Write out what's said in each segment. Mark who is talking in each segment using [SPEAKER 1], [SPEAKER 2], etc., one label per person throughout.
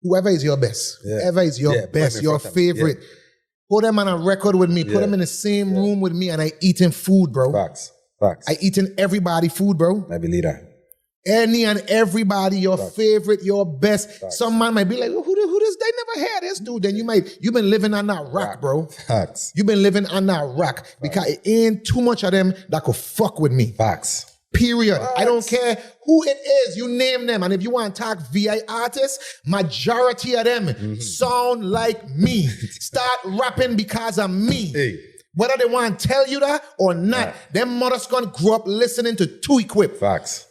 [SPEAKER 1] whoever is your best, whoever is your best, your favorite, put them on a record with me, put them in the same room with me, and I eating food, bro.
[SPEAKER 2] Facts.
[SPEAKER 1] I eating everybody food, bro.
[SPEAKER 2] I believe that.
[SPEAKER 1] Any and everybody, your favorite, your best. Facts. Some man might be like, who this? They never had this dude. Then you've been living on that rock, bro.
[SPEAKER 2] Facts.
[SPEAKER 1] You've been living on that rock because it ain't too much of them that could fuck with me.
[SPEAKER 2] Facts.
[SPEAKER 1] Period. Facts. I don't care who it is. You name them. And if you want to talk VI artists, majority of them sound like me. Start rapping because of me.
[SPEAKER 2] Hey.
[SPEAKER 1] Whether they want to tell you that or not, them mothers gonna grow up listening to Too Equipped.
[SPEAKER 2] Facts.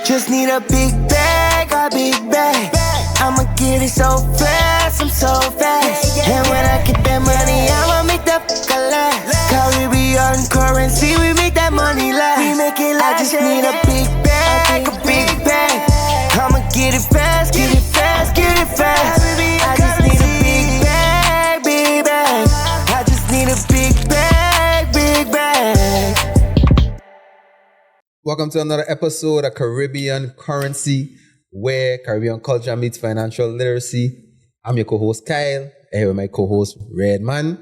[SPEAKER 3] Just need a big bag, I'ma get it so fast, I'm so fast. And when I get that money, I'ma make that last. Caribbean currency, we make that money last. We make it last. I just need a big bag, I'ma get it fast, get it fast. I just need a big bag, I just need a big bag.
[SPEAKER 2] Welcome to another episode of Caribbean Currency, where Caribbean culture meets financial literacy. I'm your co-host Kyle, here with my co-host Redman,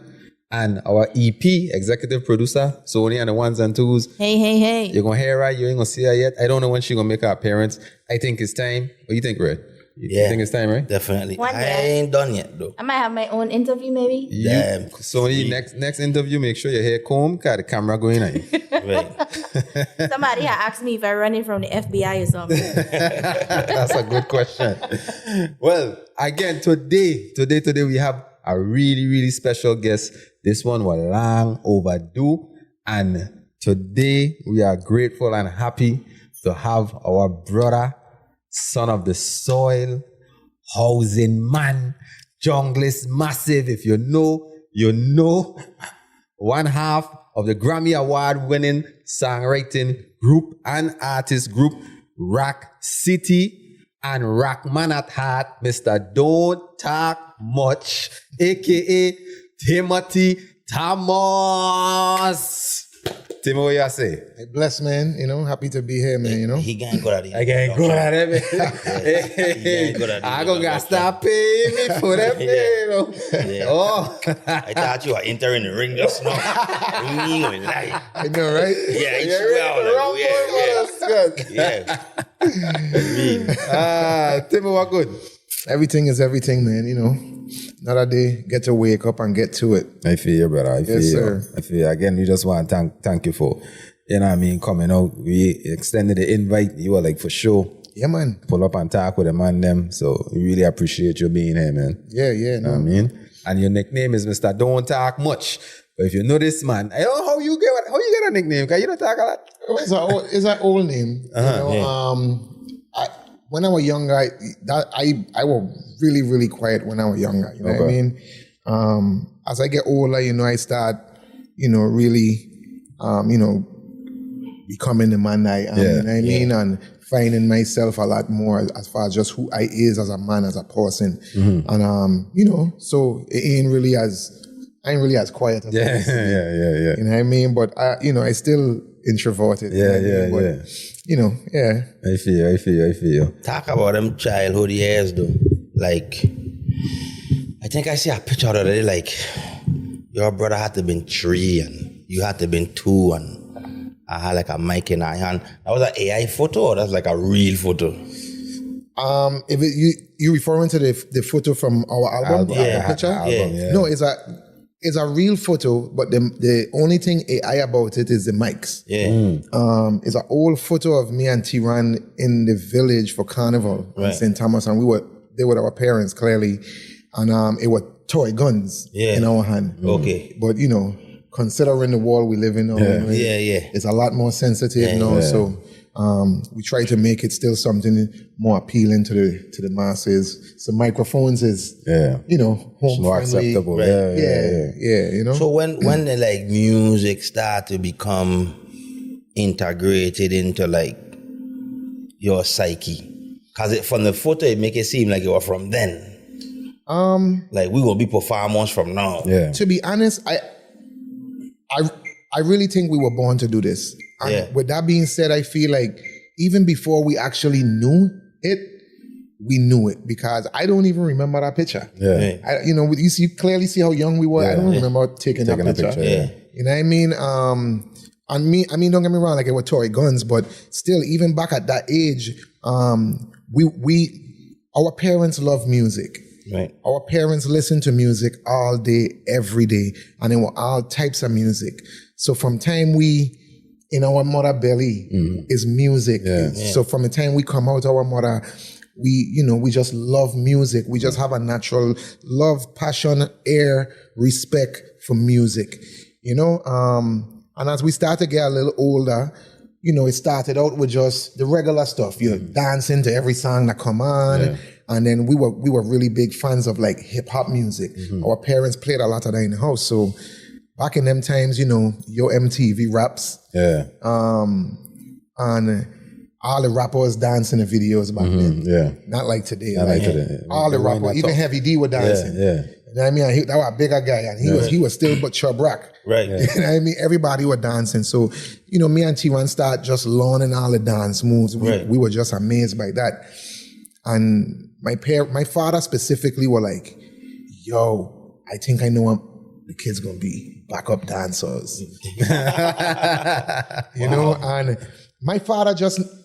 [SPEAKER 2] and our EP, executive producer, Sony, and the ones and twos.
[SPEAKER 4] Hey.
[SPEAKER 2] You're going to hear her, you ain't going to see her yet. I don't know when she's going to make her appearance. I think it's time. What do you think, Red? You think it's time, right?
[SPEAKER 5] Definitely.
[SPEAKER 4] One day.
[SPEAKER 5] I ain't done yet, though.
[SPEAKER 4] I might have my own interview, maybe.
[SPEAKER 5] Damn.
[SPEAKER 2] Sony, next interview, make sure your hair comb, because the camera going on you.
[SPEAKER 5] Right.
[SPEAKER 4] Somebody had asked me if I running from the FBI or something.
[SPEAKER 2] That's a good question. Well, again, today we have a really, really special guest. This one was long overdue. And today we are grateful and happy to have our brother, son of the soil, housing man, junglist massive. If you know, you know. One half of the Grammy Award winning songwriting group and artist group, Rock City and Rockman at Heart, Mr. Don't Talk Much, aka Timothy Thomas. Timmy, what you say?
[SPEAKER 1] Bless, man. Happy to be here, man.
[SPEAKER 5] He getting good at it.
[SPEAKER 2] I getting good at it, man. I gonna stop paying me for that,
[SPEAKER 5] Yeah.
[SPEAKER 2] Oh.
[SPEAKER 5] I thought you were entering the ring just now. You ain't lie.
[SPEAKER 1] I know, right?
[SPEAKER 5] Yeah,
[SPEAKER 2] Timmy, what good?
[SPEAKER 1] Everything is everything, man. Another day, get to wake up and get to it.
[SPEAKER 2] I feel you, brother. I feel
[SPEAKER 1] sir.
[SPEAKER 2] I feel you. Again, we just want to thank you for, coming out. We extended the invite. You were like, for sure.
[SPEAKER 1] Yeah, man.
[SPEAKER 2] Pull up and talk with the man them. So we really appreciate you being here, man.
[SPEAKER 1] Yeah.
[SPEAKER 2] You know what I mean? And your nickname is Mr. Don't Talk Much. But if you know this man, I don't know how you get a nickname, because you don't talk a lot.
[SPEAKER 1] It's an old name. When I was younger, I was really, really quiet when I was younger. You know what I mean? As I get older, I start, really, becoming the man I am. You know what I mean? And finding myself a lot more as far as just who I is as a man, as a person. And so it ain't really as quiet as I used to be.
[SPEAKER 2] Yeah.
[SPEAKER 1] You know what I mean? But I still introverted.
[SPEAKER 2] Yeah. I feel you.
[SPEAKER 5] Talk about them childhood years, though. Like, I think I see a picture of it, like, your brother had to been 3 and you had to been 2 and I had like a mic in our hand. That was an AI photo or that's like a real photo?
[SPEAKER 1] If you referring to the photo from our album, the picture? No, it's a real photo, but the only thing AI about it is the mics. It's an old photo of me and Theron in the village for Carnival in St. Thomas, and they were our parents clearly, and it was toy guns in our hand.
[SPEAKER 5] Okay,
[SPEAKER 1] but considering the world we live in now, it's a lot more sensitive now. So we try to make it still something more appealing to the masses. So microphones is home
[SPEAKER 2] more
[SPEAKER 1] friendly.
[SPEAKER 2] acceptable.
[SPEAKER 1] Yeah.
[SPEAKER 5] So when the like music start to become integrated into like your psyche, because from the photo it make it seem like you were from then. Like we will be performers from now.
[SPEAKER 2] Yeah.
[SPEAKER 1] To be honest, I really think we were born to do this. And with that being said, I feel like even before we actually knew it, we knew it, because I don't even remember that picture.
[SPEAKER 2] Yeah.
[SPEAKER 1] You clearly see how young we were. I don't remember taking that picture. You know what I mean? And me, I mean, don't get me wrong, like it was Tory Guns, but still, even back at that age, our parents love music.
[SPEAKER 5] Right.
[SPEAKER 1] Our parents listened to music all day, every day, and there were all types of music. So from time we in our mother belly is music. So from the time we come out our mother, we just love music. We just have a natural love, passion, air, respect for music. And as we start to get a little older, it started out with just the regular stuff. You're dancing to every song that come on. Yeah. And then we were really big fans of like hip hop music. Our parents played a lot of that in the house. So back in them times, your MTV raps. Yeah. And all the rappers dancing in the videos back then. Yeah. Not like today. All the rappers, even Heavy D were dancing. Yeah. You know what I mean? That was a bigger guy, and he was still but chub rock. Right. You know what I mean? Everybody was dancing. So, me and T1 start just learning all the dance moves. We were just amazed by that. And my father specifically were like, yo, I think I know the kid's gonna be backup dancers. And my father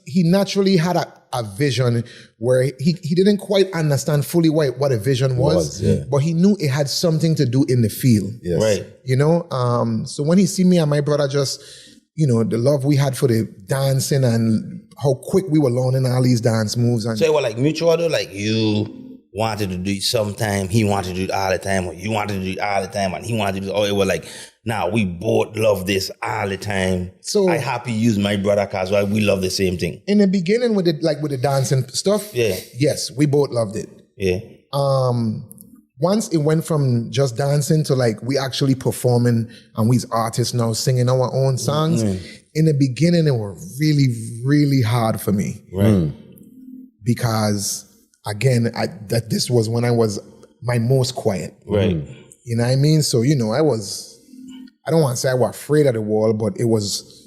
[SPEAKER 1] he naturally had a vision where he didn't quite understand fully what a vision was, but he knew it had something to do in the field. Yes. Right. So when he see me and my brother just, the love we had for the dancing and how quick we were learning all these dance moves. And
[SPEAKER 5] so it was like mutual though, like you wanted to do it sometime, he wanted to do it all the time, or you wanted to do it all the time and he wanted to do it, or it was like, nah, we both love this all the time. So I happy use my brother because we love the same thing. In the beginning with the dancing stuff, yes, we both loved it. Yeah. Once it went from just dancing to like we actually performing and we's artists now singing our own songs. In the beginning, it was really, really hard for me. Right. Because again, this was when I was my most quiet. Right. You know what I mean? So, I don't want to say I was afraid of the wall, but it was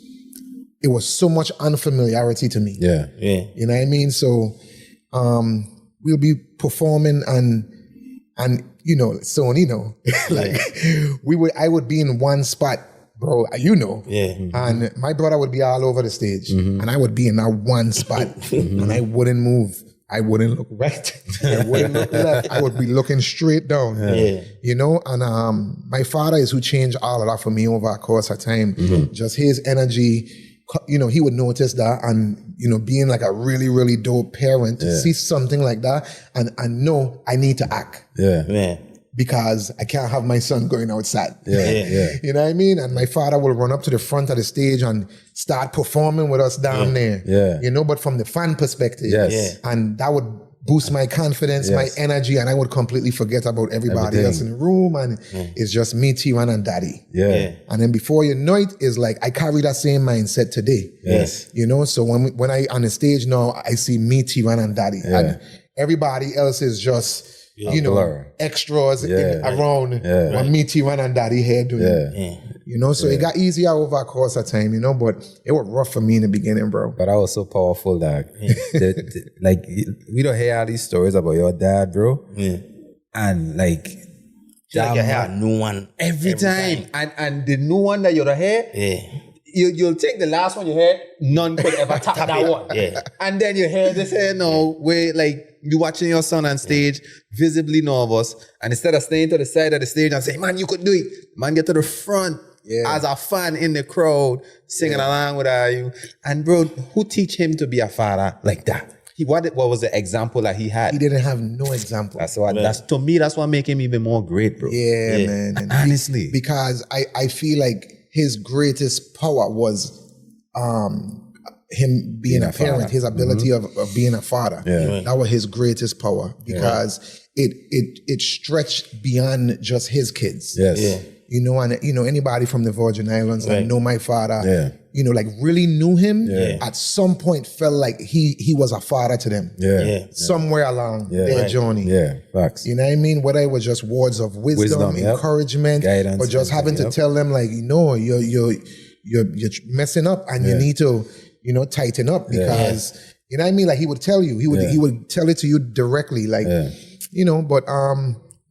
[SPEAKER 5] so much unfamiliarity to me. Yeah. Yeah. You know what I mean? So we'll be performing and like I would be in one spot, bro, and my brother would be all over the stage and I would be in that one spot and I wouldn't move. I wouldn't look right. I wouldn't look left. I would be looking straight down. Yeah. And my father is who changed all of that for me over a course of time. Just his energy, he would notice that and, being like a really, really dope parent, to see something like that and know I need to act. Yeah. Because I can't have my son going outside. Yeah. You know what I mean? And my father will run up to the front of the stage and start performing with us down there. Yeah. But from the fan perspective. Yes. And that would boost my confidence, my energy, and I would completely forget about everybody else in the room. And it's just me, T1, and Daddy. Yeah. And then before you know it, it's like I carry that same mindset today. Yes. So when I on the stage now, I see me, T1, and Daddy. And everybody else is just extras around when me, T1, and Daddy here doing it. So it got easier over a course of time, but it was rough for me in the beginning, bro.
[SPEAKER 2] But I was so powerful, dog. Like, we don't hear all these stories about your dad, bro. Yeah. And like
[SPEAKER 5] you hear a new one
[SPEAKER 2] every time. And the new one that you'll hear, you'll take the last one you heard, none could ever tap that one. Yeah. And then you hear this here now, where like you watching your son on stage, visibly nervous, and instead of staying to the side of the stage and saying, man, you could do it, man, get to the front as a fan in the crowd, singing along with you. And bro, who teach him to be a father like that? What was the example that he had?
[SPEAKER 1] He didn't have no example.
[SPEAKER 2] That's to me, that's what make him even more great, bro.
[SPEAKER 1] Yeah. Man. And
[SPEAKER 2] honestly.
[SPEAKER 1] Because I feel like his greatest power was him being a parent, his ability of being a father. Yeah. That was his greatest power because it stretched beyond just his kids. Yes. Yeah. And anybody from the Virgin Islands that know my father, like really knew him, at some point felt like he was a father to them. Somewhere along their journey. Yeah. Facts. You know what I mean? Whether it was just words of wisdom encouragement, guidance, or just having to tell them like, you're messing up and you need to, tighten up because You know what I mean? Like he would tell you, he would tell it to you directly, like, you know, but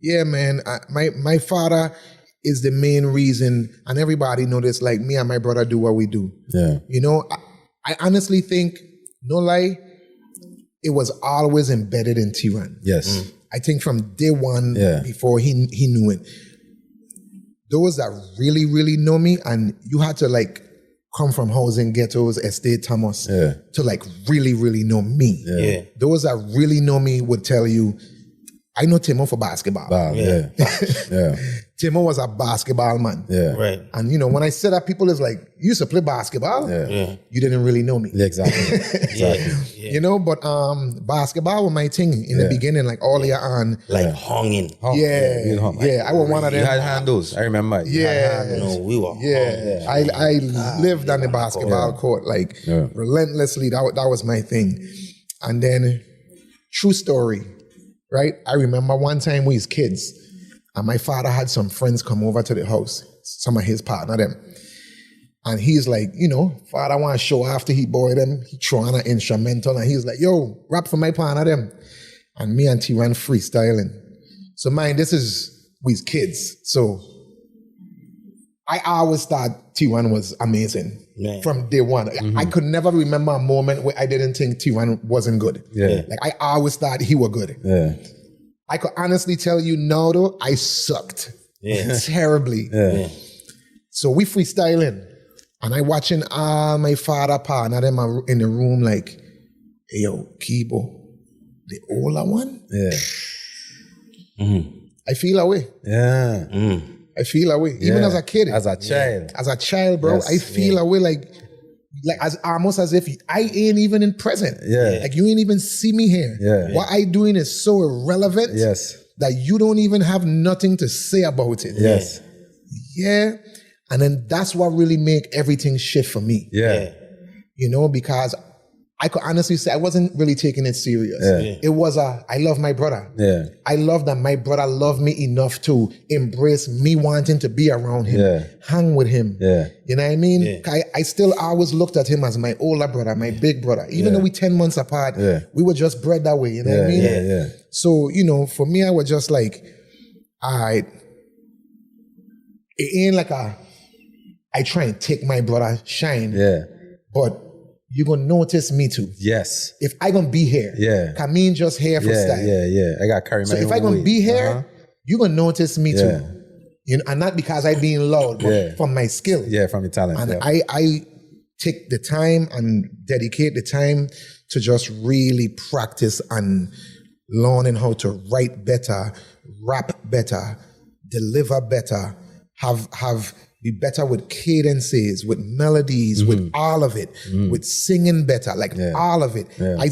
[SPEAKER 1] yeah, man, my father is the main reason, and everybody know this, like me and my brother do what we do.
[SPEAKER 2] Yeah.
[SPEAKER 1] You know, I honestly think, no lie, it was always embedded in Theron.
[SPEAKER 2] Yes.
[SPEAKER 1] I think from day one, before he knew it. Those that really, really know me, and you had to like come from housing ghettos, estate Thomas, to like really, really know me.
[SPEAKER 5] Yeah.
[SPEAKER 1] Those that really know me would tell you, I know Timo for basketball.
[SPEAKER 2] Yeah.
[SPEAKER 1] Timo was a basketball man.
[SPEAKER 2] Yeah.
[SPEAKER 5] Right.
[SPEAKER 1] And you know, when I say that, people is like, you used to play basketball?
[SPEAKER 2] Yeah.
[SPEAKER 1] You didn't really know me.
[SPEAKER 2] Yeah, exactly.
[SPEAKER 5] Yeah.
[SPEAKER 1] You know, but basketball was my thing in the beginning, like all year on.
[SPEAKER 5] Like hunging.
[SPEAKER 1] I was one of them.
[SPEAKER 2] You had handles, I remember.
[SPEAKER 5] No, we were hungry.
[SPEAKER 1] I lived on the basketball court, like relentlessly. That was my thing. And then, true story, right? I remember one time we was kids, and my father had some friends come over to the house, some of his partner them. And he's like, you know, father want to show after he boy them, he throwing an instrumental, and he's like, yo, rap for my partner them. And me and Theron freestyling. So mind, we's kids. So I always thought Theron was amazing from day one. I could never remember a moment where I didn't think Theron wasn't good.
[SPEAKER 2] Yeah.
[SPEAKER 1] Like I always thought he was good.
[SPEAKER 2] Yeah.
[SPEAKER 1] I could honestly tell you now though, I sucked terribly.
[SPEAKER 2] Yeah.
[SPEAKER 1] So we freestyling, and I watching all my father partner them in the room like, hey, yo, Kibo, the older one?
[SPEAKER 2] Yeah.
[SPEAKER 1] I feel away.
[SPEAKER 2] Yeah.
[SPEAKER 1] I feel away. Even as a kid.
[SPEAKER 2] As a child.
[SPEAKER 1] As a child, bro,
[SPEAKER 2] Yes.
[SPEAKER 1] I feel away like as almost as if I ain't even in present.
[SPEAKER 2] Yeah.
[SPEAKER 1] Like you ain't even see me here.
[SPEAKER 2] Yeah.
[SPEAKER 1] What I doing is so irrelevant that you don't even have nothing to say about it.
[SPEAKER 2] Yes.
[SPEAKER 1] Yeah. And then that's what really make everything shift for me.
[SPEAKER 2] Yeah.
[SPEAKER 1] You know, because I could honestly say I wasn't really taking it serious. It was I love my brother.
[SPEAKER 2] Yeah.
[SPEAKER 1] I love that my brother loved me enough to embrace me wanting to be around him, hang with him.
[SPEAKER 2] Yeah.
[SPEAKER 1] You know what I mean? I still always looked at him as my older brother, my big brother. Even though we 10 months apart, we were just bred that way. You know what I mean?
[SPEAKER 2] Yeah.
[SPEAKER 1] So, you know, for me, I was just like, all right, it ain't like I try and take my brother shine.
[SPEAKER 2] Yeah.
[SPEAKER 1] But you're going to notice me too.
[SPEAKER 2] Yes.
[SPEAKER 1] If I going to be here.
[SPEAKER 2] Yeah.
[SPEAKER 1] I mean just here for style.
[SPEAKER 2] Yeah. I got to carry my own
[SPEAKER 1] So if I going to
[SPEAKER 2] weight.
[SPEAKER 1] be here, you're going to notice me too. You know, and not because I being loud, but from my skill.
[SPEAKER 2] Yeah, from your talent.
[SPEAKER 1] And I take the time and dedicate the time to just really practice and learning how to write better, rap better, deliver better, have be better with cadences, with melodies, with all of it, with singing better, like all of it. I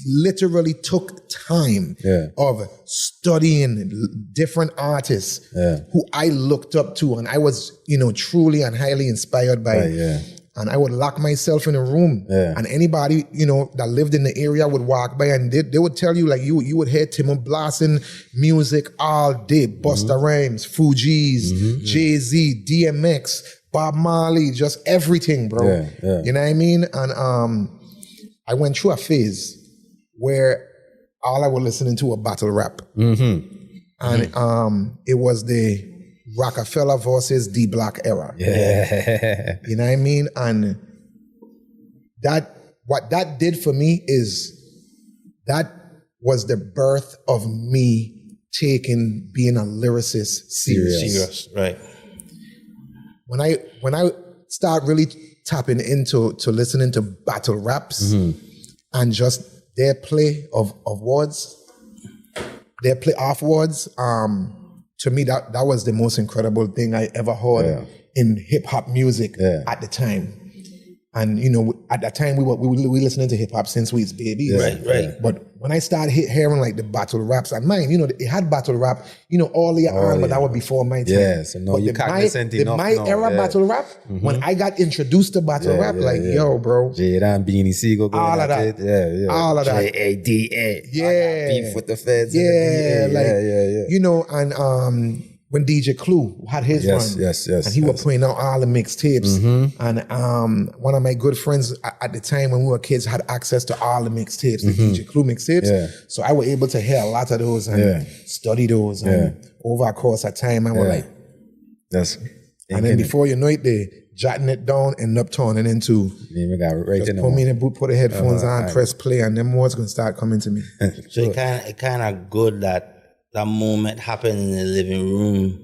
[SPEAKER 1] literally took time of studying different artists who I looked up to, and I was, you know, truly and highly inspired by. And I would lock myself in a room, and anybody, you know, that lived in the area would walk by, and they would tell you, like, you would hear Timo blasting music all day, Busta Rhymes, Fugees, Jay-Z, DMX, Bob Marley, just everything, bro. You know what I mean? And I went through a phase where all I was listening to was battle rap. And it was the Rockefeller versus D Block era. You know what I mean? And what that did for me is that was the birth of me taking being a lyricist serious.
[SPEAKER 5] Right.
[SPEAKER 1] When I start really tapping into listening to battle raps and just their play of words, their play off words, to me, that was the most incredible thing I ever heard in hip hop music at the time. And you know, at that time we were listening to hip hop since we was babies.
[SPEAKER 5] Right.
[SPEAKER 1] But when I started hearing like the battle raps, and mine, you know, it had battle rap, you know, all year on, but that was before my time.
[SPEAKER 2] Yeah, so no, you cognizant enough.
[SPEAKER 1] My era battle rap, when I got introduced to battle rap, yo, bro,
[SPEAKER 2] Jada, Beanie Siegel,
[SPEAKER 1] all of that, all of that,
[SPEAKER 2] Jada,
[SPEAKER 1] yeah,
[SPEAKER 2] beef with the feds,
[SPEAKER 1] you know, and when DJ Clue had his run.
[SPEAKER 2] Yes.
[SPEAKER 1] And he was putting out all the mixtapes. And one of my good friends at the time when we were kids had access to all the mixtapes, the DJ Clue mixtapes.
[SPEAKER 2] Yeah.
[SPEAKER 1] So I was able to hear a lot of those and study those. And over a course of time, I was like,
[SPEAKER 2] yes.
[SPEAKER 1] And then before you know it, they jotting it down and up turning into just put me in the boot, put the headphones on, press play, and then more gonna start coming to me.
[SPEAKER 5] So it kind of good that moment happened in the living room.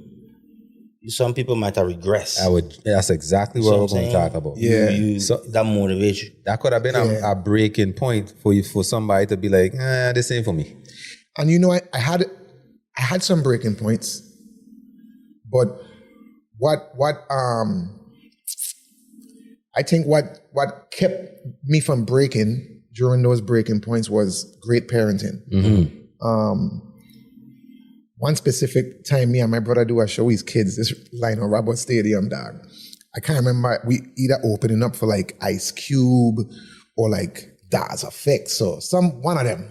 [SPEAKER 5] Some people might have regressed.
[SPEAKER 2] That's exactly what we're going to talk about.
[SPEAKER 1] Yeah.
[SPEAKER 5] So that motivates you.
[SPEAKER 2] That could have been a breaking point for somebody to be like, this ain't for me.
[SPEAKER 1] And you know, I had some breaking points, but I think what kept me from breaking during those breaking points was great parenting. One specific time, me and my brother do a show with his kids, this line on Robert Stadium, dog. I can't remember, we either opening up for like Ice Cube or like Das Effects or one of them.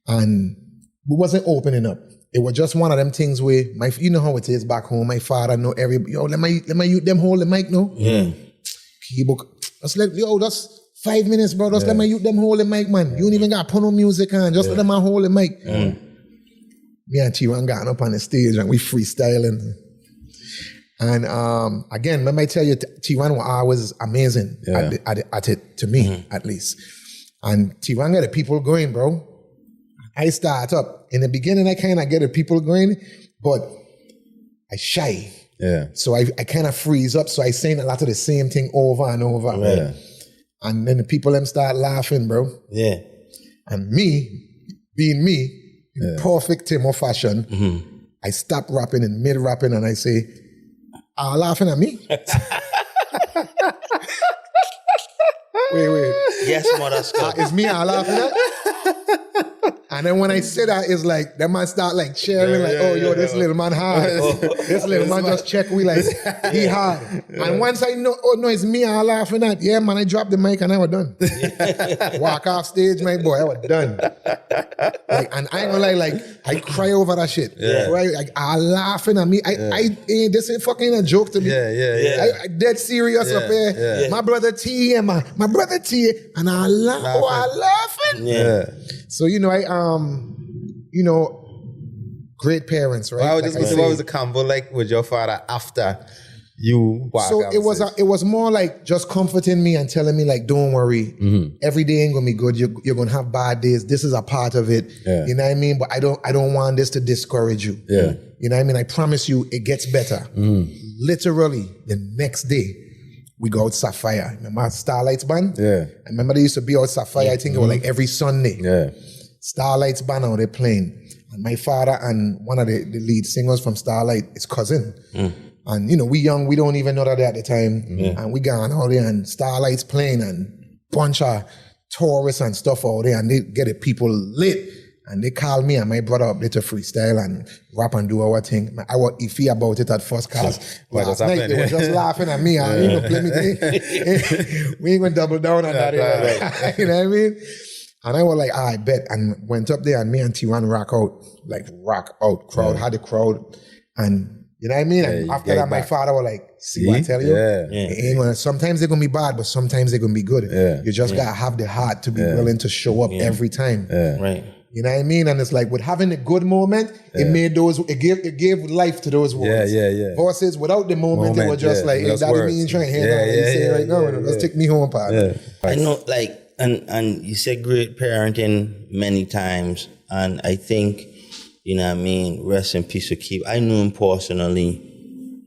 [SPEAKER 1] And we wasn't opening up. It was just one of them things where, you know how it is back home, my father know everybody, let my youth them hold the mic now.
[SPEAKER 5] Yeah.
[SPEAKER 1] Keyboard, that's 5 minutes, bro. Just let my youth them hold the mic, man. You don't even got to put no music on, just let them hold the mic. Me and Theron got up on the stage and we freestyling. And again, let me tell you, Theron was always amazing at it, to me, at least. And Theron got the people going, bro. I start up. In the beginning, I kind of get the people going, but I shy.
[SPEAKER 2] Yeah.
[SPEAKER 1] So I kind of freeze up. So I saying a lot of the same thing over and over.
[SPEAKER 2] Yeah.
[SPEAKER 1] And then the people them start laughing, bro.
[SPEAKER 5] Yeah.
[SPEAKER 1] And me, being me, in perfect Timo fashion, I stop rapping in mid-rapping and I say, are you laughing at me? Wait.
[SPEAKER 5] Yes, Mother Scott.
[SPEAKER 1] Is me are laughing at? And then when I say that, it's like, that man start like cheering, this little man hard. This little man just check, we like, he hard. And once I know, it's me are laughing at, yeah, man, I dropped the mic and I was done. Walk off stage, my boy, I was done. And I ain't gonna lie, I cry over that shit. Right? Like, are laughing at me. This ain't fucking a joke to me. I dead serious up here. My brother T and my brother T, and I laughing.
[SPEAKER 2] Yeah.
[SPEAKER 1] So, great parents, right?
[SPEAKER 2] What was the convo like with your father after you walk
[SPEAKER 1] So
[SPEAKER 2] out?
[SPEAKER 1] it was more like just comforting me and telling me like, don't worry, every day ain't gonna be good. You're gonna have bad days. This is a part of it.
[SPEAKER 2] Yeah.
[SPEAKER 1] You know what I mean? But I don't want this to discourage you.
[SPEAKER 2] Yeah.
[SPEAKER 1] You know what I mean? I promise you, it gets better. Literally, the next day, we go out Sapphire. Remember Starlight's band?
[SPEAKER 2] Yeah.
[SPEAKER 1] I remember they used to be out Sapphire, I think it was like every Sunday.
[SPEAKER 2] Yeah.
[SPEAKER 1] Starlight's band out there playing. And my father and one of the lead singers from Starlight, his cousin. And we young, we don't even know that at the time. And we gone out there and Starlight's playing and bunch of tourists and stuff out there and they get the people lit. And they called me and my brother up there to freestyle and rap and do our thing. I was iffy about it at first cause last night they were just laughing at me and play me. We ain't gonna double down on that. You know what I mean? And I was like, I bet. And went up there and me and Theron rock out. Crowd, had the crowd. And you know what I mean? And after that, my father was like, see what I tell you? It ain't gonna, sometimes they're gonna be bad, but sometimes they're gonna be good. You just gotta have the heart to be willing to show up every time.
[SPEAKER 5] Right.
[SPEAKER 1] You know what I mean? And it's like with having a good moment, it gave life to those words. Versus without the moment, it was just like, hey, daddy, me ain't trying to hear what you say right now. Let's take me home, part.
[SPEAKER 5] I know, and you said great parenting many times, and I think, you know what I mean, rest in peace to Keith. I knew him personally,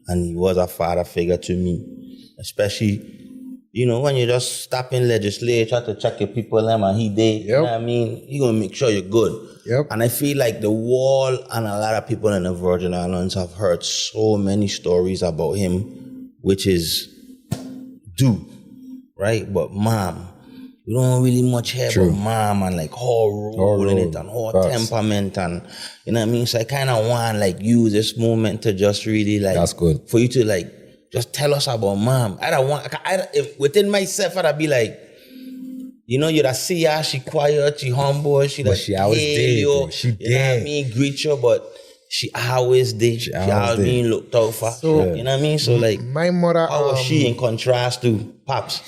[SPEAKER 5] and he was a father figure to me, especially, when you just stop in legislature to check your people and he did, you know what I mean, he gonna make sure you're good. And I feel like the wall and a lot of people in the Virgin Islands have heard so many stories about him, which is right? But mom, we don't really much hear about mom and like her role in it and her temperament and, you know what I mean? So I kind of want use this moment to just really
[SPEAKER 2] that's good.
[SPEAKER 5] For you to just tell us about mom. Within myself, I'd be like, you'd see her, she quiet, she humble, she always did,
[SPEAKER 2] you. She
[SPEAKER 5] did. You know what I mean? Greet you, but she always did. She always being looked out for. So, you know what I mean? So like,
[SPEAKER 1] my mother,
[SPEAKER 5] how was she in contrast to Pops?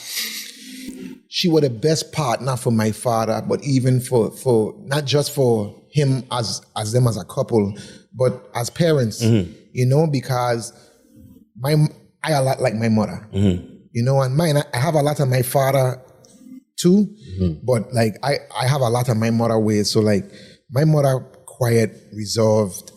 [SPEAKER 1] She was the best partner for my father, but even for not just for him as them as a couple, but as parents, you know, because I a lot like my mother, you know, and mine, I have a lot of my father too, but like I have a lot of my mother ways. So like my mother, quiet, reserved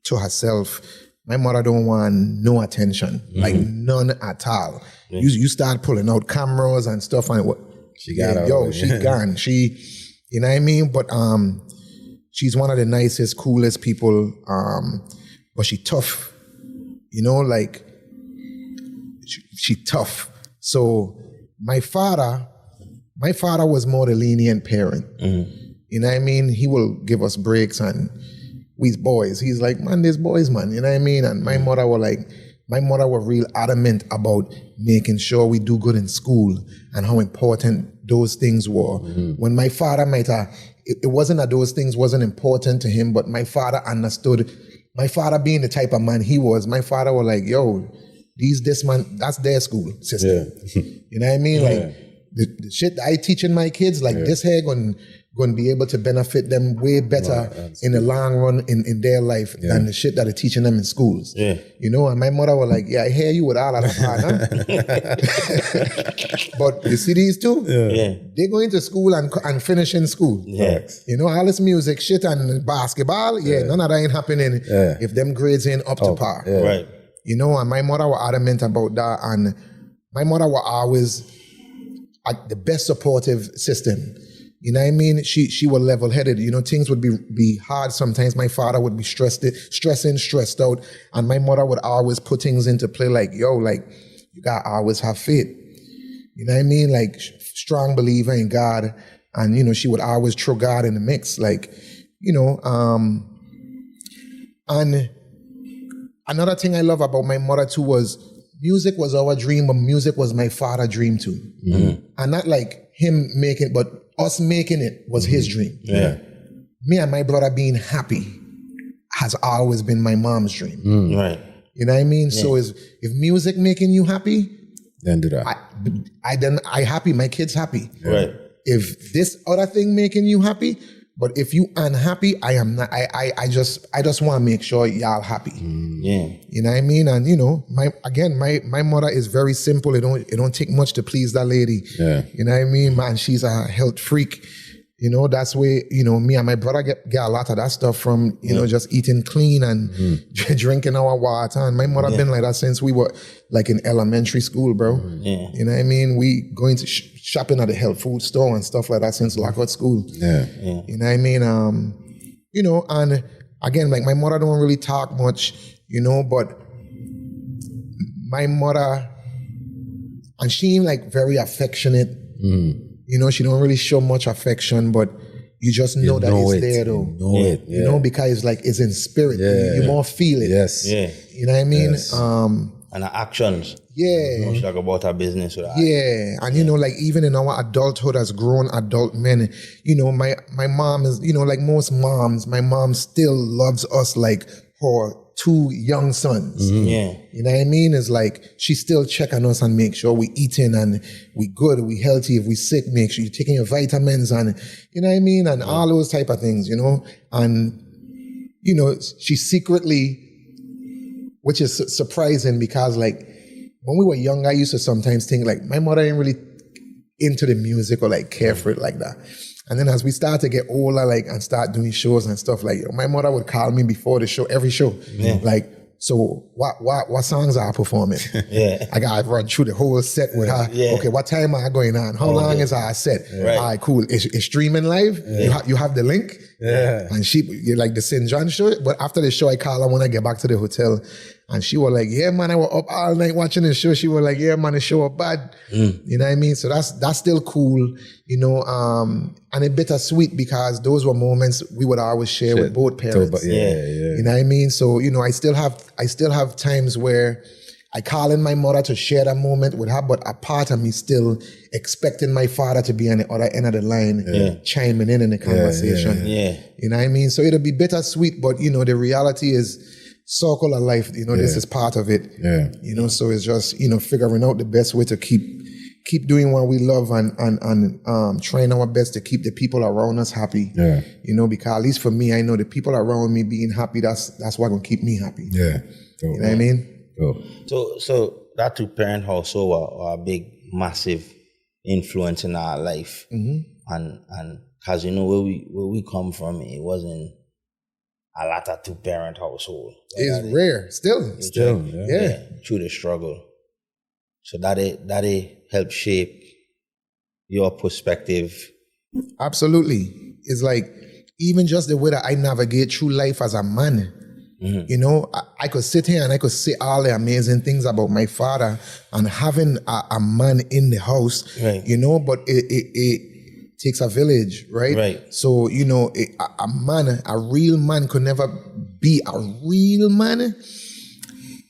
[SPEAKER 1] to herself. My mother don't want no attention, like none at all. You start pulling out cameras and stuff, and what
[SPEAKER 2] she got,
[SPEAKER 1] she gone. She, you know what I mean? But she's one of the nicest, coolest people. But she tough, you know, like she tough. So my father was more the lenient parent. You know what I mean? He will give us breaks and we boys. He's like, man, there's boys, man. You know what I mean? And my mother was real adamant about making sure we do good in school and how important those things were. When my father it wasn't that those things wasn't important to him, but my father understood. My father being the type of man he was, my father was like, yo, this man, that's their school system. You know what I mean? Like the shit that I teaching my kids, like this here going to be able to benefit them way better in the long run in their life than the shit that they're teaching them in schools. You know, and my mother was like, yeah, I hear you with all of that, but you see these two? They're going to school and finishing school. You know, all this music, shit, and basketball, none of that ain't happening if them grades ain't up to par.
[SPEAKER 5] Right.
[SPEAKER 1] You know, and my mother was adamant about that, and my mother was always the best supportive system. You know what I mean? She was level-headed. You know, things would be hard sometimes. My father would be stressed out. And my mother would always put things into play like, yo, like, you got to always have faith. You know what I mean? Like, strong believer in God. And, you know, she would always throw God in the mix. Like, you know, and another thing I love about my mother too was music was our dream, but music was my father's dream too. And not like him making, but us making it was his dream. Me and my brother being happy has always been my mom's dream.
[SPEAKER 5] Right.
[SPEAKER 1] You know what I mean? So if music making you happy,
[SPEAKER 2] then do that.
[SPEAKER 1] I happy, my kids happy.
[SPEAKER 5] Right.
[SPEAKER 1] If this other thing making you happy, but if you unhappy, I am not. I just want to make sure y'all happy. You know what I mean? And you know, my mother is very simple. It don't take much to please that lady. You know what I mean? Man, she's a health freak. You know, that's where, you know, me and my brother get a lot of that stuff from, you know, just eating clean and drinking our water. And my mother been like that since we were like in elementary school, bro. You know what I mean? We going to shopping at the health food store and stuff like that since lockout school. You know what I mean? You know, and again, like my mother don't really talk much, you know, but my mother, and she ain't like very affectionate. You know, she don't really show much affection, but you just know that it's there though. You know, because it's like it's in spirit. You more feel it. You know what I mean?
[SPEAKER 5] And her actions.
[SPEAKER 1] You
[SPEAKER 5] know, she talk about her business with her.
[SPEAKER 1] And you know, like even in our adulthood as grown adult men, you know, my mom is, you know, like most moms, my mom still loves us like her two young sons. You know what I mean? It's like she still check on us and make sure we eating and we good, we healthy. If we sick, make sure you're taking your vitamins and, you know what I mean? And all those type of things, you know? And, you know, she secretly, which is surprising because like when we were young, I used to sometimes think like my mother ain't really into the music or like care for it like that. And then as we start to get older, like, and start doing shows and stuff, like, you know, my mother would call me before the show, every show. Like, so what songs are I performing? I got to run through the whole set with her. Okay, what time are I going on? How long is our set? All right, cool. It's streaming live. You have the link. And she, like the St. John show. But after the show, I call her when I get back to the hotel. And she was like, yeah, man, I was up all night watching the show. She was like, yeah, man, the show was bad. You know what I mean? So that's still cool, you know, and it bittersweet because those were moments we would always share with both parents. You know what I mean? So, you know, I still have times where I call in my mother to share that moment with her, but a part of me still expecting my father to be on the other end of the line, chiming in the conversation. You know what I mean? So it'll be bittersweet, but you know, the reality is circle of life, you know, this is part of it. You know, so it's just, you know, figuring out the best way to keep doing what we love and trying our best to keep the people around us happy. You know, because at least for me, I know the people around me being happy, that's what's gonna keep me happy. You know what I mean?
[SPEAKER 5] So that two-parent household were a big, massive influence in our life. And because, you know, where we come from, it wasn't a lot of two-parent household.
[SPEAKER 1] It's rare, still.
[SPEAKER 5] Through the struggle. So that help shape your perspective.
[SPEAKER 1] Absolutely. It's like, even just the way that I navigate through life as a man, you know, I could sit here and I could say all the amazing things about my father and having a man in the house, you know, but it takes a village, right? So, you know, a real man could never be a real man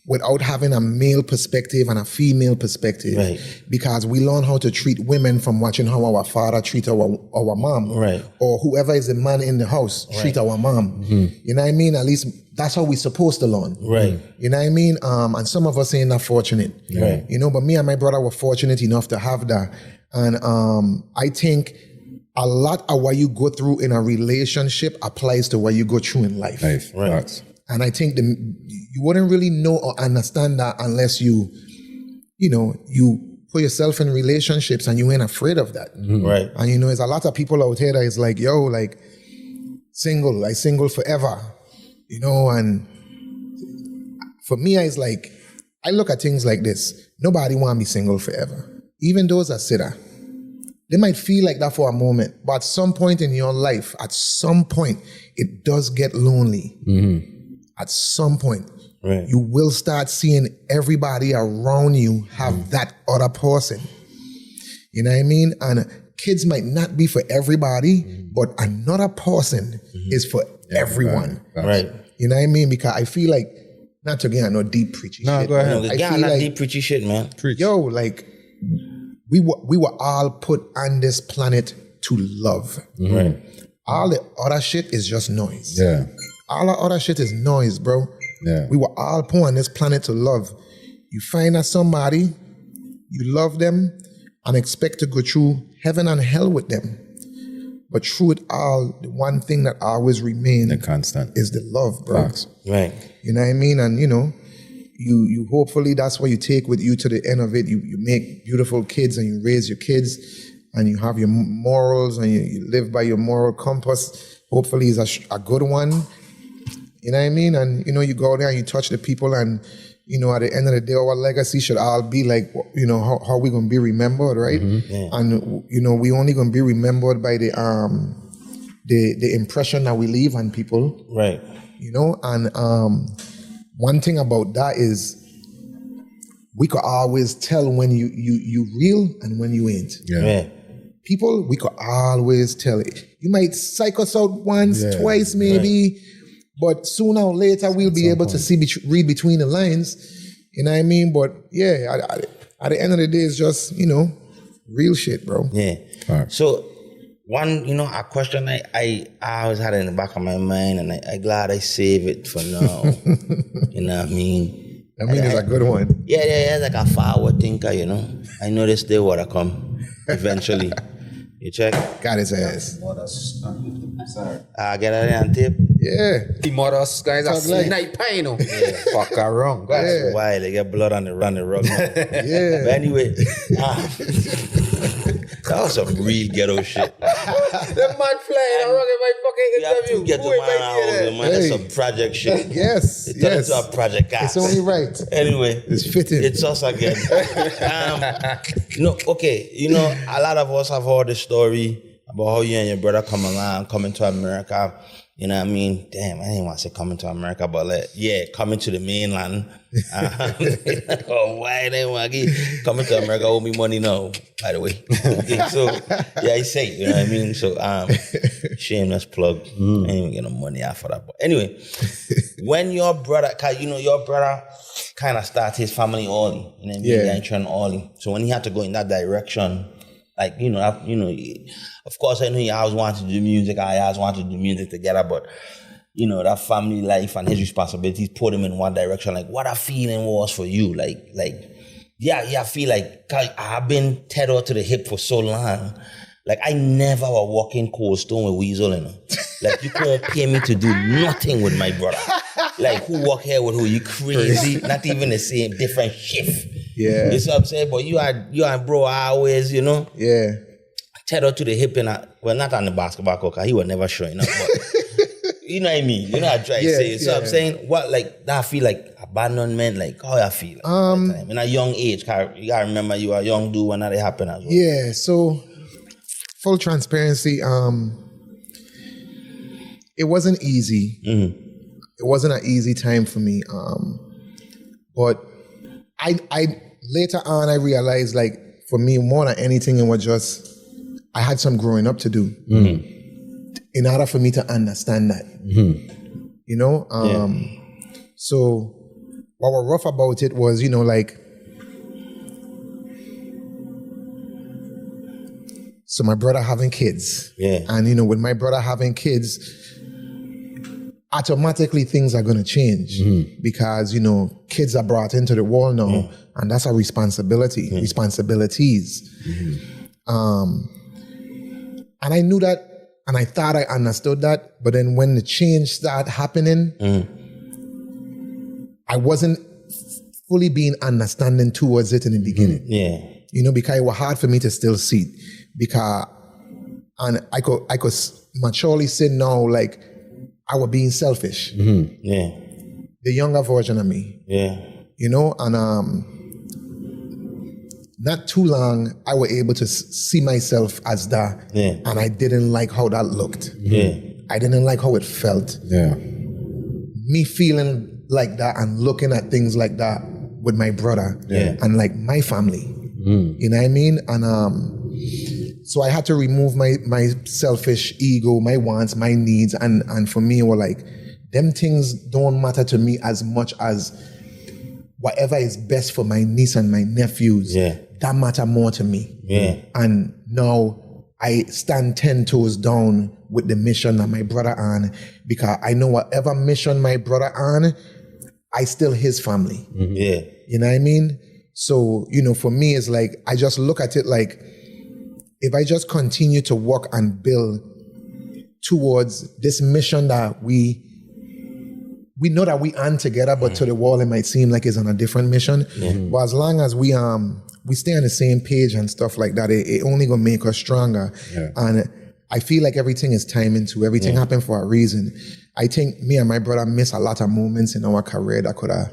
[SPEAKER 1] without having a male perspective and a female perspective. Because we learn how to treat women from watching how our father treat our mom. Or whoever is the man in the house treat our mom. You know what I mean? At least that's how we're supposed to learn. You know what I mean? And some of us ain't that fortunate. You know, but me and my brother were fortunate enough to have that. And I think a lot of what you go through in a relationship applies to what you go through in life. And I think you wouldn't really know or understand that unless you put yourself in relationships and you ain't afraid of that. And you know, there's a lot of people out here that is like, yo, like single forever, you know. And for me, it's like, I look at things like this. Nobody want to be single forever. Even those that sit there. They might feel like that for a moment, but at some point in your life, it does get lonely. At some point, you will start seeing everybody around you have that other person. You know what I mean? And kids might not be for everybody, but another person is for everyone. You know what I mean? Because I feel like, not to get on no deep preachy shit.
[SPEAKER 2] Go ahead.
[SPEAKER 5] I feel like deep preachy shit, man.
[SPEAKER 1] Yo, like, we were all put on this planet to love. All the other shit is just noise. All the other shit is noise, bro. We were all put on this planet to love. You find that somebody, you love them and expect to go through heaven and hell with them. But through it all, the one thing that always remains
[SPEAKER 2] the constant
[SPEAKER 1] is the love, bro. You know what I mean? And you know, you hopefully that's what you take with you to the end of it. You make beautiful kids and you raise your kids and you have your morals and you live by your moral compass. Hopefully it's a good one. You know what I mean? And, you know, you go there and you touch the people and, you know, at the end of the day, our legacy should all be like, you know, how we going to be remembered, right? And, you know, we only going to be remembered by the impression that we leave on people. You know, and one thing about that is we could always tell when you real and when you ain't. People, we could always tell it. You might psych us out once, twice maybe, but sooner or later we'll be able to read between the lines. You know what I mean? But yeah, at the end of the day, it's just, you know, real shit, bro.
[SPEAKER 5] So one, you know, a question I always had in the back of my mind, and I'm glad I save it for now. You know what I mean?
[SPEAKER 1] I mean, it's a good one.
[SPEAKER 5] Yeah, like a forward thinker, you know. I know this day would come eventually. You check?
[SPEAKER 1] Got his ass.
[SPEAKER 2] Sorry.
[SPEAKER 5] Get it on tape?
[SPEAKER 1] Yeah.
[SPEAKER 2] The mothers guys are sniper, you know. Fuck wrong.
[SPEAKER 5] That's why they get blood on the rug. But anyway, that was some real ghetto shit.
[SPEAKER 2] The man flying around in my fucking interview.
[SPEAKER 5] Get the man out, man. That's some project shit.
[SPEAKER 1] Yes.
[SPEAKER 5] It turned into a project cast.
[SPEAKER 1] It's only right.
[SPEAKER 5] Anyway,
[SPEAKER 1] it's fitting.
[SPEAKER 5] It's us again. Okay. You know, a lot of us have heard the story about how you and your brother coming to America. You know what I mean? Damn, I didn't want to say coming to America, but coming to the mainland. Why they want to get coming to America owe me money now, by the way. So, I say, you know what I mean? So, shameless plug. I ain't even get no money out for that. But anyway, when your brother, cause you know your brother kind of start his family early, and then venturing early. So when he had to go in that direction, like, of course I knew he always wanted to do music. I always wanted to do music together, but that family life and his responsibilities put him in one direction. Like, what a feeling was for you, I feel like I've been tethered to the hip for so long. Like, I never was walking Cold Stone with Weasel, Like, you couldn't pay me to do nothing with my brother. Like, who walk here with who? You crazy? Not even the same, different shift.
[SPEAKER 1] Yeah.
[SPEAKER 5] You see what I'm saying? But you and bro always,
[SPEAKER 1] Yeah.
[SPEAKER 5] tethered to the hip not on the basketball court, because he was never showing up, but you know what I mean? You know what I try to say? So I'm saying, what, like, that feel like abandonment, like, how I feel? Like, in a young age, you gotta remember you are a young dude when that happened as well.
[SPEAKER 1] Yeah, so full transparency, it wasn't easy. Mm-hmm. It wasn't an easy time for me. But I later on I realized, like, for me, more than anything, it was just I had some growing up to do in order for me to understand that. So what was rough about it was, so my brother having kids. Yeah. And, with my brother having kids, automatically things are going to change because, kids are brought into the world now and that's a responsibility, responsibilities. And I knew that and I thought I understood that. But then when the change started happening, I wasn't fully being understanding towards it in the beginning. Yeah. Because it was hard for me to still see it. Because, and I could maturely say now, like, I was being selfish. Yeah. The younger version of me. Yeah. And not too long, I was able to see myself as that. Yeah. And I didn't like how that looked. Yeah. I didn't like how it felt. Yeah. Me feeling like that and looking at things like that with my brother and like my family. You know what I mean? And so I had to remove my selfish ego, my wants, my needs, and for me, it was like, them things don't matter to me as much as whatever is best for my niece and my nephews. Yeah. That matter more to me. Yeah. And now I stand 10 toes down with the mission that my brother on, because I know whatever mission my brother on, I still his family. Yeah. You know what I mean? So, for me, it's like, I just look at it like, if I just continue to work and build towards this mission that we know that we on together, but to the world, it might seem like it's on a different mission. But as long as we stay on the same page and stuff like that, it only gonna make us stronger. Yeah. And I feel like everything is timing too. Everything happened for a reason. I think me and my brother missed a lot of moments in our career that could have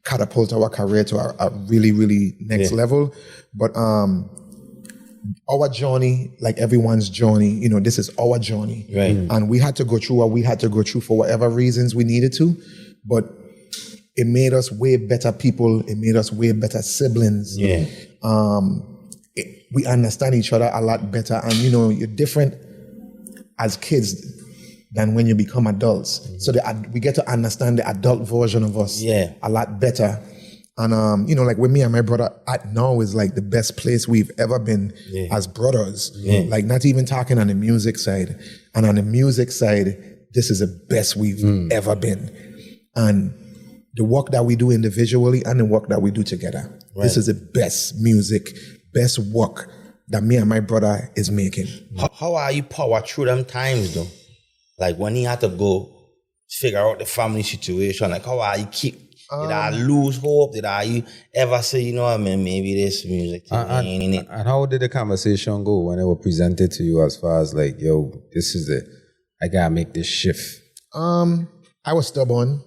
[SPEAKER 1] catapulted our career to a really, really next level. But our journey, like everyone's journey, this is our journey. Right. And we had to go through what we had to go through for whatever reasons we needed to. But it made us way better people. It made us way better siblings. Yeah. We understand each other a lot better. And, you're different as kids than when you become adults. So we get to understand the adult version of us a lot better. And, like with me and my brother at now is like the best place we've ever been as brothers. Yeah. Like not even talking on the music side. And on the music side, this is the best we've ever been. And the work that we do individually and the work that we do together. Right. This is the best music, best work that me and my brother is making.
[SPEAKER 5] How are you power through them times though? Like when he had to go figure out the family situation, like how are you keep? Did I lose hope? Did I ever say, maybe this music thing ain't it?
[SPEAKER 2] And how did the conversation go when it was presented to you as far as like, yo, this is it. I gotta make this shift.
[SPEAKER 1] I was stubborn.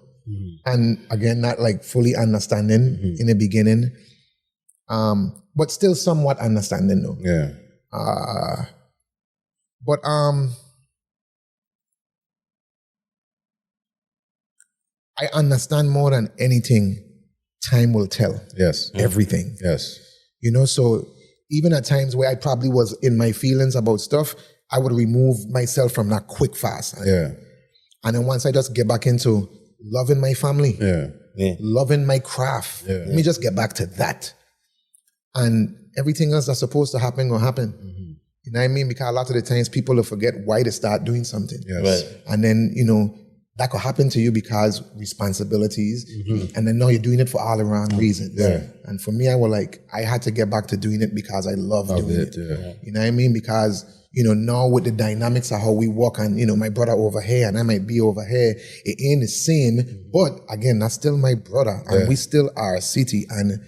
[SPEAKER 1] And again, not like fully understanding in the beginning. But still somewhat understanding though. Yeah. But I understand more than anything, time will tell. Yes. Everything. Yes. So even at times where I probably was in my feelings about stuff, I would remove myself from that quick fast. Yeah. And then once I just get back into loving my family, loving my craft. Let me just get back to that. And everything else that's supposed to happen will happen. You know what I mean? Because a lot of the times people will forget why they start doing something. And then, you know, that could happen to you because responsibilities. And then now you're doing it for all the wrong reasons. And for me, I had to get back to doing it because I love doing it. You know what I mean? Because, you know, now with the dynamics of how we work, and, you know, my brother over here and I might be over here, it ain't the same. But again, that's still my brother and we still are a city. And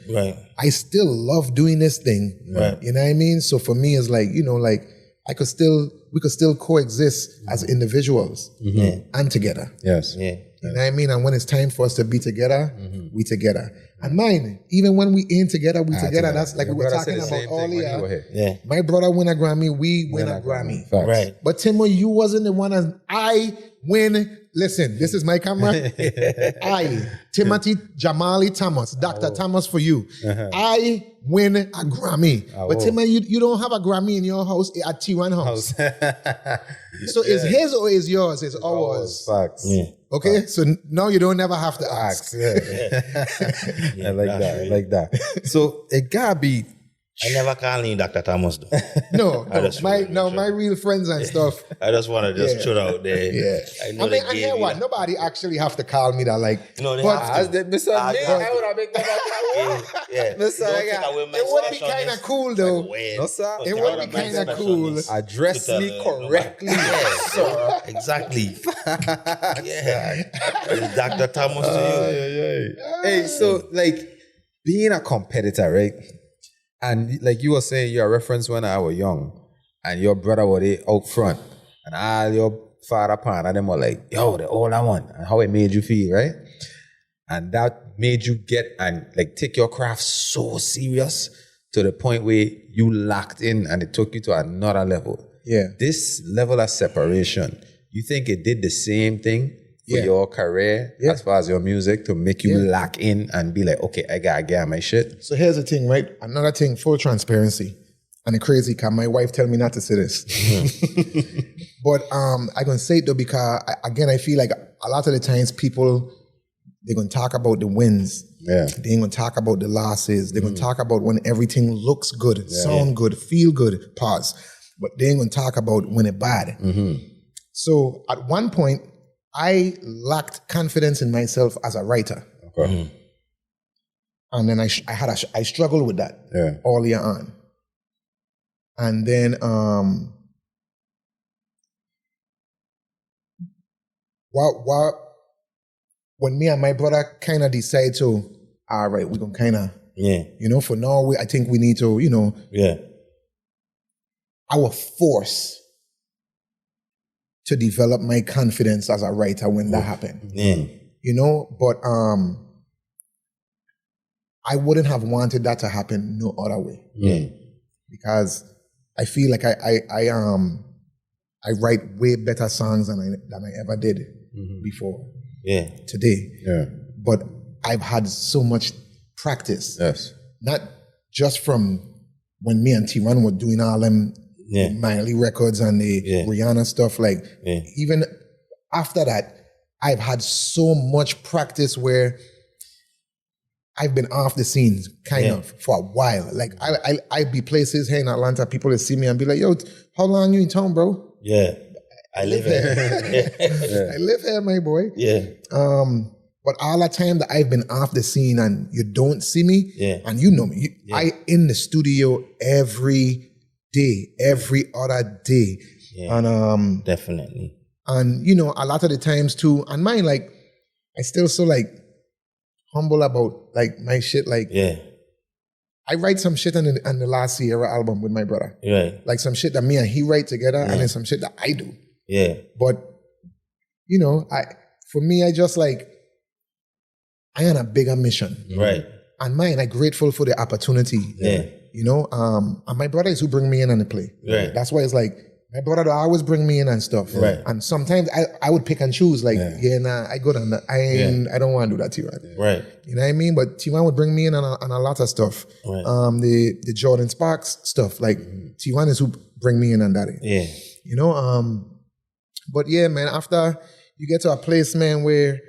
[SPEAKER 1] I still love doing this thing. You know what I mean? So for me, it's like, you know, like we could still coexist as individuals and together. You know what I mean? And when it's time for us to be together, we together. And mine, even when we ain't together, we together. That's like we were talking about earlier. My brother win a Grammy, we win a Grammy. But Timo, you wasn't the one as I win. Listen, this is my camera. I, Timothy Jamali Thomas, Dr. Thomas for you. I win a Grammy. But Timo, you don't have a Grammy in your house at Theron house. So is his or is yours? It's ours.
[SPEAKER 2] Facts.
[SPEAKER 1] Okay, so now you don't never have to ask.
[SPEAKER 2] I like that. So it gotta be.
[SPEAKER 5] I never call you Dr. Thomas though.
[SPEAKER 1] My real friends and stuff.
[SPEAKER 5] I just want to just throw out there.
[SPEAKER 1] I mean, and hear what? Nobody actually have to call me that like.
[SPEAKER 5] No, they
[SPEAKER 1] but
[SPEAKER 5] have to.
[SPEAKER 2] I would have made that.
[SPEAKER 1] It would be kind of cool though.
[SPEAKER 2] No, sir.
[SPEAKER 1] It would be kind of cool.
[SPEAKER 2] Address me correctly.
[SPEAKER 5] Sir. Exactly. It's Dr. Thomas to you.
[SPEAKER 2] Hey, so like being a competitor, right? And like you were saying, your reference when I was young, and your brother was there out front, and all your father pan, and them were like, yo, the all I want, and how it made you feel, right? And that made you get and like take your craft so serious to the point where you locked in and it took you to another level. This level of separation, you think it did the same thing for your career as far as your music to make you lock in and be like, okay, I gotta get my shit?
[SPEAKER 1] So here's the thing, right? Another thing, full transparency. And it's crazy because my wife tell me not to say this. But I'm going to say it though because, again, I feel like a lot of the times people, they're going to talk about the wins. They ain't going to talk about the losses. They're going to talk about when everything looks good, sound good, feel good, pause. But they ain't going to talk about when it's bad. So at one point, I lacked confidence in myself as a writer. And then I struggled with that earlier on. And then when me and my brother kind of decide to, all right, we're going to kind of, you know, for now, I think we need to, you know, I was forced to develop my confidence as a writer when that happened. You know, but I wouldn't have wanted that to happen no other way. Because I feel like I write way better songs than I ever did before today. But I've had so much practice. Not just from when me and Theron were doing all them Miley records and the Rihanna stuff, like even after that, I've had so much practice where I've been off the scenes kind of for a while. Like I be places here in Atlanta, people will see me and be like, yo, how long you in town, bro?
[SPEAKER 5] I live here.
[SPEAKER 1] I live here, my boy. But all the time that I've been off the scene and you don't see me, and you know me, I in the studio every day, every other day. And
[SPEAKER 5] definitely.
[SPEAKER 1] And you know, a lot of the times too, and mine, like, I still so like humble about like my shit. Like, I write some shit on the last Sierra album with my brother. Like some shit that me and he write together, and then some shit that I do. But you know, for me, I just like, I on a bigger mission. And mine, I'm grateful for the opportunity. You know, and my brother is who bring me in on the play. That's why it's like, my brother always bring me in and stuff. And sometimes I would pick and choose, like, I go down that. I don't want to do that, Theron. You know what I mean? But Theron would bring me in on a lot of stuff. The Jordan Sparks stuff, like, Theron is who bring me in on that. You know, but yeah, man, after you get to a place, man, where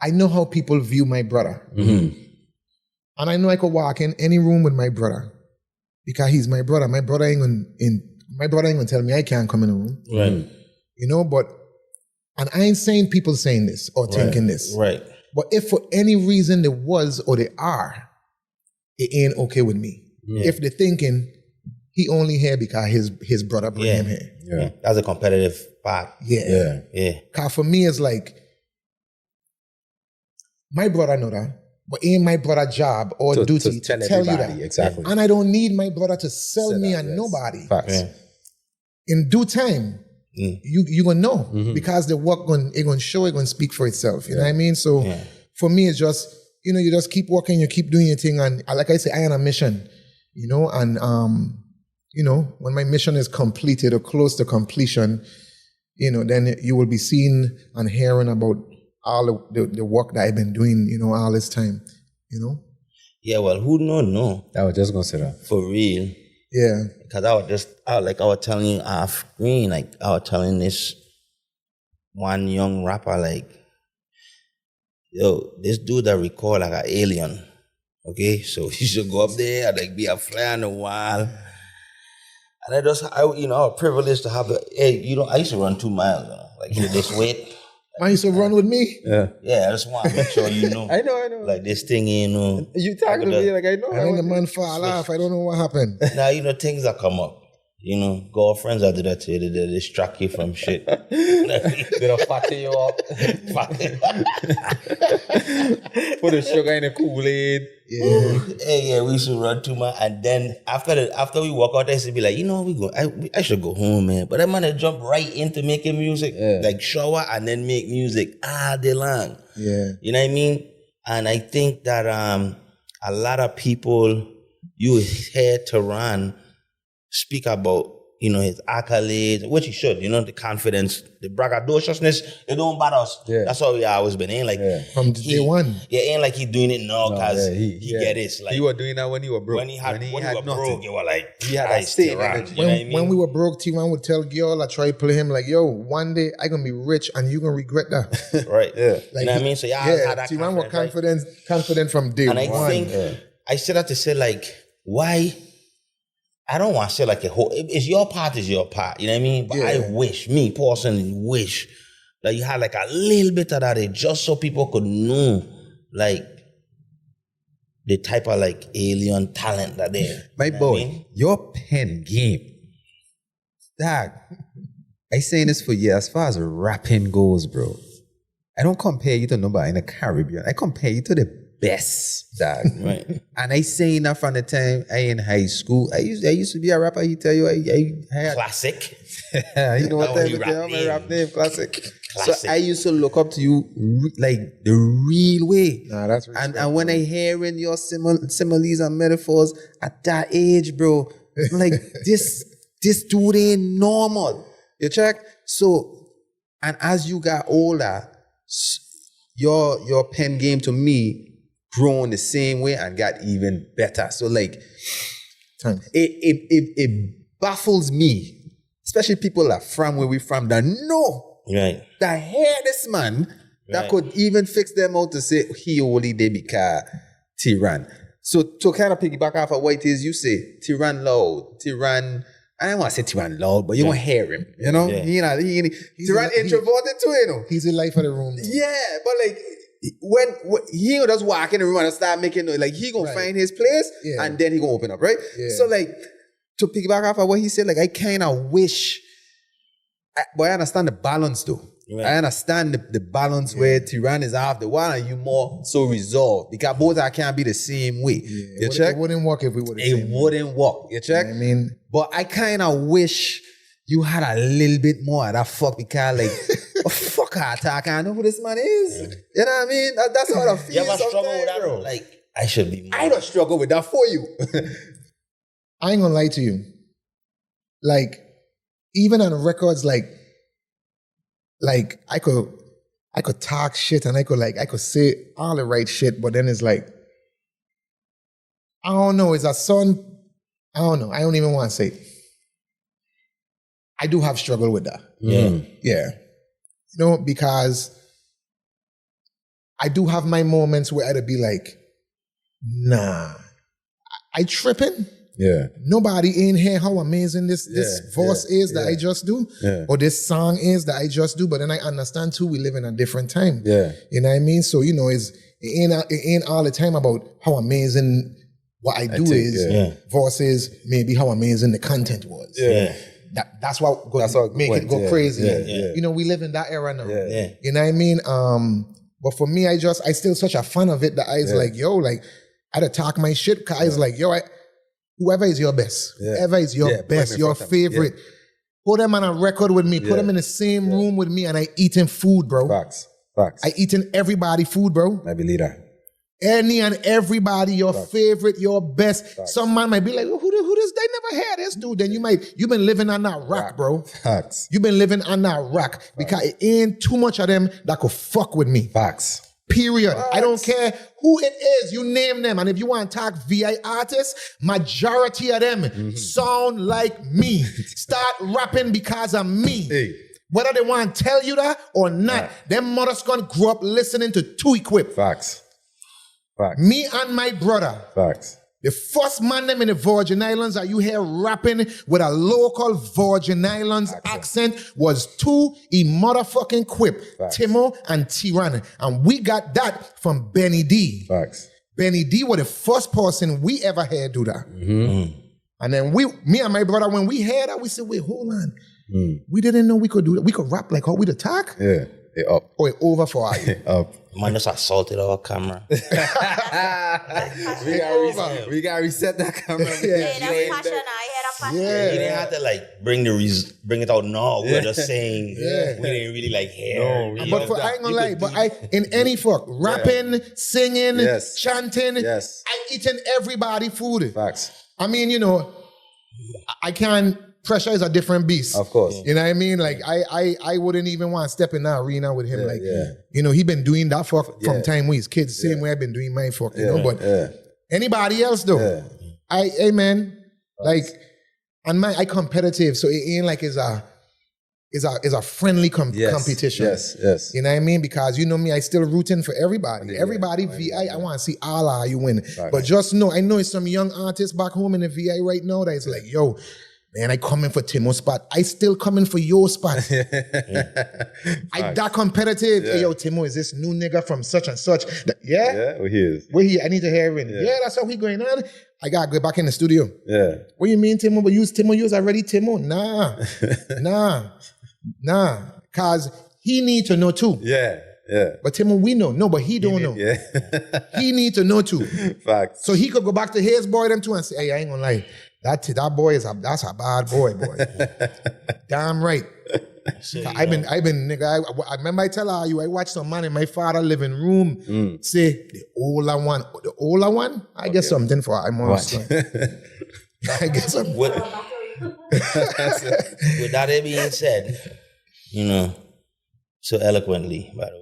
[SPEAKER 1] I know how people view my brother. Mm-hmm. And I know I could walk in any room with my brother because he's my brother. My brother ain't gonna tell me I can't come in a room.
[SPEAKER 5] Right.
[SPEAKER 1] You know, but, and I ain't saying people saying this or thinking this.
[SPEAKER 5] Right.
[SPEAKER 1] But if for any reason there was or they are, it ain't okay with me. Yeah. If they're thinking he only here because his brother bring him here.
[SPEAKER 5] Yeah. That's a competitive part.
[SPEAKER 1] Yeah. Because for me, it's like, my brother know that, but ain't my brother job or duty to tell you that.
[SPEAKER 2] Exactly.
[SPEAKER 1] And I don't need my brother to sell me on nobody.
[SPEAKER 2] Facts. Yeah.
[SPEAKER 1] In due time, you gonna know because the work gonna show, it gonna speak for itself. You know what I mean? So for me, it's just, you just keep working, you keep doing your thing, and like I say, I am on a mission. And when my mission is completed or close to completion, then you will be seeing and hearing about all the work that I've been doing, all this time,
[SPEAKER 5] Yeah, well, who no?
[SPEAKER 2] I was just gonna say that.
[SPEAKER 5] For real.
[SPEAKER 1] Yeah.
[SPEAKER 5] Because I was telling you off screen, I was telling this one young rapper, yo, this dude that record like an alien. Okay, so he should go up there and be a fly on the wall. And I was privileged to have I used to run 2 miles, this weight.
[SPEAKER 1] Man used to run with me?
[SPEAKER 5] Yeah, I just want to make sure you know.
[SPEAKER 2] I know.
[SPEAKER 5] Like this thing,
[SPEAKER 2] You talking to me I know.
[SPEAKER 1] I think the man fall off. I don't know what happened.
[SPEAKER 5] Now, things that come up. Girlfriends that do that to you, they distract you from shit.
[SPEAKER 2] They don't fatten you up. Put the sugar in the Kool-Aid.
[SPEAKER 5] Yeah, we used to run 2 miles, and then after we walk out, they used to be like, we go. I should go home, man. But that man had jump right into making music, like shower and then make music all day long.
[SPEAKER 1] Yeah,
[SPEAKER 5] you know what I mean. And I think that a lot of people you hear Theron speak about, his accolades, which he should, the confidence, the braggadociousness, it don't bother us. Yeah. That's how we always been. Ain't like
[SPEAKER 1] from day one.
[SPEAKER 5] Yeah, ain't like he doing it now because he get this. Like
[SPEAKER 2] he was doing that when he was broke.
[SPEAKER 5] When he was broke, you were like,
[SPEAKER 2] he had that same energy.
[SPEAKER 1] When we were broke, T1 would tell girl, I try to play him like, yo, one day I gonna be rich and you gonna regret that.
[SPEAKER 5] Right. Yeah.
[SPEAKER 1] Like,
[SPEAKER 5] you know what I mean? So had that
[SPEAKER 1] T1 was confident from day one.
[SPEAKER 5] And I think I said that to say why. I don't want to say it's your part is your part, you know what I mean? But I wish, me personally wish that you had a little bit of that just so people could know the type of alien talent that they
[SPEAKER 2] My boy, your pen game. Dog, I saying this for you as far as rapping goes, bro. I don't compare you to nobody in the Caribbean. I compare you to the best, dog.
[SPEAKER 5] Right.
[SPEAKER 2] And I saying that from the time I in high school. I used to be a rapper. He tell you I had
[SPEAKER 5] classic.
[SPEAKER 2] You know what I tell my rap name? Classic. So I used to look up to you the real way.
[SPEAKER 1] Nah, that's
[SPEAKER 2] and when I hearing your similes and metaphors at that age, bro, I'm like this dude ain't normal. You check? So, and as you got older, your pen game to me grown the same way and got even better. So it baffles me, especially people that from where we from that know that hear this man that could even fix them out to say he only did because Theron. So to kind of piggyback off of what it is you say, Theron loud, Theron. I don't want to say Theron loud, but you won't hear him. You know, Theron introverted too.
[SPEAKER 1] He's the life of the room.
[SPEAKER 2] Yeah, but when he gonna just walk in the room and start making noise, he gonna find his place and then he gonna open up, right? Yeah. So to piggyback off of what he said, I kind of wish, but I understand the balance though. Right. I understand the balance where Theron is off the wall and you more so resolved because both can't be the same way. Yeah. You check?
[SPEAKER 1] It wouldn't work if we were the same way.
[SPEAKER 2] It wouldn't work. You check?
[SPEAKER 1] You know what I mean?
[SPEAKER 2] But I kind of wish you had a little bit more of that fuck because fuck her, I can't know who this man is. Yeah. You know what I mean? That's how I feel.
[SPEAKER 5] You ever struggle with that, bro? I should be more.
[SPEAKER 2] I don't struggle with that for you.
[SPEAKER 1] I ain't gonna lie to you. Even on records, I could talk shit and I could say all the right shit, but then it's I don't know, it's a son. I don't know. I don't even want to say it. I do have struggle with that.
[SPEAKER 5] Yeah.
[SPEAKER 1] Yeah. Because I do have my moments where I'd be like, nah, I tripping.
[SPEAKER 2] Yeah.
[SPEAKER 1] Nobody in here how amazing this verse is that I just do.
[SPEAKER 2] Yeah.
[SPEAKER 1] Or this song is that I just do. But then I understand too, we live in a different time.
[SPEAKER 2] Yeah.
[SPEAKER 1] You know what I mean? So, you know, it ain't all the time about how amazing what I do versus maybe how amazing the content was.
[SPEAKER 2] Yeah.
[SPEAKER 1] That's what make it go crazy. You know, we live in that era now.
[SPEAKER 2] Yeah.
[SPEAKER 1] You know what I mean? But for me, I still such a fan of it that I was like, yo, like, I'd attack my shit because I was like, yo, whoever is your best, whoever is your best, your favorite, put them on a record with me, put them in the same room with me, and I eating food, bro.
[SPEAKER 2] Facts.
[SPEAKER 1] I eating everybody food, bro.
[SPEAKER 2] I believe that.
[SPEAKER 1] Any and everybody, your favorite, your best. Facts. Some man might be like, who this? They never had this dude. Then you've been living on that rock, bro.
[SPEAKER 2] Facts.
[SPEAKER 1] You've been living on that rock because it ain't too much of them that could fuck with me.
[SPEAKER 2] Facts.
[SPEAKER 1] Period. I don't care who it is. You name them. And if you want to talk VI artists, majority of them sound like me. Start rapping because of me.
[SPEAKER 2] Hey.
[SPEAKER 1] Whether they want to tell you that or not, them mothers gonna grow up listening to Too Equipped.
[SPEAKER 2] Facts. Facts.
[SPEAKER 1] Me and my brother.
[SPEAKER 2] Facts.
[SPEAKER 1] The first man them in the Virgin Islands that you hear rapping with a local Virgin Islands accent was Too motherfucking Equipped, Timo and Theron. And we got that from Benny D.
[SPEAKER 2] Facts.
[SPEAKER 1] Benny D was the first person we ever heard do that. And then me and my brother, when we heard that, we said, wait, hold on. We didn't know we could do that. We could rap like how we attack.
[SPEAKER 2] Yeah. It up.
[SPEAKER 1] Or it over for you.
[SPEAKER 2] Up.
[SPEAKER 5] Man just assaulted our camera.
[SPEAKER 2] We gotta reset that camera.
[SPEAKER 4] Hey, that's passion. I had a passion.
[SPEAKER 1] Yeah.
[SPEAKER 5] You didn't have to like bring it out now. We're just saying we didn't really like hear.
[SPEAKER 2] No,
[SPEAKER 1] But I ain't gonna lie, but in any fuck, rapping, singing, chanting, I eating everybody food.
[SPEAKER 2] Facts.
[SPEAKER 1] I mean, you know, I can't. Pressure is a different beast.
[SPEAKER 2] Of course.
[SPEAKER 1] You know what I mean? Like, I wouldn't even want to step in that arena with him. You know, he been doing that from time we was kids, same way I've been doing my fuck, you know? But anybody else, though, hey, man, like, and I competitive, so it ain't like it's a friendly competition.
[SPEAKER 2] Yes.
[SPEAKER 1] You know what I mean? Because you know me, I still rooting for everybody. Everybody VI, I want to see all of you win. But just know, I know it's some young artists back home in the VI right now that is like, yo, man, I coming for Timo's spot. I still coming for your spot. I that competitive. Hey, yo, Timo, is this new nigga from such and such?
[SPEAKER 2] Yeah, well, he is.
[SPEAKER 1] Where he? I need to hear him. Yeah, that's how we going on. I gotta go back in the studio.
[SPEAKER 2] Yeah.
[SPEAKER 1] What you mean, Timo? But Timo use already Timo? Nah. Cause he need to know too.
[SPEAKER 2] Yeah.
[SPEAKER 1] But Timo, we know. No, but he don't know.
[SPEAKER 2] Yeah.
[SPEAKER 1] He need to know too.
[SPEAKER 2] Facts.
[SPEAKER 1] So he could go back to his boy them too and say, hey, I ain't gonna lie. That boy that's a bad boy. Damn right. I've been nigga. I remember I tell you I watched some man in my father living room say the older one. I get something for I must. I get something.
[SPEAKER 5] With that being said, you know, so eloquently, by the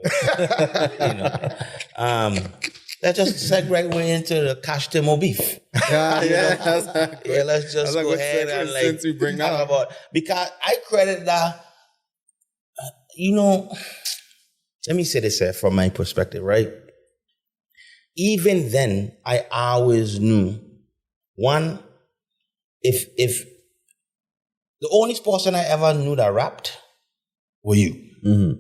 [SPEAKER 5] way, let's just segue into the Cash Timo beef. Let's just go ahead and like talk about, because I credit that, you know, let me say this from my perspective, right? Even then, I always knew, one, if the only person I ever knew that rapped were you.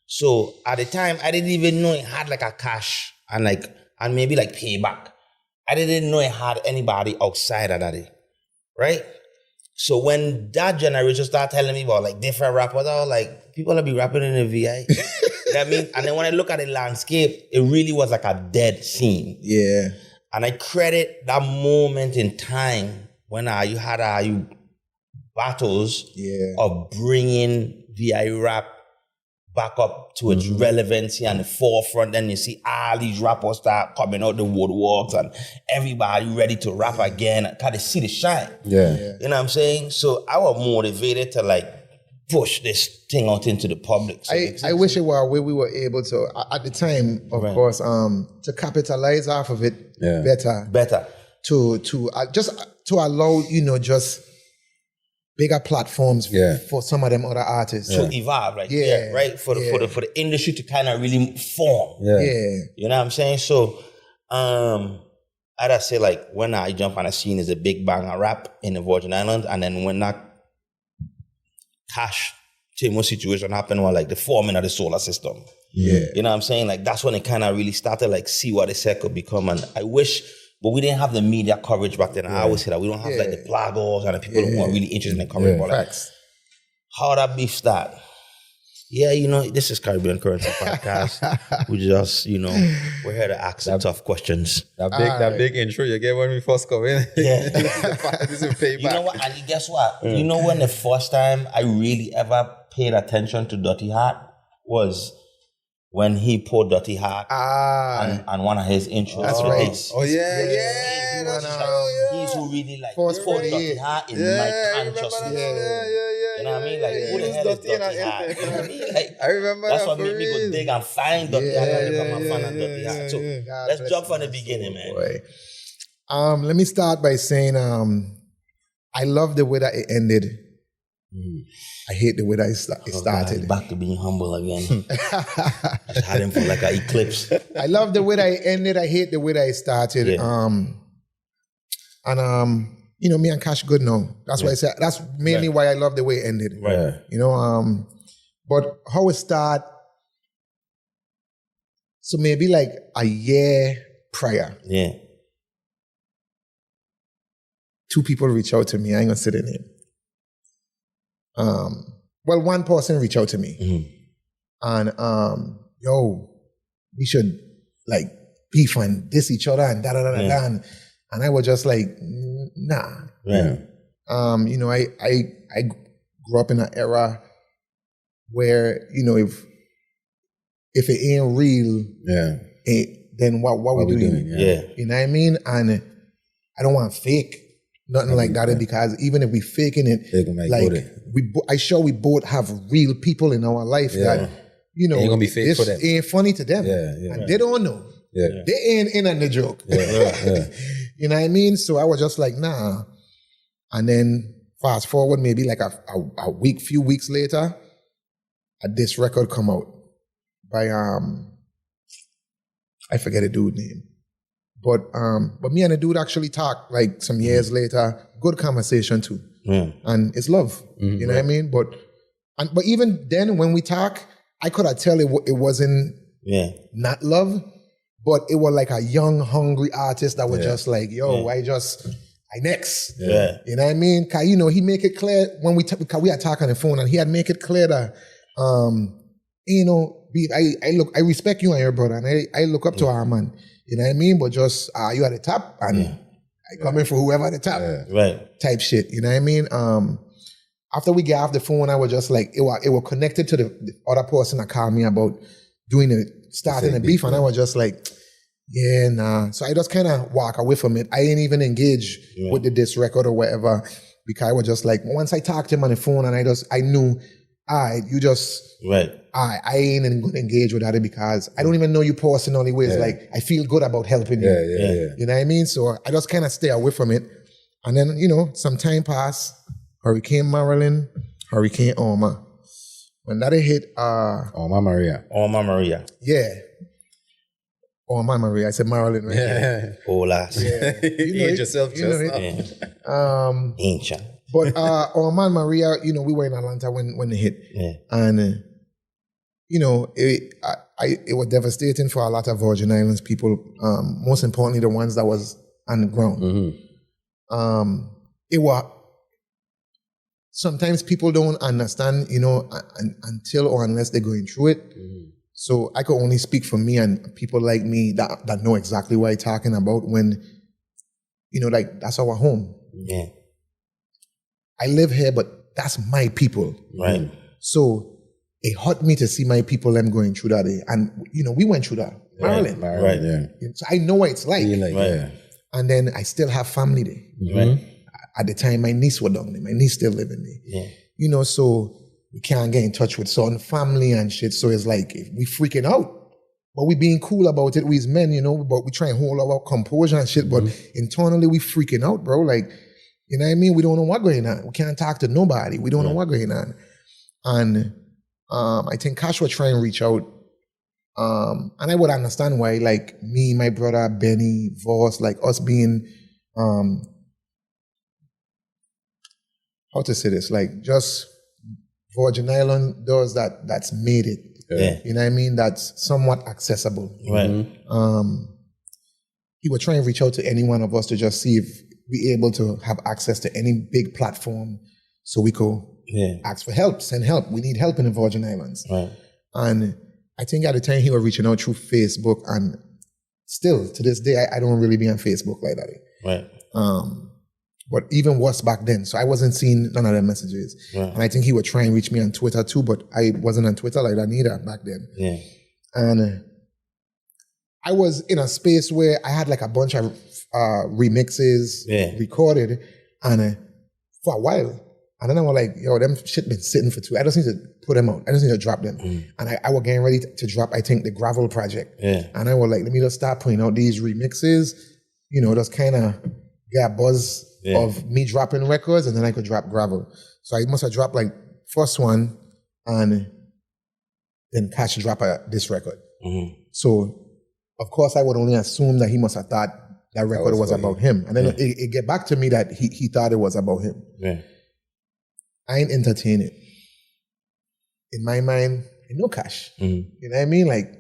[SPEAKER 5] So at the time, I didn't even know it had like a Cash and maybe like Payback. I didn't know it had anybody outside of that, right? So when that generation started telling me about like different rappers, I was like, people will be rapping in the VI. You know what I mean? And then when I look at the landscape, it really was like a dead scene.
[SPEAKER 1] Yeah.
[SPEAKER 5] And I credit that moment in time when you had battles of bringing VI rap back up to its relevancy and the forefront. Then you see all these rappers start coming out the woodworks and everybody ready to rap again. Because they see the shine.
[SPEAKER 1] Yeah.
[SPEAKER 5] You know what I'm saying? So I was motivated to like push this thing out into the public. So
[SPEAKER 1] I wish it were a way we were able to, at the time, of course, to capitalize off of it better. To allow, you know, just bigger platforms for some of them other artists
[SPEAKER 5] to evolve, right? For the industry to kind of really form. You know what I'm saying? So, I'd say like when I jump on a scene is a big bang of rap in the Virgin Islands, and then when that cash Timo situation happened, or like the forming of the solar system. You know what I'm saying? Like that's when it kind of really started like see what the could become. And I wish, but we didn't have the media coverage back then. I always say that we don't have like the bloggers and the people who are really interested in covering all that. How that beef start? Yeah, you know, this is Caribbean Currency Podcast. We just, you know, we're here to ask some tough questions.
[SPEAKER 2] That big intro you get when we first come in.
[SPEAKER 5] Yeah.
[SPEAKER 2] This is payback.
[SPEAKER 5] You know what? And guess what? You know when the first time I really ever paid attention to Dirty Heart was when he pulled Dirty Heart on one of his intros.
[SPEAKER 1] That's right.
[SPEAKER 2] Oh,
[SPEAKER 5] He's who really like put Dirty Heart in my consciousness. You know what I mean? Like, who the hell is Dirty Heart? You know what I mean? Like,
[SPEAKER 2] I remember
[SPEAKER 5] that's
[SPEAKER 2] that
[SPEAKER 5] what made me go dig and find Dirty Heart and become a fan of Dirty Heart. So let's jump from the beginning, man.
[SPEAKER 1] Let me start by saying I love the way that it ended. I hate the way that it started.
[SPEAKER 5] Back to being humble again. Just had him for like an eclipse.
[SPEAKER 1] I love the way that it ended. I hate the way that it started. You know, me and Cash good now. That's why I said that's mainly why I love the way it ended. You know, but how it start, so maybe like a year prior. Two people reach out to me. I ain't gonna say their name. Well, one person reached out to me. And yo, we should like beef and diss each other and da-da-da-da-da. And I was just like, nah. You know, I grew up in an era where, you know, if it ain't real, then what we doing? You know what I mean? And I don't want fake nothing like that because even if we faking it, like we both have real people in our life that, you know,
[SPEAKER 2] ain't gonna be fake for them.
[SPEAKER 1] Ain't funny to them. And they don't know. They ain't in on the joke. You know what I mean? So I was just like, nah. And then fast forward maybe like a few weeks later, this record come out by I forget the dude's name. But me and the dude actually talked like some years later. Good conversation too. And it's love. You know what I mean? But even then when we talk, I could have tell it wasn't not love. But it was like a young, hungry artist that was just like, yo, I next. You know what I mean? Cause you know, he make it clear when we had talk on the phone and he had make it clear that, you know, I respect you and your brother and I look up to our man. You know what I mean? But just, you at the top and I come in for whoever at the top. Type shit. You know what I mean? After we get off the phone, I was just like, it was connected to the other person that called me about starting a beef, and I was just like, yeah, nah. So I just kind of walk away from it. I ain't even engage with this record or whatever because I was just like, once I talked to him on the phone and I knew, I ain't even going to engage with that because I don't even know you personally. Ways like I feel good about helping you. You know what I mean? So I just kind of stay away from it. And then, you know, some time passed. Hurricane Marilyn, Hurricane Irma. When that hit,
[SPEAKER 2] Irma Maria.
[SPEAKER 1] Yeah. Irma Maria. I said Marilyn, right?
[SPEAKER 5] Hola.
[SPEAKER 2] You age yourself just now.
[SPEAKER 5] Ancient.
[SPEAKER 1] But Irma Maria, you know, we were in Atlanta when it hit. And, you know, it was devastating for a lot of Virgin Islands people, most importantly, the ones that was on the ground. It was, sometimes people don't understand, you know, until or unless they're going through it. So I could only speak for me and people like me that know exactly what I'm talking about when, you know, like that's our home. I live here, but that's my people. So it hurt me to see my people them going through that day. And, you know, we went through that. Maryland. So I know what it's like. And then I still have family there. At the time, my niece was down there. My niece still living there. You know, so we can't get in touch with certain family and shit. So it's like, we freaking out. But we being cool about it, we as men, you know, but we try and hold our composure and shit. But internally, we freaking out, bro. Like, You know what I mean? We don't know what's going on. We can't talk to nobody. We don't know what's going on. And I think Cash was trying to reach out. And I would understand why, like me, my brother, Benny, Voss, like us being, how to say this? Like just Virgin Island does that's made it.
[SPEAKER 5] Yeah.
[SPEAKER 1] You know what I mean? That's somewhat accessible.
[SPEAKER 5] Right.
[SPEAKER 1] He would try and reach out to any one of us to just see if we're able to have access to any big platform so we could ask for help, send help. We need help in the Virgin Islands.
[SPEAKER 5] Right.
[SPEAKER 1] And I think at the time he was reaching out through Facebook, and still to this day, I don't really be on Facebook like that.
[SPEAKER 5] Right.
[SPEAKER 1] But even worse back then. So I wasn't seeing none of the messages.
[SPEAKER 5] Right.
[SPEAKER 1] And I think he would try and reach me on Twitter too, but I wasn't on Twitter like that either back then.
[SPEAKER 5] Yeah.
[SPEAKER 1] And I was in a space where I had like a bunch of remixes recorded, and for a while. And then I was like, yo, them shit been sitting for 2. I just need to put them out. I just need to drop them. And I was getting ready to drop, I think, the Gravel project.
[SPEAKER 5] Yeah.
[SPEAKER 1] And I was like, let me just start putting out these remixes, you know, just kind of get a buzz of me dropping records, and then I could drop Gravel. So I must have dropped like first one, and then Cash drop this record. So, of course, I would only assume that he must have thought that record was about him. And then it get back to me that he thought it was about him.
[SPEAKER 5] Yeah.
[SPEAKER 1] I ain't entertain it. In my mind, no Cash. You know what I mean? Like,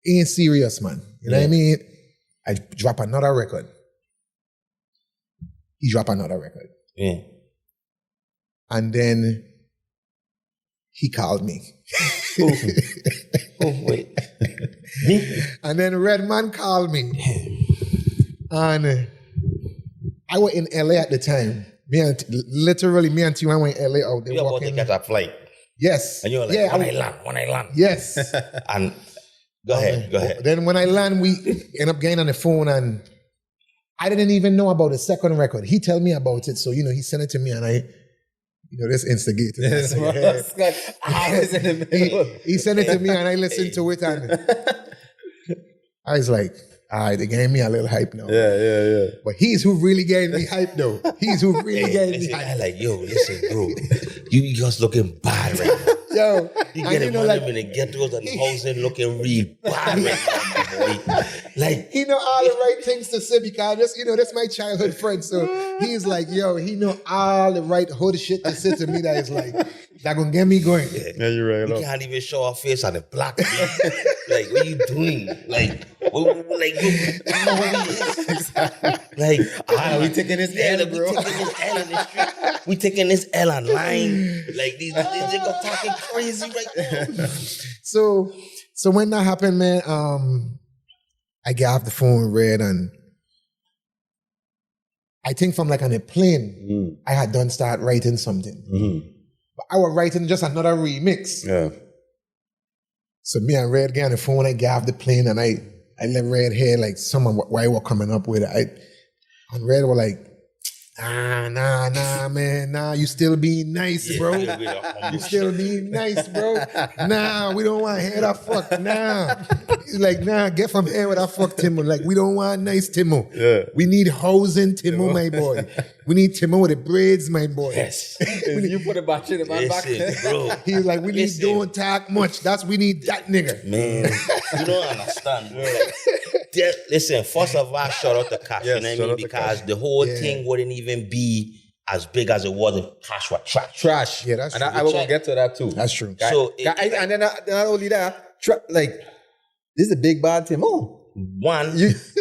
[SPEAKER 1] ain't serious, man. You know what I mean? I drop another record. He drop another record.
[SPEAKER 5] Yeah.
[SPEAKER 1] And then he called me.
[SPEAKER 5] Oh, wait. Me?
[SPEAKER 1] And then Redman called me. And I was in LA at the time. Me and T1 went in LA out there.
[SPEAKER 5] You were about to get a flight.
[SPEAKER 1] Yes.
[SPEAKER 5] And you were like, when I land.
[SPEAKER 1] Yes.
[SPEAKER 5] And go ahead.
[SPEAKER 1] Then when I land, we end up getting on the phone, and I didn't even know about the second record. He told me about it. So, you know, he sent it to me, and I, you know, this instigated. He sent it to me, and I listened to it, and I was like, all right, they gave me a little hype now.
[SPEAKER 2] Yeah.
[SPEAKER 1] But he's who really gave me hype, though. He's who really gave me hype.
[SPEAKER 5] I like, yo, listen, bro. You just looking bad right now.
[SPEAKER 1] Yo,
[SPEAKER 5] you get him like, in the ghettos and housing looking real bad right now, boy. Like,
[SPEAKER 1] he know all the right things to say, because this, you know, that's my childhood friend. So he's like, yo, he know all the right hood shit to say to me that is like, that gonna get me going.
[SPEAKER 2] Yeah, you're right.
[SPEAKER 5] We can't even show our face on the block. Like, what are you doing? Like, you know what we is? Like,
[SPEAKER 2] we taking this L, bro.
[SPEAKER 5] We taking this L in the street. We taking this L online. Like, these niggas talking crazy right now.
[SPEAKER 1] So when that happened, man, I get off the phone with Red, and I think from like on a plane, I had done start writing something. But I was writing just another remix.
[SPEAKER 2] Yeah.
[SPEAKER 1] So me and Red get on the phone, I get off the plane, and I let Red hear like some of what I was coming up with. And Red was like, nah, man, you still being nice, bro. You still being nice, bro. Nah, we don't want to hear that fuck. Nah. He's like, nah, get from here with that fuck, Timo. Like, we don't want nice Timo.
[SPEAKER 2] Yeah.
[SPEAKER 1] We need housing Timo, my boy. We need Timo with the braids, my boy.
[SPEAKER 5] Yes.
[SPEAKER 2] You put a batch in my back.
[SPEAKER 5] Bro.
[SPEAKER 1] He's like, we need don't talk much. We need that nigga.
[SPEAKER 5] Man, you don't understand, bro. Like, listen, first of all, shout out to Cash, you know what I mean? Because the whole thing wouldn't even be as big as it was if Cash was trash.
[SPEAKER 1] Yeah, that's true.
[SPEAKER 2] And I will get to that too.
[SPEAKER 1] That's true.
[SPEAKER 5] So,
[SPEAKER 2] and then not only that, like, this is a big bad team.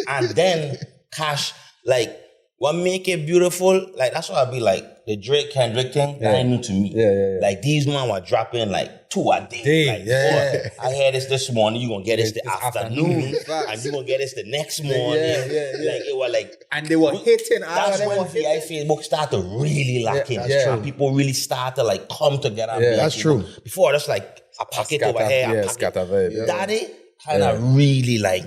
[SPEAKER 5] And then Cash, like, what make it beautiful, like, that's why I be like, the Drake Kendrick thing, that ain't new to me.
[SPEAKER 2] Yeah.
[SPEAKER 5] Like, these men were dropping like 2 a day. Like, boy, I had this morning, you gonna get this the afternoon, and you gonna get this the next morning. Like, it was like,
[SPEAKER 2] and they were hitting.
[SPEAKER 5] That's when VI Facebook started to really lock in. And people really started to like come together.
[SPEAKER 1] Yeah, that's true.
[SPEAKER 5] Before, just like a pocket over here, a pocket. Daddy kind of really like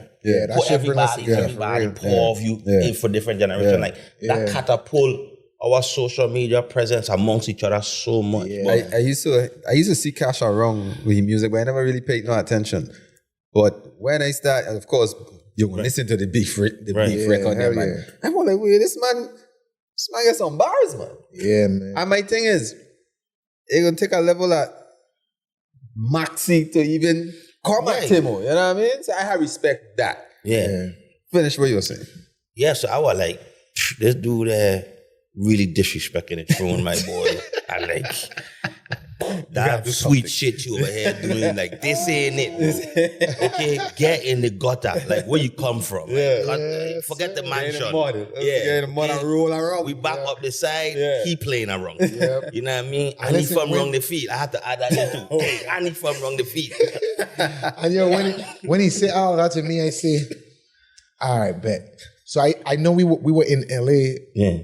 [SPEAKER 5] put everybody pour of you in for different generations. Like that catapult our social media presence amongst each other so much.
[SPEAKER 2] I used to see Cash around with his music, but I never really paid no attention. But when I start, of course, you listen to the beef record, man. I'm like, wait, this man This man get some bars, man.
[SPEAKER 1] Yeah, man.
[SPEAKER 2] And my thing is, it's gonna take a level at Maxi to even come at Timo. You know what I mean? So I have respect that.
[SPEAKER 5] Yeah.
[SPEAKER 2] Finish what you're saying.
[SPEAKER 5] Yeah, so I was like, this dude really disrespecting the throne, my boy. I like that sweet shit you over here doing. Like, this ain't it. Okay, get in the gutter. Like, where you come from. Like, forget the mansion.
[SPEAKER 2] Get in the mud and roll around.
[SPEAKER 5] We back up the side. He playing around. You know what I mean? And he from wrong the feet. I had to add that in too. Hey, and he from wrong the feet.
[SPEAKER 1] And yo, when he said all that to me, I say, all right, bet. So I know we were in LA.
[SPEAKER 5] Yeah.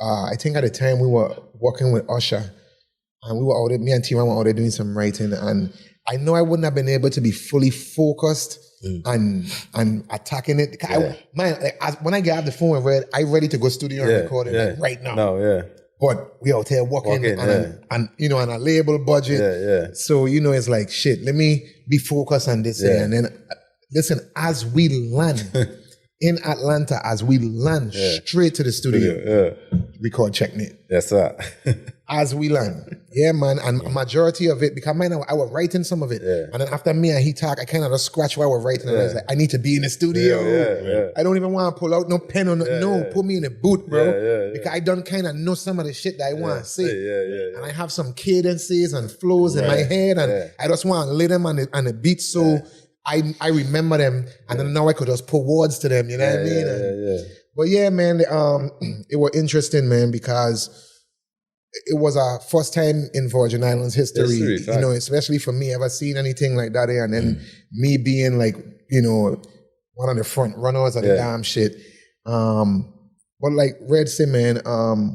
[SPEAKER 1] I think at the time we were working with Usher, and we were out there, me and Theron were out there doing some writing, and I know I wouldn't have been able to be fully focused and attacking it. When I get off the phone and read, I ready to go studio and record it like, right now.
[SPEAKER 2] No,
[SPEAKER 1] But we out here working and you know, on a label budget. So, you know, it's like, shit, let me be focused on this here. And then, listen, as we land in Atlanta, as we land straight to the studio, record Checkmate.
[SPEAKER 2] Yes, sir.
[SPEAKER 1] As we land. Yeah, man. And majority of it, because I was writing some of it. And then after me and he talk, I kind of just scratch what I was writing. And I was like, I need to be in the studio. I don't even want to pull out no pen or no. Put me in the booth, bro. Because I don't kind of know some of the shit that I want to say. And I have some cadences and flows in my head. And I just want to lay them on the beat. So I remember them. And then now I could just put words to them. You know what I mean? But yeah, man, it was interesting, man, because it was our first time in Virgin Islands history, you know, especially for me, ever seen anything like that. And then me being like, you know, one of the front runners of the damn shit. But like Red said, man,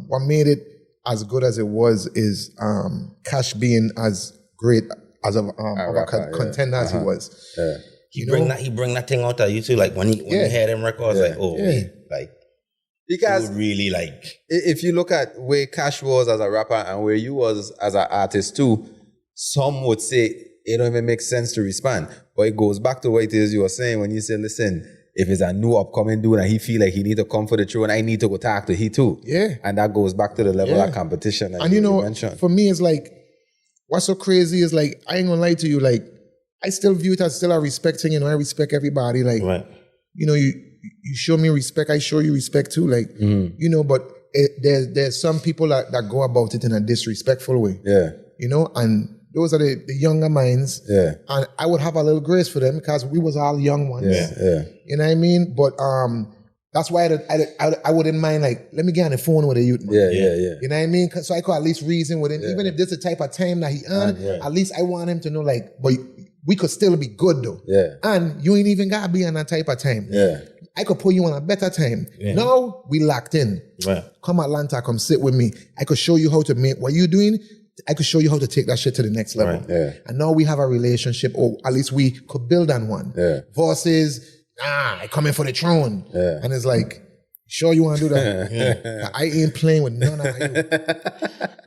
[SPEAKER 1] what made it as good as it was is Cash being as great as a contender as he was.
[SPEAKER 5] He bring that thing out of you too. Like when you hear them records, like, like,
[SPEAKER 2] because
[SPEAKER 5] really like,
[SPEAKER 2] if you look at where Cash was as a rapper and where you was as an artist too, some would say it don't even make sense to respond. But it goes back to what it is you were saying when you say, listen, if it's a new upcoming dude and he feel like he need to come for the throne, I need to go talk to he too.
[SPEAKER 1] Yeah.
[SPEAKER 2] And that goes back to the level of competition.
[SPEAKER 1] And you know, for me, it's like, what's so crazy is like, I ain't gonna lie to you, like, I still view it as still a respect thing, you know, I respect everybody. Like, you know, you show me respect, I show you respect too. Like, you know, but there's some people that go about it in a disrespectful way. Yeah. You know, and those are the younger minds. Yeah. And I would have a little grace for them because we was all young ones. Yeah. Yeah. You know what I mean? But that's why I wouldn't mind, like, let me get on the phone with a youth, man. Yeah, yeah, yeah. You know what I mean? So I could at least reason with him. Yeah. Even if this is the type of time that he on, at least I want him to know, like, but we could still be good though. Yeah. And you ain't even gotta be on that type of time. Yeah. I could put you on a better time. Yeah. Now we locked in. Right. Come Atlanta, come sit with me. I could show you how to make what you doing. I could show you how to take that shit to the next level. Right. Yeah. And now we have a relationship, or at least we could build on one. Yeah. Versus, I come in for the throne. Yeah. And it's like, sure you want to do that? Yeah. I ain't playing with none of you.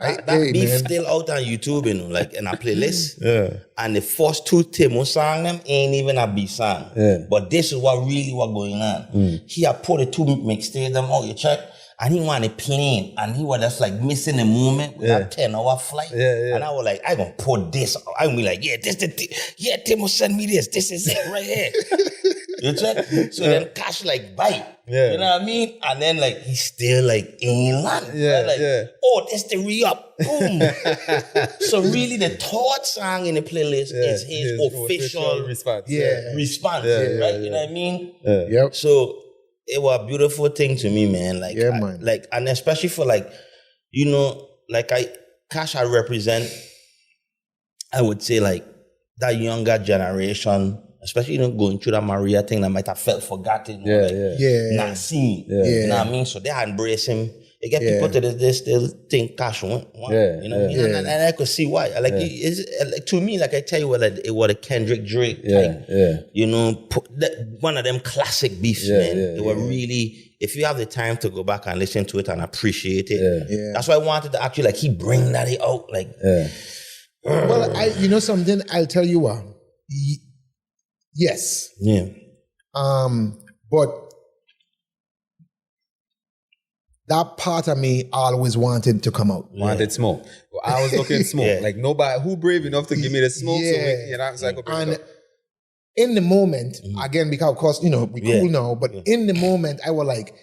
[SPEAKER 5] That beef still out on YouTube, you know, like in a playlist. Yeah. And the first two Timo song them ain't even a beef song. Yeah. But this is what really was going on. He had put the two mixtapes them out, you check, and he wanted plane, and he was just like missing the moment with that 10-hour flight. Yeah, yeah. And I was like, I gonna put this. I gonna be like, Timo send me this. This is it right here. You check? So then Cash like bite. Yeah. You know what I mean? And then like he still like ain't land. Yeah, like, oh, that's the re-up. Boom. So really the third song in the playlist is his official response. Response. Right? You know what I mean? Yep. So it was a beautiful thing to me, man. Like, man. Like, and especially for like, you know, like Cash I represent, I would say like that younger generation, especially, you know, going through that Maria thing that might have felt forgotten, not seen. You know what I mean? So they embrace him. They get people to this still think Cash won. You know what I mean? And I could see why. Like, like to me, like I tell you, like, it was a Kendrick Drake type. You know, one of them classic beefs, man. It was really, if you have the time to go back and listen to it and appreciate it, that's why I wanted to actually, like, he bring that out. Like,
[SPEAKER 1] well, you know something? I'll tell you what. Yes. Yeah. But that part of me always wanted to come out.
[SPEAKER 2] Wanted smoke. Well, I was looking smoke. Like nobody who brave enough to give me the smoke. So it's like
[SPEAKER 1] and in the moment, again, because of course, we cool now, but in the moment, I was like,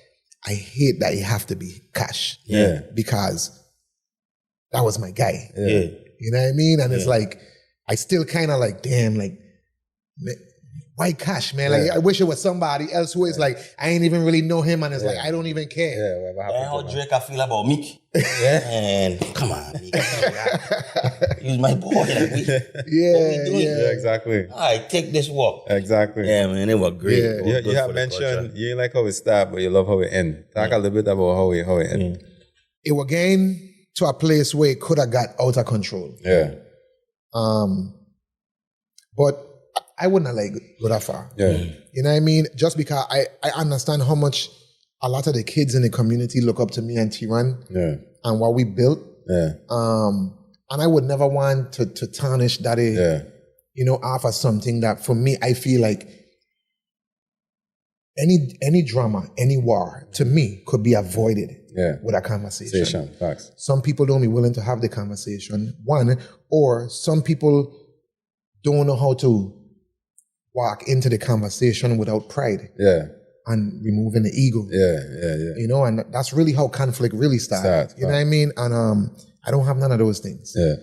[SPEAKER 1] I hate that you have to be Cash.
[SPEAKER 2] Yeah.
[SPEAKER 1] Because that was my guy.
[SPEAKER 2] Yeah.
[SPEAKER 1] You know what I mean? And it's like, I still kind of like, damn, like, why Cash, man? Like, I wish it was somebody else who is like, I ain't even really know him, and it's like, I don't even care.
[SPEAKER 2] Yeah, whatever happened
[SPEAKER 5] how Drake I feel about Meek. And come on, Meek. He was my boy. Like, what we doing?
[SPEAKER 2] Yeah, exactly.
[SPEAKER 5] All right, take this walk.
[SPEAKER 2] Exactly.
[SPEAKER 5] Yeah, man, it was great.
[SPEAKER 1] Yeah.
[SPEAKER 2] You have mentioned you ain't like how it start, but you love how it end. Talk a little bit about how it end.
[SPEAKER 1] It was getting to a place where it could have got out of control.
[SPEAKER 2] Yeah.
[SPEAKER 1] But I wouldn't have like go that far.
[SPEAKER 2] Yeah.
[SPEAKER 1] You know what I mean? Just because I understand how much a lot of the kids in the community look up to me and Theron and what we built.
[SPEAKER 2] Yeah.
[SPEAKER 1] And I would never want to tarnish that off of something that for me, I feel like any drama, any war, to me, could be avoided with a conversation.
[SPEAKER 2] Facts.
[SPEAKER 1] Some people don't be willing to have the conversation, one, or some people don't know how to walk into the conversation without pride.
[SPEAKER 2] Yeah.
[SPEAKER 1] And removing the ego.
[SPEAKER 2] Yeah.
[SPEAKER 1] And that's really how conflict really starts. You know what I mean? And I don't have none of those things.
[SPEAKER 2] Yeah.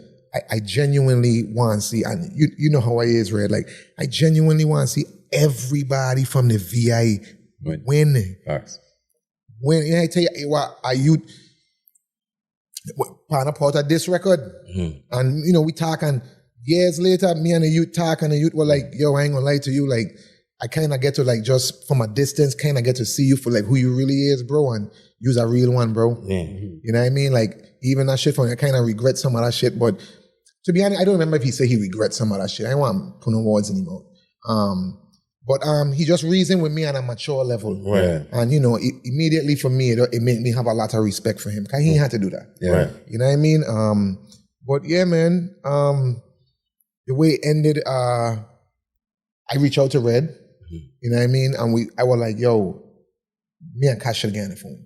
[SPEAKER 1] I genuinely want to see, and you know how I is, Red. Like, I genuinely want to see everybody from the VI win.
[SPEAKER 2] Facts.
[SPEAKER 1] When I tell you what, are you part of this record? And we talk, and years later, me and the youth talk, and the youth were like, yo, I ain't gonna lie to you, like, I kind of get to, like, just from a distance, kind of get to see you for, like, who you really is, bro, and you's a real one, bro. You know what I mean? Like, even that shit from, I kind of regret some of that shit, but to be honest, I don't remember if he said he regrets some of that shit. I don't want to put no words anymore. But he just reasoned with me on a mature level.
[SPEAKER 2] Right.
[SPEAKER 1] And, immediately for me, it made me have a lot of respect for him, because he had to do that.
[SPEAKER 2] Yeah. Right.
[SPEAKER 1] You know what I mean? But yeah, man, the way it ended, I reached out to Red, you know what I mean? And I was like, yo, me and Cash should get on the phone.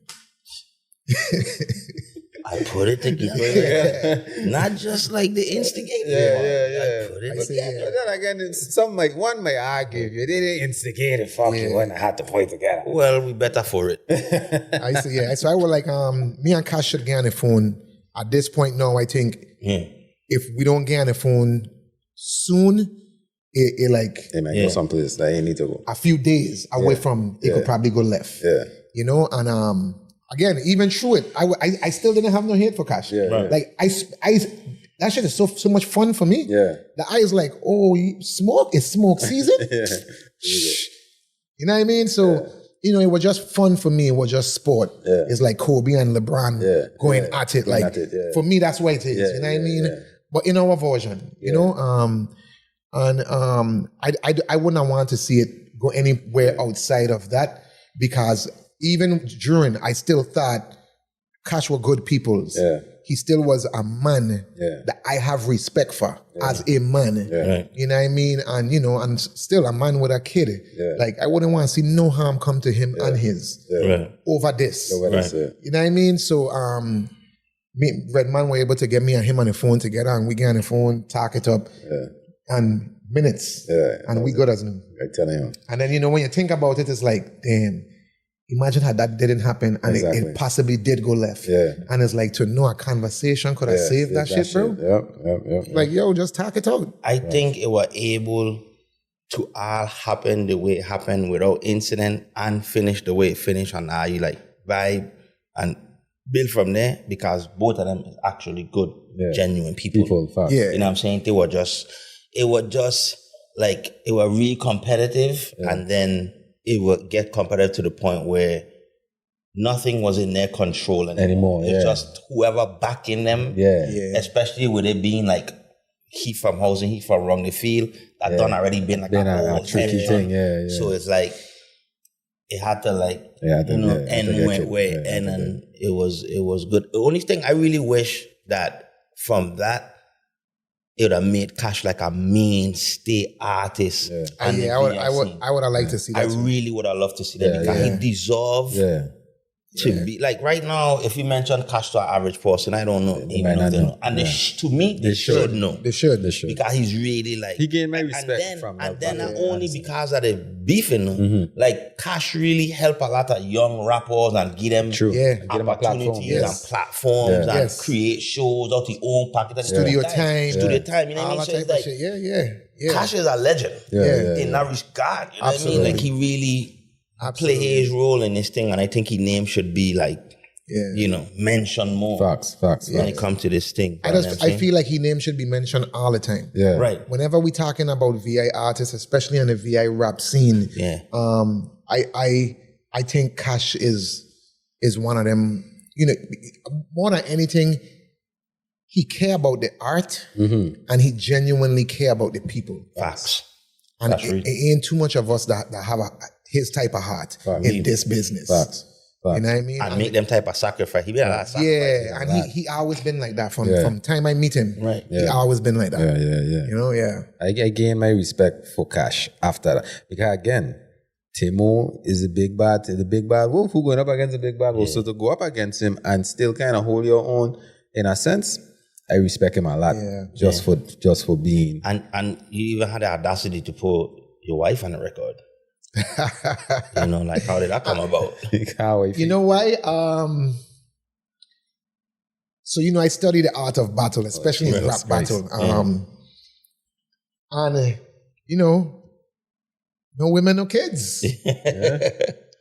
[SPEAKER 5] I put it together. Not just like the instigator.
[SPEAKER 2] Yeah.
[SPEAKER 5] I put it
[SPEAKER 2] But
[SPEAKER 5] together.
[SPEAKER 2] then again, some like one may argue if you didn't instigate it, fuck you wouldn't have to put it together.
[SPEAKER 5] Well, we better for it.
[SPEAKER 1] So I was like, me and Cash should get on the phone. At this point now, I think if we don't get on the phone soon, it might
[SPEAKER 2] go someplace that you need to go.
[SPEAKER 1] A few days away from it could probably go left.
[SPEAKER 2] Yeah.
[SPEAKER 1] And again, even through it, I still didn't have no hate for Cash.
[SPEAKER 2] Yeah. Right.
[SPEAKER 1] Like I that shit is so much fun for me.
[SPEAKER 2] Yeah.
[SPEAKER 1] The eye is like, oh, it's smoke season. You know what I mean? So it was just fun for me. It was just sport. Yeah. It's like Kobe and LeBron going at it. Like for me, that's what it is. You know what I mean? Yeah. But in our version, you know, I wouldn't want to see it go anywhere outside of that, because even during, I still thought Cash were good peoples. Yeah. He still was a man that I have respect for as a man. Yeah. You know what I mean? And, and still a man with a kid. Yeah. Like, I wouldn't want to see no harm come to him and his over this. You know what I mean? So, me, Redman were able to get me and him on the phone together, and we get on the phone, talk it up, and minutes, and we good as new.
[SPEAKER 2] I tell you.
[SPEAKER 1] And then, when you think about it, it's like, damn, imagine how that didn't happen, and it possibly did go left. Yeah. And it's like, to know a conversation could have saved that shit, bro. Yep. Like, yo, just talk it out.
[SPEAKER 5] I think it was able to all happen the way it happened without incident, and finish the way it finished, and how you like vibe and build from there, because both of them is actually good, genuine people. You know what I'm saying? It was just like, it was really competitive, and then it would get competitive to the point where nothing was in their control anymore. It's just whoever backing them, especially with it being like, he from housing, he from wrong, the field, that done already been like a tricky thing. So it's like, it had to like, end where it ended, and it was good. The only thing I really wish that from that, it would have made Cash like a mainstay artist.
[SPEAKER 1] I would have liked to see that.
[SPEAKER 5] I really would have loved to see that, because he deserved to be like right now, if you mention cash to an average person, I don't know.
[SPEAKER 2] They might not know.
[SPEAKER 5] And to me, they should know.
[SPEAKER 1] They should.
[SPEAKER 5] Because he's really like
[SPEAKER 2] he gained my respect from
[SPEAKER 5] and
[SPEAKER 2] that.
[SPEAKER 5] then not only because of the beefing, like Cash really help a lot of young rappers and give them opportunities and platforms and create shows out the own pocket and
[SPEAKER 1] studio time.
[SPEAKER 5] You know what I mean? So it's like,
[SPEAKER 1] yeah.
[SPEAKER 5] Cash is a legend in that regard. You know what I mean? Like he really play his role in this thing, and I think his name should be like, mentioned more.
[SPEAKER 2] Facts.
[SPEAKER 5] When it comes to this thing.
[SPEAKER 1] I feel like his name should be mentioned all the time.
[SPEAKER 2] Yeah.
[SPEAKER 5] Right.
[SPEAKER 1] Whenever we talking about VI artists, especially on the VI rap scene, I think Cash is one of them. More than anything, he care about the art, and he genuinely care about the people.
[SPEAKER 5] Facts.
[SPEAKER 1] And it ain't too much of us that have his type of heart in this business.
[SPEAKER 2] Facts.
[SPEAKER 1] You know what I mean?
[SPEAKER 5] And make them type of sacrifice. He be a lot of sacrifice.
[SPEAKER 1] Yeah, and he always been like that from time I meet him.
[SPEAKER 5] Right.
[SPEAKER 1] He always been like that.
[SPEAKER 2] Yeah. I gained my respect for Cash after that. Because again, Timo is the big bad wolf who going up against the big bad wolf. So to go up against him and still kind of hold your own in a sense, I respect him a lot. Just for being.
[SPEAKER 5] And you even had the audacity to put your wife on the record. Like how did that come about?
[SPEAKER 1] You know why? So I study the art of battle, especially in rap battle. And no women, no kids.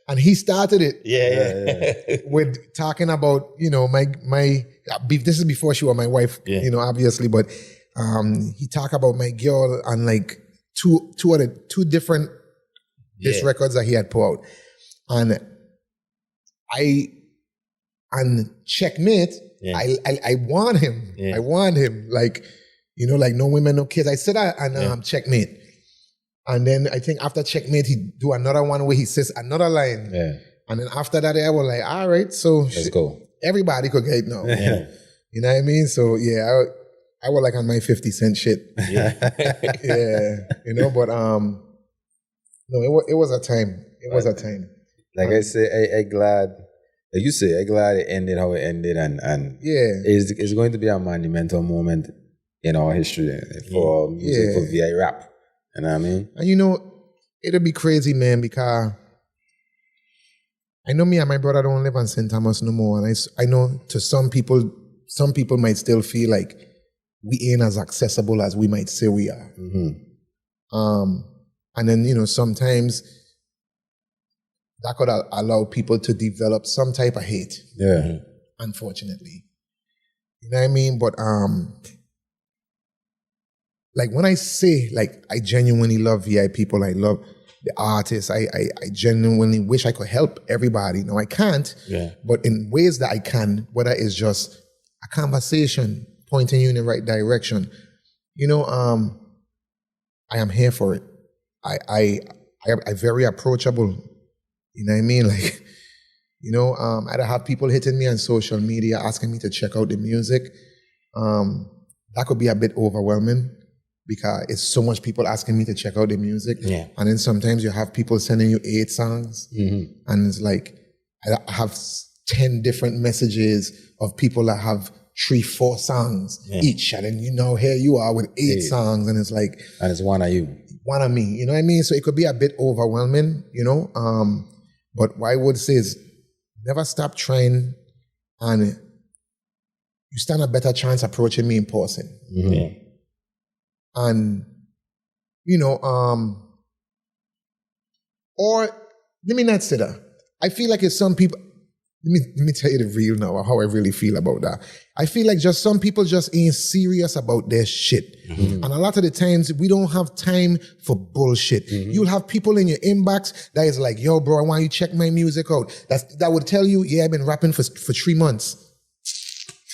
[SPEAKER 1] And he started it. With talking about, my this is before she was my wife, obviously, but he talked about my girl and like two different diss records that he had put out. And Checkmate, I want him. I want him. Like, like no women, no kids. I said that and Checkmate. And then I think after Checkmate, he do another one where he says another line.
[SPEAKER 2] Yeah.
[SPEAKER 1] And then after that, I was like, all right, so
[SPEAKER 2] let's go.
[SPEAKER 1] Everybody could get now. You know what I mean? So I was like on my 50 Cent shit. But no, it was a time. It was a time.
[SPEAKER 2] Like I say, I glad, like you say, I glad it ended how it ended, and it's going to be a monumental moment in our history for music, for VI rap. You know what I mean? And it'll be crazy, man, because I know me and my brother don't live on St. Thomas no more, and I know to some people might still feel like we ain't as accessible as we might say we are. And then, sometimes that could allow people to develop some type of hate. Yeah.
[SPEAKER 1] Unfortunately. You know what I mean? But like when I say like I genuinely love VI people, I love the artists, I genuinely wish I could help everybody. No, I can't.
[SPEAKER 5] Yeah.
[SPEAKER 1] But in ways that I can, whether it's just a conversation pointing you in the right direction, I am here for it. I very approachable. You know what I mean? Like, I'd have people hitting me on social media asking me to check out the music. That could be a bit overwhelming because it's so much people asking me to check out the music.
[SPEAKER 5] Yeah.
[SPEAKER 1] And then sometimes you have people sending you 8 songs. And it's like, I have 10 different messages of people that have 3-4 songs each. And then, here you are with 8 songs. And it's like...
[SPEAKER 2] And it's one of you.
[SPEAKER 1] One of me, you know what I mean? So it could be a bit overwhelming, but what I would say is never stop trying, and you stand a better chance approaching me in person. And, or let me not say that. I feel like it's some people, let me tell you the real now, how I really feel about that. I feel like just some people just ain't serious about their shit. And a lot of the times, we don't have time for bullshit. You'll have people in your inbox that is like, yo, bro, I want you to check my music out. That would tell you, I've been rapping for 3 months.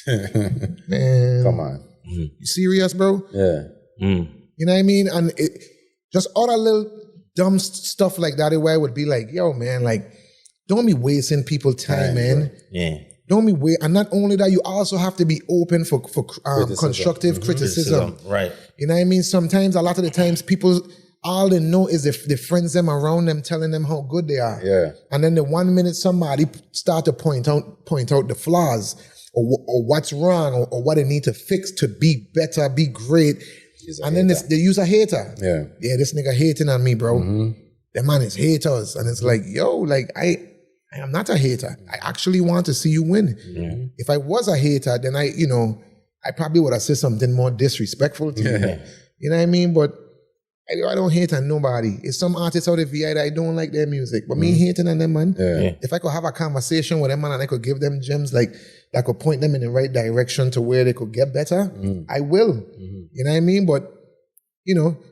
[SPEAKER 1] Man.
[SPEAKER 2] Come on.
[SPEAKER 1] You serious, bro?
[SPEAKER 2] Yeah.
[SPEAKER 1] You know what I mean? And just all that little dumb stuff like that, where I would be like, yo, man, like, don't be wasting people's time, man.
[SPEAKER 5] Yeah.
[SPEAKER 1] Don't be wait. And not only that, you also have to be open for constructive criticism.
[SPEAKER 5] Right.
[SPEAKER 1] You know what I mean? Sometimes, a lot of the times, people all they know is the friends them around them telling them how good they are.
[SPEAKER 2] Yeah.
[SPEAKER 1] And then the 1 minute somebody start to point out the flaws or what's wrong or what they need to fix to be better, be great. And then they use a hater.
[SPEAKER 2] Yeah.
[SPEAKER 1] Yeah, this nigga hating on me, bro. That man is haters. And it's like, yo, like I am not a hater. I actually want to see you win. If I was a hater, then I probably would have said something more disrespectful to you. You know what I mean? But I don't hate on nobody. It's some artists out of VI that I don't like their music. But me hating on them, man. If I could have a conversation with them, man, and I could give them gems, like that could point them in the right direction to where they could get better, I will. You know what I mean? But,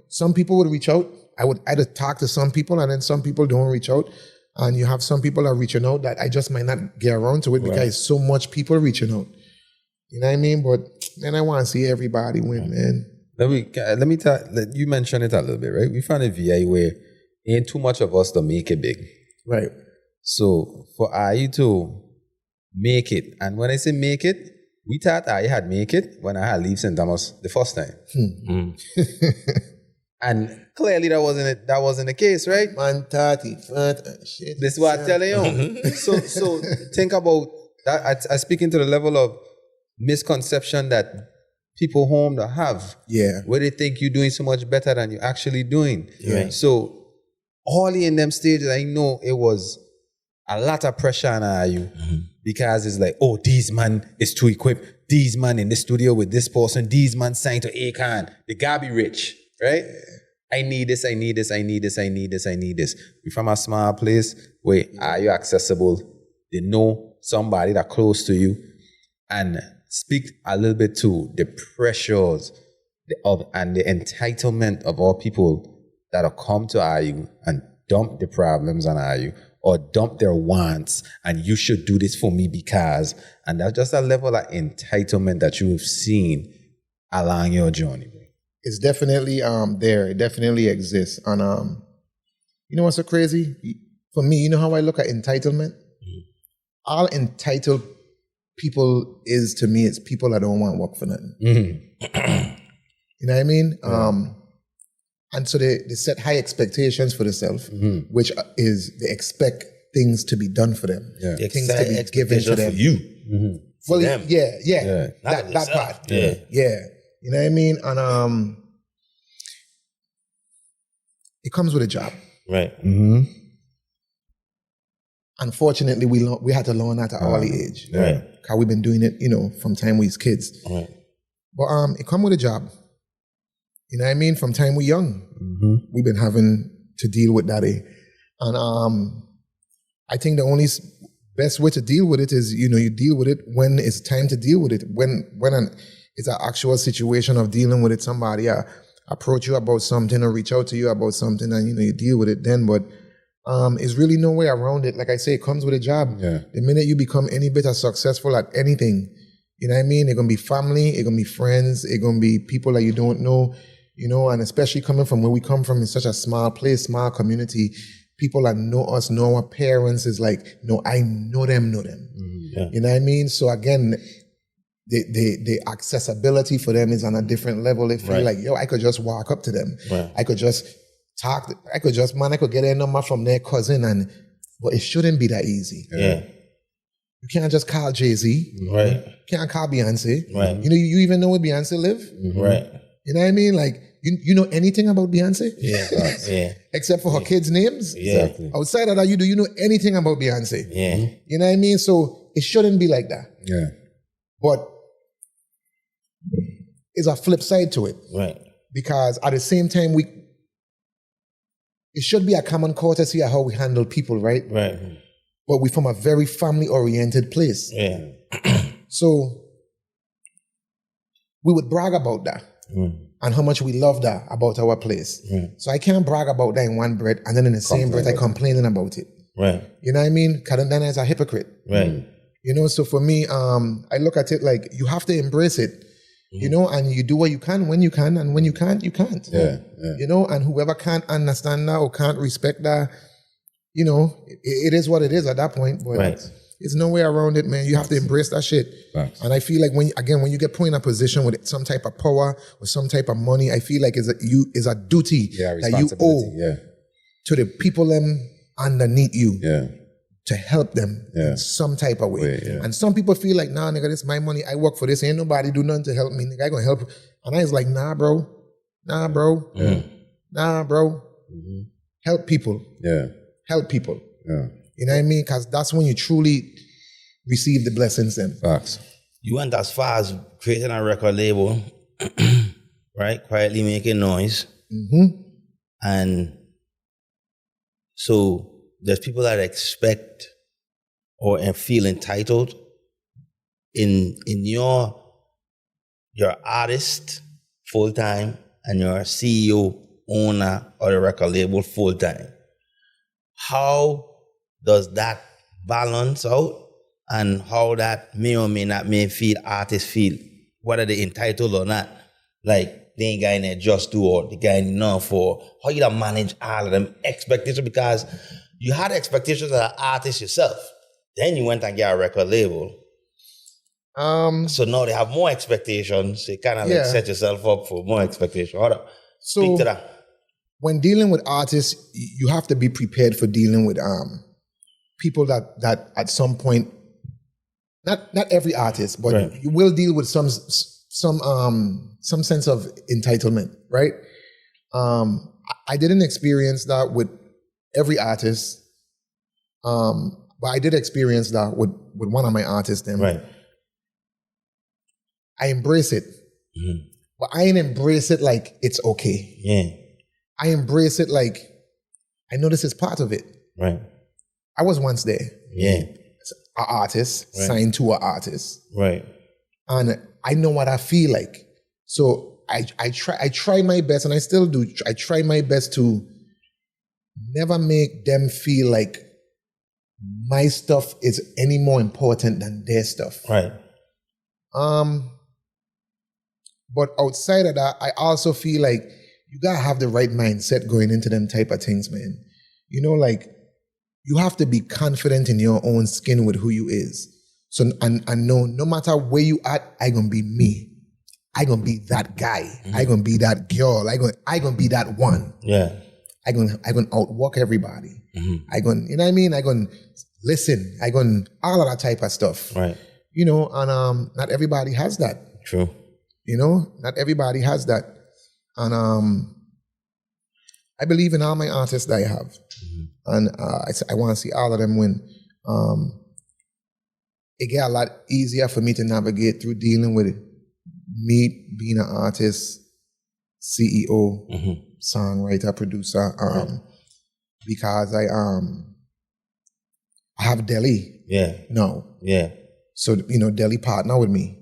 [SPEAKER 1] some people would reach out. I would either talk to some people and then some people don't reach out. And you have some people are reaching out that I just might not get around to it because so much people reaching out. You know what I mean? But, man, I want to see everybody win, man.
[SPEAKER 2] Let me tell you mentioned it a little bit, right? We found a VI where ain't too much of us to make it big.
[SPEAKER 1] Right.
[SPEAKER 2] So for I to make it, and when I say make it, we thought I had make it when I had leave St. Thomas the first time. And clearly that wasn't the case, right?
[SPEAKER 1] Man, 30, shit.
[SPEAKER 2] This is what I'm telling you. So think about that. I speak into the level of misconception that people home that have.
[SPEAKER 1] Yeah.
[SPEAKER 2] Where they think you're doing so much better than you're actually doing.
[SPEAKER 1] Yeah.
[SPEAKER 2] So all in them stages, I know it was a lot of pressure on you because it's like, oh, these man is too equipped. These man in the studio with this person. These man signed to Akon. They gotta be rich, right? I need this, I need this, I need this, I need this, I need this. We're from a small place where are you accessible? They know somebody that close to you. And speak a little bit to the pressures and the entitlement of all people that have come to IU and dump the problems on IU or dump their wants and you should do this for me because, and that's just a level of entitlement that you've seen along your journey.
[SPEAKER 1] It's definitely there. It definitely exists. And you know what's so crazy? For me, you know how I look at entitlement? All entitled people is, to me, it's people that don't want work for nothing. You know what I mean? And so they set high expectations for themselves, which is they expect things to be done for them.
[SPEAKER 5] Yeah.
[SPEAKER 1] Things to be given to them.
[SPEAKER 5] For you.
[SPEAKER 1] Well,
[SPEAKER 5] them.
[SPEAKER 1] Yeah. That part. Yeah. You know what I mean? And it comes with a job.
[SPEAKER 5] Right.
[SPEAKER 1] Unfortunately, we had to learn that at early age.
[SPEAKER 5] Right.
[SPEAKER 1] Because we've been doing it, from time we was kids.
[SPEAKER 5] Right.
[SPEAKER 1] But it come with a job. You know what I mean? From time we young, we've been having to deal with that. And I think the only best way to deal with it is, you deal with it when it's time to deal with it. When it's an actual situation of dealing with it, somebody approach you about something or reach out to you about something and, you deal with it then. But there's really no way around it. Like I say, it comes with a job.
[SPEAKER 2] Yeah.
[SPEAKER 1] The minute you become any bit of successful at anything, you know what I mean? It's going to be family, it's going to be friends, it's going to be people that you don't know, and especially coming from where we come from in such a small place, small community, people that know us, know our parents is like, no, I know them.
[SPEAKER 5] Yeah.
[SPEAKER 1] You know what I mean? So again, the accessibility for them is on a different level. They feel like, yo, I could just walk up to them.
[SPEAKER 5] Right.
[SPEAKER 1] I could just talk. I could get their number from their cousin, but it shouldn't be that easy.
[SPEAKER 5] Yeah.
[SPEAKER 1] You can't just call Jay-Z.
[SPEAKER 5] Right.
[SPEAKER 1] You can't call Beyonce.
[SPEAKER 5] Right.
[SPEAKER 1] You even know where Beyonce live?
[SPEAKER 5] Right.
[SPEAKER 1] You know what I mean? Like, you know anything about Beyonce?
[SPEAKER 5] Yeah. Yeah.
[SPEAKER 1] Except for her kids' names?
[SPEAKER 5] Yeah.
[SPEAKER 2] Exactly.
[SPEAKER 1] Outside of that, do you know anything about Beyonce?
[SPEAKER 5] Yeah.
[SPEAKER 1] You know what I mean? So it shouldn't be like that.
[SPEAKER 2] Yeah.
[SPEAKER 1] But it's a flip side to it.
[SPEAKER 5] Right.
[SPEAKER 1] Because at the same time, it should be a common courtesy of how we handle people, right?
[SPEAKER 5] Right.
[SPEAKER 1] But we're from a very family-oriented place.
[SPEAKER 5] Yeah.
[SPEAKER 1] So we would brag about that and how much we love that about our place. So I can't brag about that in one breath and then in the same breath I complaining about it.
[SPEAKER 5] Right.
[SPEAKER 1] You know what I mean? Because then as a hypocrite.
[SPEAKER 5] Right.
[SPEAKER 1] So for me, I look at it like you have to embrace it, and you do what you can when you can, and when you can't, you can't.
[SPEAKER 2] Yeah.
[SPEAKER 1] And whoever can't understand that or can't respect that, it is what it is at that point. But
[SPEAKER 5] Right.
[SPEAKER 1] There's no way around it, man. You have to embrace that shit.
[SPEAKER 2] Facts.
[SPEAKER 1] And I feel like when you get put in a position with some type of power or some type of money, I feel like it's a duty that you owe to the people underneath you to help them in some type of way. And some people feel like, nah, nigga, this is my money. I work for this. Ain't nobody do nothing to help me. Nigga, I gonna help. And I was like, nah, bro. Nah, bro. Mm-hmm. Help people. Help people. You know what I mean? Because that's when you truly receive the blessings then.
[SPEAKER 2] Facts.
[SPEAKER 5] You went as far as creating a record label, right? Quietly making noise.
[SPEAKER 1] Mm-hmm.
[SPEAKER 5] And so there's people that expect or feel entitled in your artist full-time and your CEO, owner of the record label full-time. How does that balance out, and how that may or may not feel artists feel, whether they're entitled or not? Like, they ain't got any just do or the guy enough, for how you don't manage all of them expectations, because you had expectations as an artist yourself. Then you went and got a record label. So now they have more expectations. So you kind of like set yourself up for more expectations. Speak to that.
[SPEAKER 1] When dealing with artists, you have to be prepared for dealing with people that at some point, not every artist, but you will deal with some sense of entitlement, right? I didn't experience that with every artist, but I did experience that with one of my artists. Right. I embrace it, but I ain't embrace it like it's okay.
[SPEAKER 5] Yeah.
[SPEAKER 1] I embrace it like I know this is part of it.
[SPEAKER 5] Right.
[SPEAKER 1] I was once there.
[SPEAKER 5] Yeah.
[SPEAKER 1] An artist, signed to an artist.
[SPEAKER 5] Right.
[SPEAKER 1] And I know what I feel like. So I try my best, and I still do. I try my best to never make them feel like my stuff is any more important than their stuff.
[SPEAKER 5] Right.
[SPEAKER 1] But outside of that, I also feel like you gotta have the right mindset going into them type of things, man. You know, like, you have to be confident in your own skin with who you is. So, and no matter where you at, I gonna be me. I gonna be that guy. I gonna be that girl. I gonna be that one.
[SPEAKER 5] Yeah.
[SPEAKER 1] I gonna outwork everybody. I gonna, you know what I mean? I gonna listen. I gonna all of that type of stuff.
[SPEAKER 5] Right.
[SPEAKER 1] You know, and not everybody has that.
[SPEAKER 5] True.
[SPEAKER 1] You know, not everybody has that. And I believe in all my artists that I have. And I want to see all of them win. It get a lot easier for me to navigate through dealing with it. Me being an artist, CEO, songwriter, producer, because I have Delhi.
[SPEAKER 5] Yeah.
[SPEAKER 1] No.
[SPEAKER 5] Yeah.
[SPEAKER 1] So, you know, Delhi partner with me.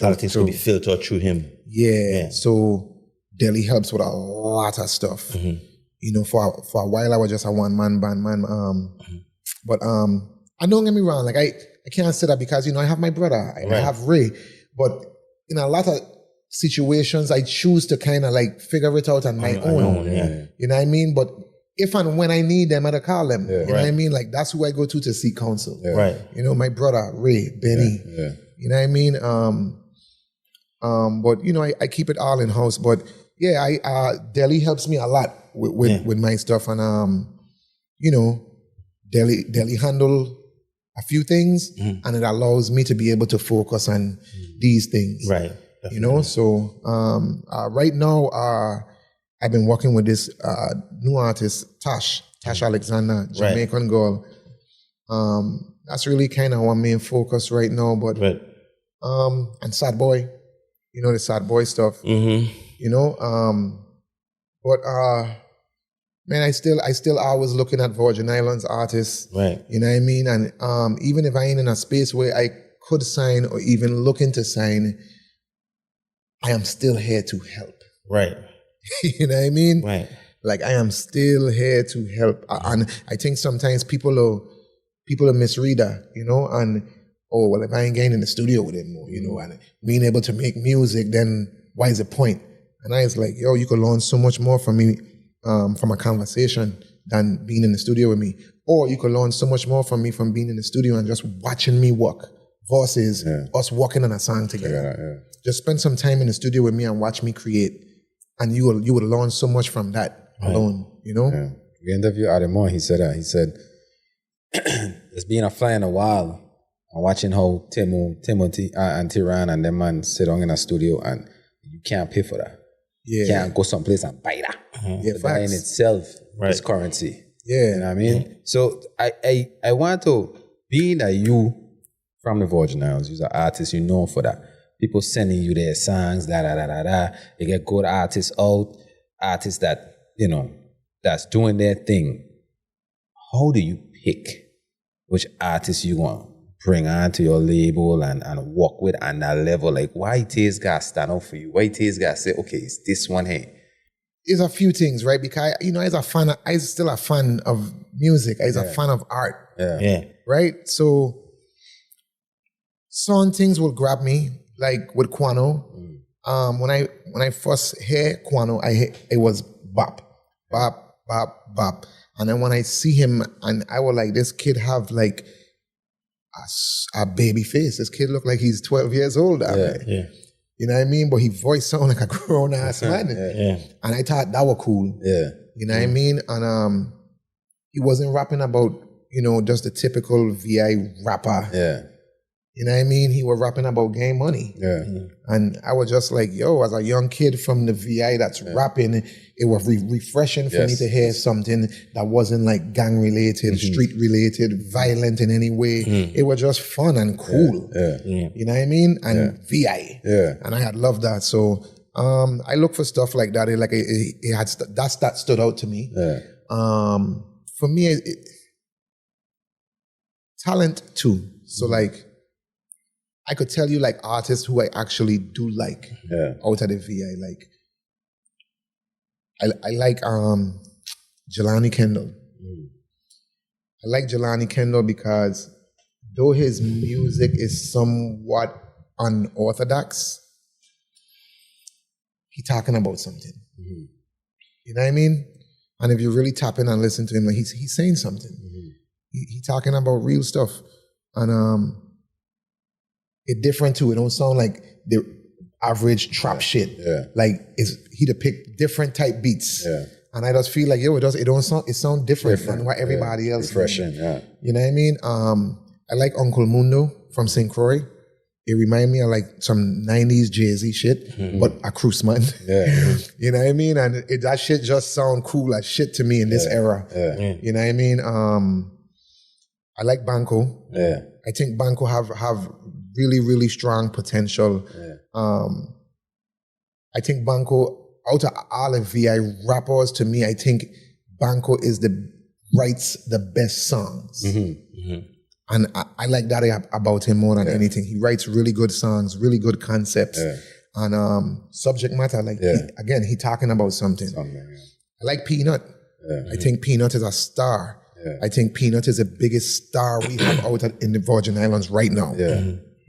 [SPEAKER 5] A lot of things will be filtered through him.
[SPEAKER 1] Yeah. So Delhi helps with a lot of stuff. You know, for a while I was just a one-man band, man. But and don't get me wrong, like I can't say that because, you know, I have my brother, I have Ray. But in a lot of situations, I choose to kind of like figure it out on my own. You know what I mean? But if and when I need them, I'll call them. You know what I mean? Like, that's who I go to seek counsel.
[SPEAKER 5] Right.
[SPEAKER 1] You know, my brother, Ray, Benny. You know what I mean? But, you know, I keep it all in house. But yeah, Delhi helps me a lot with my stuff. And, you know, Delhi handle a few things, and it allows me to be able to focus on these things.
[SPEAKER 5] Right.
[SPEAKER 1] Definitely. You know, so right now, I've been working with this new artist, Tash Alexander, Jamaican girl. That's really kind of our main focus right now. But and Sad Boy, you know, the Sad Boy stuff. You know, but man, I still always looking at Virgin Islands artists. Right. You know what I mean? And even if I ain't in a space where I could sign or even looking to sign, I am still here to help. Right. You know what I mean? Right. Like, I am still here to help. And I think sometimes people are misread that, you know, and, oh, well, if I ain't getting in the studio with him, you know, and being able to make music, then why is the point? And I was like, yo, you could learn so much more from me, from a conversation than being in the studio with me. Or you could learn so much more from me from being in the studio and just watching me work versus us working on a song together. Just spend some time in the studio with me and watch me create. And you would learn so much from that alone, you know?
[SPEAKER 2] Yeah. We interviewed Adamon, he said that. He said, just being a fly in a wall and watching how Timothy and Theron and them man sit down in a studio and you can't pay for that.
[SPEAKER 1] Yeah.
[SPEAKER 2] You can't go someplace and buy that.
[SPEAKER 1] Yeah,
[SPEAKER 2] That in itself is currency.
[SPEAKER 1] Yeah.
[SPEAKER 2] You know what I mean? So I want to, being that you from the Virgin Islands, you're an artist, you know for that. People sending you their songs, You get good artists out, artists that, you know, that's doing their thing. How do you pick which artists you want to bring onto your label and work with on that level? Like, why Taze got stand out for you? Why Taze got say, okay, it's this one here?
[SPEAKER 1] There's a few things, right? Because, you know, I'm still a fan of music. I'm a fan of art.
[SPEAKER 2] Yeah.
[SPEAKER 1] Right? So, some things will grab me, like with Kwano. When I first hear Kwano, it was bop, bop, bop, bop. And then when I see him, and I was like, this kid have like a baby face. This kid look like he's 12 years old. You know what I mean? But his voice sound like a grown ass man. And I thought that was cool. You know what I mean? And he wasn't rapping about, you know, just the typical VI rapper. You know what I mean? He was rapping about game money. And I was just like, yo, as a young kid from the VI that's rapping, it was refreshing for me to hear something that wasn't like gang related, street related, violent in any way. It was just fun and cool. You know what I mean? And VI. And I had loved that. So I look for stuff like that. It had that stood out to me. For me, talent too. So like, I could tell you like artists who I actually do like out of the VI. Like I like Jelani Kendall. I like Jelani Kendall because though his music is somewhat unorthodox, he talking about something. You know what I mean? And if you really tap in and listen to him, like he's saying something. He talking about real stuff. And it's different too. It don't sound like the average trap shit. Like he to pick different type beats. And I just feel like, yo, it sound different than what everybody else.
[SPEAKER 2] Refreshing,
[SPEAKER 1] You know what I mean? I like Uncle Mundo from St. Croix. It remind me of like some 90s Jay-Z shit, but a cruise man. You know what I mean? And that shit just sound cool as shit to me in this era. You know what I mean? I like Banco. I think Banco have really, really strong potential. I think Banco, out of all the VI rappers, to me, I think Banco writes the best songs. And I like that about him more than anything. He writes really good songs, really good concepts. And subject matter, like, he talking about something. I like Peanut. I think Peanut is a star. I think Peanut is the biggest star we have out in the Virgin Islands right now.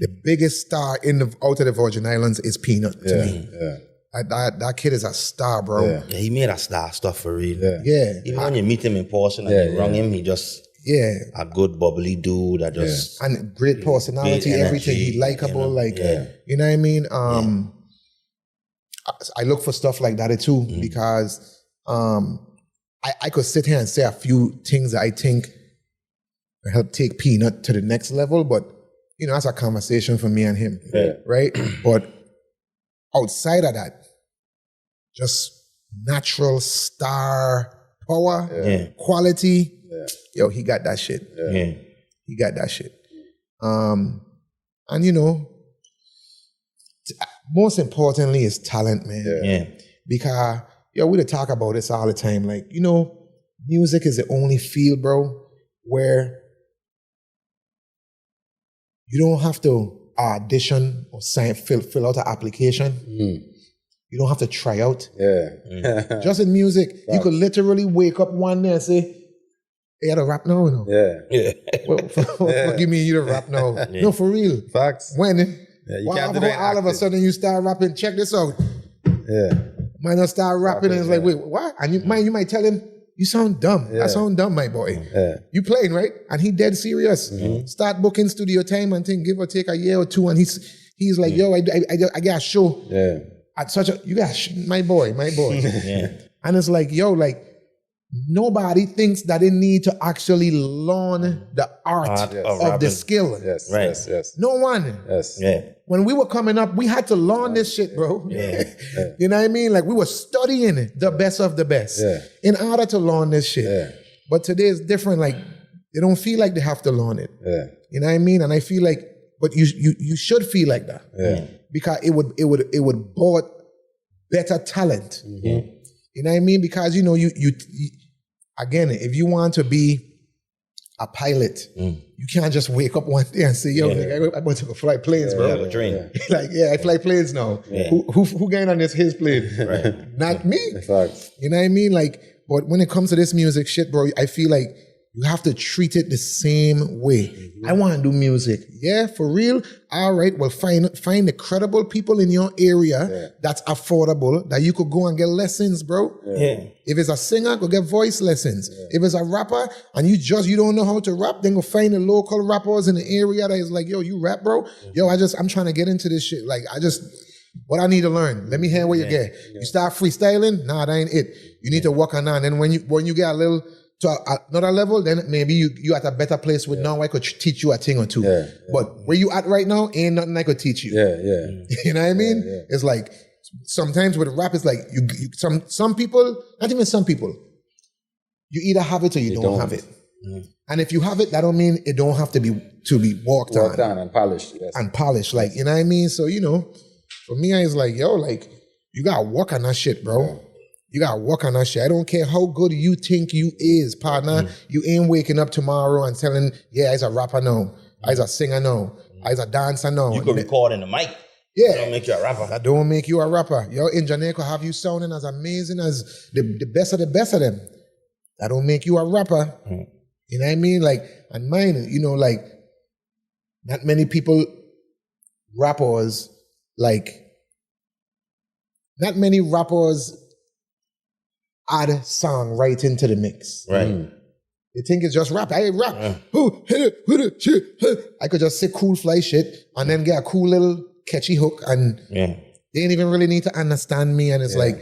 [SPEAKER 1] The biggest star out of the Virgin Islands is Peanut to me. That kid is a star, bro.
[SPEAKER 5] He made a star stuff for real. Even when you meet him in person and you wrong him, he just a good bubbly dude that just
[SPEAKER 1] and great personality, great everything. He likable, you know what I mean? I look for stuff like that too because I could sit here and say a few things that I think will help take Peanut to the next level, but you know, that's a conversation for me and him, right? But outside of that, just natural star power, quality, yo, he got that shit. He got that shit. And you know, most importantly is talent, man. Because, yo, we talk about this all the time. Like, you know, music is the only field, bro, where you don't have to audition or fill out an application. You don't have to try out. Just in music, you could literally wake up one day and say, hey, I gotta rap now. No? What give me you to rap now? No, for real.
[SPEAKER 2] Facts.
[SPEAKER 1] When?
[SPEAKER 2] You can't do that
[SPEAKER 1] all of a sudden you start rapping, check this out. Might not start rapping and it's like, wait, what? And you might tell him, You sound dumb. I sound dumb, my boy. You playing, right? And he dead serious. Start booking studio time and think, give or take a year or two. And he's like, yo, I got a show. At such a, you got, my boy. And it's like, yo, like, nobody thinks that they need to actually learn the art of the skill.
[SPEAKER 2] Yes.
[SPEAKER 1] No one. When we were coming up, we had to learn this shit, bro. You know what I mean? Like, we were studying the best of the best in order to learn this shit. But today is different. Like, they don't feel like they have to learn it. You know what I mean? And I feel like, but you should feel like that. Because it would brought better talent. You know what I mean? Because, you know, you again, if you want to be a pilot, you can't just wake up one day and say, yo, nigga, I'm going to go fly planes, bro.
[SPEAKER 5] Yeah, dream.
[SPEAKER 1] Like, I fly planes now. Who getting on his plane? Not me. You know what I mean? Like, but when it comes to this music shit, bro, I feel like you have to treat it the same way. I want to do music. Yeah, for real. All right. Well, find the credible people in your area that's affordable that you could go and get lessons, bro. If it's a singer, go get voice lessons. If it's a rapper and you don't know how to rap, then go find the local rappers in the area that is like, yo, you rap, bro? Yo, I'm trying to get into this shit. Like, what I need to learn. Let me hear what you get. You start freestyling? Nah, that ain't it. You need to work on that. And then when you get a little to another level, then maybe you at a better place with now I could teach you a thing or two. But where you at right now, ain't nothing I could teach you. You know what I mean? It's like, sometimes with rap, it's like, some people, not even some people, you either have it or you don't have it. And if you have it, that don't mean it don't have to be worked on
[SPEAKER 2] and polished.
[SPEAKER 1] And polished, like, you know what I mean? So, you know, for me, I was like, yo, like, you gotta work on that shit, bro. You gotta work on that shit. I don't care how good you think you is, partner. You ain't waking up tomorrow and telling, I's a rapper now. I's a singer now. I's a dancer now.
[SPEAKER 5] You could record in the mic. That don't make you a rapper.
[SPEAKER 1] That don't make you a rapper. Your engineer could have you sounding as amazing as the best of them. That don't make you a rapper. You know what I mean? Like, and mine, you know, like, not many people, rappers, like, not many rappers add songwriting to the mix. They think it's just rap. I rap. I could just say cool fly shit and then get a cool little catchy hook and they ain't even really need to understand me. And it's like,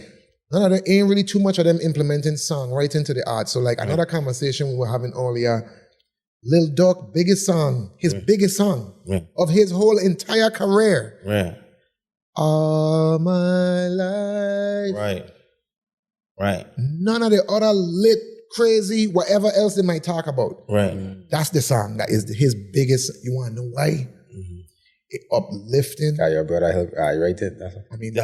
[SPEAKER 1] none of them, ain't really too much of them implementing songwriting to the art. So like another conversation we were having earlier, Lil Durk, biggest song of his whole entire career. All my life. Right. None of the other lit, crazy, whatever else they might talk about. That's the song that is his biggest. You want to know why? It uplifting.
[SPEAKER 2] Your brother, I write it.
[SPEAKER 1] I mean, you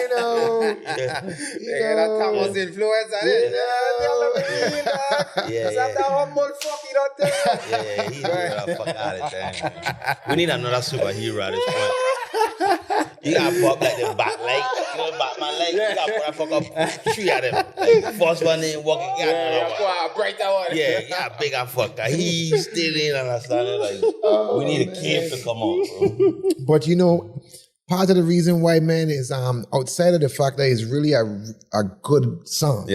[SPEAKER 1] know.
[SPEAKER 2] Thomas influence on it.
[SPEAKER 5] He the fuck out of it. We need another superhero at this point. You gotta pop like the Batlight. You know Batman light? You gotta put a fuck up 3 of them. Like, first one in walking out.
[SPEAKER 2] Brighter one.
[SPEAKER 5] Yeah, you got bigger fucker. He still ain't understanding. Like, we need a kid to come out, bro.
[SPEAKER 1] But you know, part of the reason why, man, is outside of the fact that it's really a good song.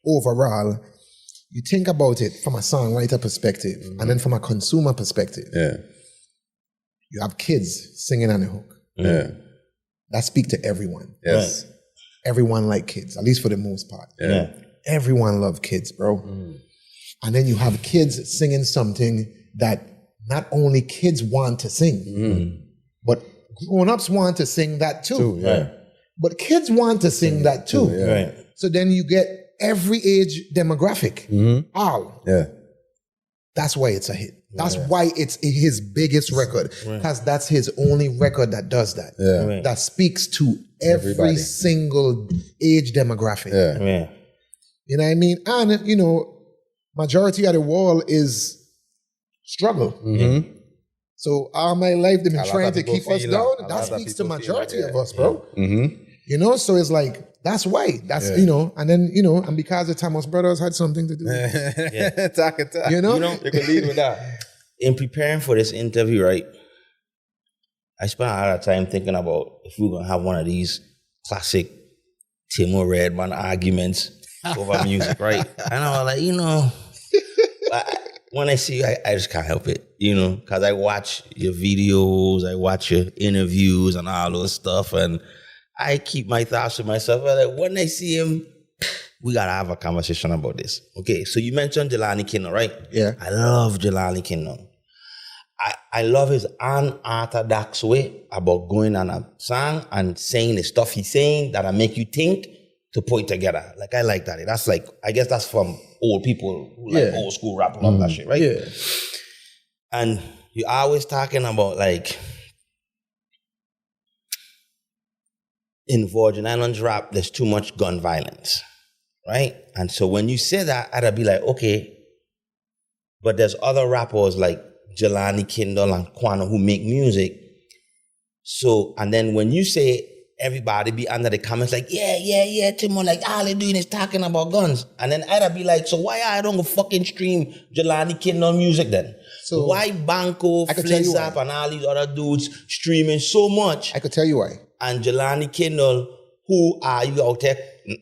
[SPEAKER 1] Overall, you think about it from a songwriter perspective and then from a consumer perspective. You have kids singing on the hook. That speak to everyone. Everyone like kids, at least for the most part. Everyone love kids, bro. And then you have kids singing something that not only kids want to sing, but grown-ups want to sing that too. But kids want to sing that too. So then you get every age demographic. All. That's why it's a hit. That's why it's his biggest record. Because that's his only record that does that. That speaks to every single age demographic. You know what I mean? And, you know, majority of the world is struggle. So all my life they've been trying to keep us down. That speaks to majority of us, bro. You know, so it's like, that's why. That's, you know, and then, you know, and because the Thomas brothers had something to do.
[SPEAKER 2] Talk.
[SPEAKER 1] You know?
[SPEAKER 2] You can lead with that.
[SPEAKER 5] In preparing for this interview, right, I spent a lot of time thinking about if we were going to have one of these classic Timo Redman arguments over music, right? And I was like, you know, when I see you, I just can't help it, you know, because I watch your videos, I watch your interviews and all those stuff, and I keep my thoughts to myself. Like, when I see him, we got to have a conversation about this. Okay, so you mentioned Jelani Kinno, right?
[SPEAKER 1] Yeah.
[SPEAKER 5] I love Jelani Kinno. I love his unorthodox way about going on a song and saying the stuff he's saying that'll make you think to put it together. Like, I like that. That's like, I guess that's from old people who like old school rap and all that shit, right?
[SPEAKER 1] Yeah.
[SPEAKER 5] And you're always talking about, like, in Virgin Islands rap, there's too much gun violence, right? And so when you say that, I'd be like, okay, but there's other rappers like Jelani Kindle and Quano who make music. So, and then when you say everybody be under the comments like, yeah, Timo, like all they doing is talking about guns. And then I'd be like, so why I don't go fucking stream Jelani Kindle music then? So why Banco, Flizzap, and all these other dudes streaming so much?
[SPEAKER 1] I could tell you why.
[SPEAKER 5] And Jelani Kindle, who are you out there,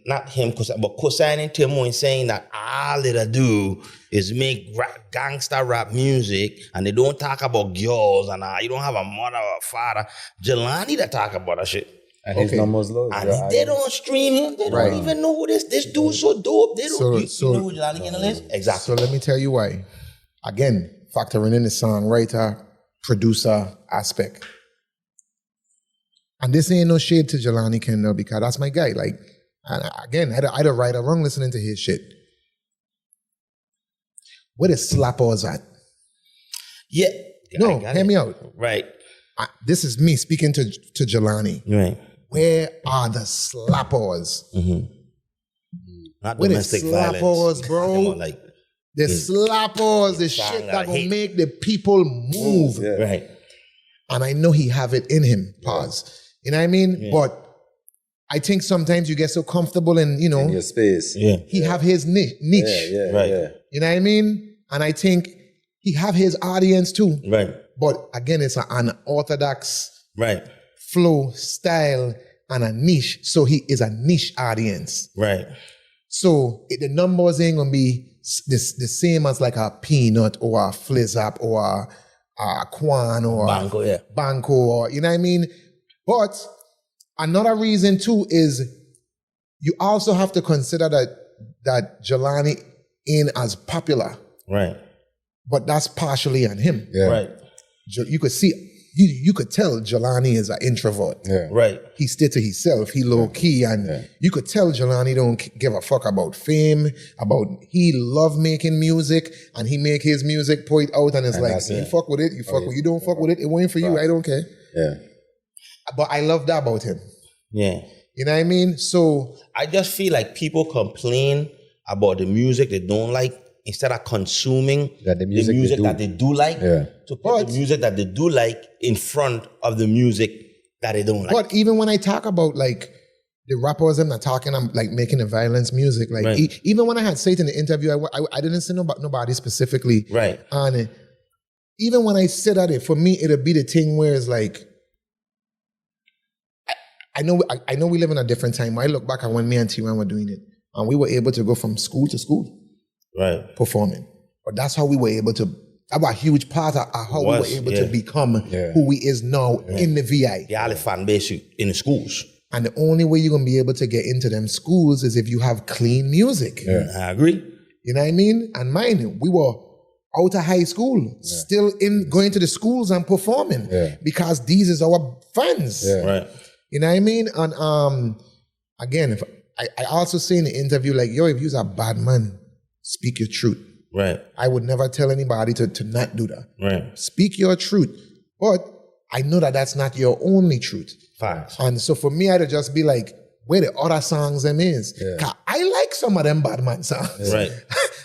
[SPEAKER 5] not him, but co-signing Timo and saying that all they do is make gangster rap music and they don't talk about girls and you don't have a mother or a father. Jelani that talk about that shit.
[SPEAKER 2] And his numbers low.
[SPEAKER 5] And they don't stream him. They don't even know who this dude's so dope. They don't you know who Jelani Kindle is? Exactly.
[SPEAKER 1] So let me tell you why. Again, factoring in the songwriter, producer aspect. And this ain't no shade to Jelani Kendall because that's my guy. Like, and again, I don't right or wrong listening to his shit. Where the slappers at?
[SPEAKER 5] Yeah.
[SPEAKER 1] No, hear me out.
[SPEAKER 5] Right.
[SPEAKER 1] This is me speaking to Jelani.
[SPEAKER 5] Right.
[SPEAKER 1] Where are the slappers?
[SPEAKER 5] Mm-hmm. Not
[SPEAKER 1] where
[SPEAKER 5] domestic
[SPEAKER 1] the slappers,
[SPEAKER 5] violence.
[SPEAKER 1] bro?
[SPEAKER 5] Like,
[SPEAKER 1] the slappers, the shit that gonna make the people move.
[SPEAKER 2] Yeah.
[SPEAKER 5] Right.
[SPEAKER 1] And I know he have it in him. Pause. You know what I mean? Yeah. But I think sometimes you get so comfortable in, you know,
[SPEAKER 2] in your space.
[SPEAKER 5] Yeah.
[SPEAKER 1] He have his niche.
[SPEAKER 5] Right.
[SPEAKER 2] Yeah.
[SPEAKER 1] You know what I mean? And I think he have his audience too.
[SPEAKER 5] Right.
[SPEAKER 1] But again, it's an unorthodox
[SPEAKER 5] flow,
[SPEAKER 1] style, and a niche. So he is a niche audience.
[SPEAKER 5] Right.
[SPEAKER 1] So the numbers ain't gonna be the same as like a Peanut or a Flizzap or a Quan or Banco or, you know what I mean? But another reason too is you also have to consider that Jelani ain't as popular.
[SPEAKER 5] Right.
[SPEAKER 1] But that's partially on him.
[SPEAKER 5] Yeah. Right.
[SPEAKER 1] You could see, you could tell Jelani is an introvert.
[SPEAKER 2] Yeah.
[SPEAKER 5] Right.
[SPEAKER 1] He stay to himself, he low key, and you could tell Jelani don't give a fuck about fame, he love making music, and he make his music point out, and it's and like, you fuck with it, you fuck with it, you don't fuck with it, it ain't for you, I don't care.
[SPEAKER 2] Yeah.
[SPEAKER 1] But I love that about him.
[SPEAKER 5] Yeah.
[SPEAKER 1] You know what I mean? So
[SPEAKER 5] I just feel like people complain about the music they don't like instead of consuming the music that they do like, to put the music that they do like in front of the music that they don't like.
[SPEAKER 1] But even when I talk about like the rappers, I'm not talking, I'm like making the violence music. Like even when I had said in the interview, I didn't say nobody specifically.
[SPEAKER 5] Right.
[SPEAKER 1] And even when I said at it, for me, it'll be the thing where it's like, I know we live in a different time. I look back at when me and Theron were doing it, and we were able to go from school to school, performing. But that's how we were able to. That was a huge part of how we were able to become who we is now in the VI.
[SPEAKER 5] The only fan base in the schools.
[SPEAKER 1] And the only way you're gonna be able to get into them schools is if you have clean music.
[SPEAKER 5] Yeah. I agree.
[SPEAKER 1] You know what I mean? And mind, we were out of high school, still going to the schools and performing because these is our friends.
[SPEAKER 2] Yeah.
[SPEAKER 5] Right.
[SPEAKER 1] You know what I mean? And again, if I also say in the interview, like, yo, if you're a bad man, speak your truth.
[SPEAKER 5] Right.
[SPEAKER 1] I would never tell anybody to not do that.
[SPEAKER 5] Right.
[SPEAKER 1] Speak your truth. But I know that that's not your only truth.
[SPEAKER 5] Facts.
[SPEAKER 1] And so for me, I'd just be like, where the other songs them is. Cause I like some of them bad man songs.
[SPEAKER 5] Right.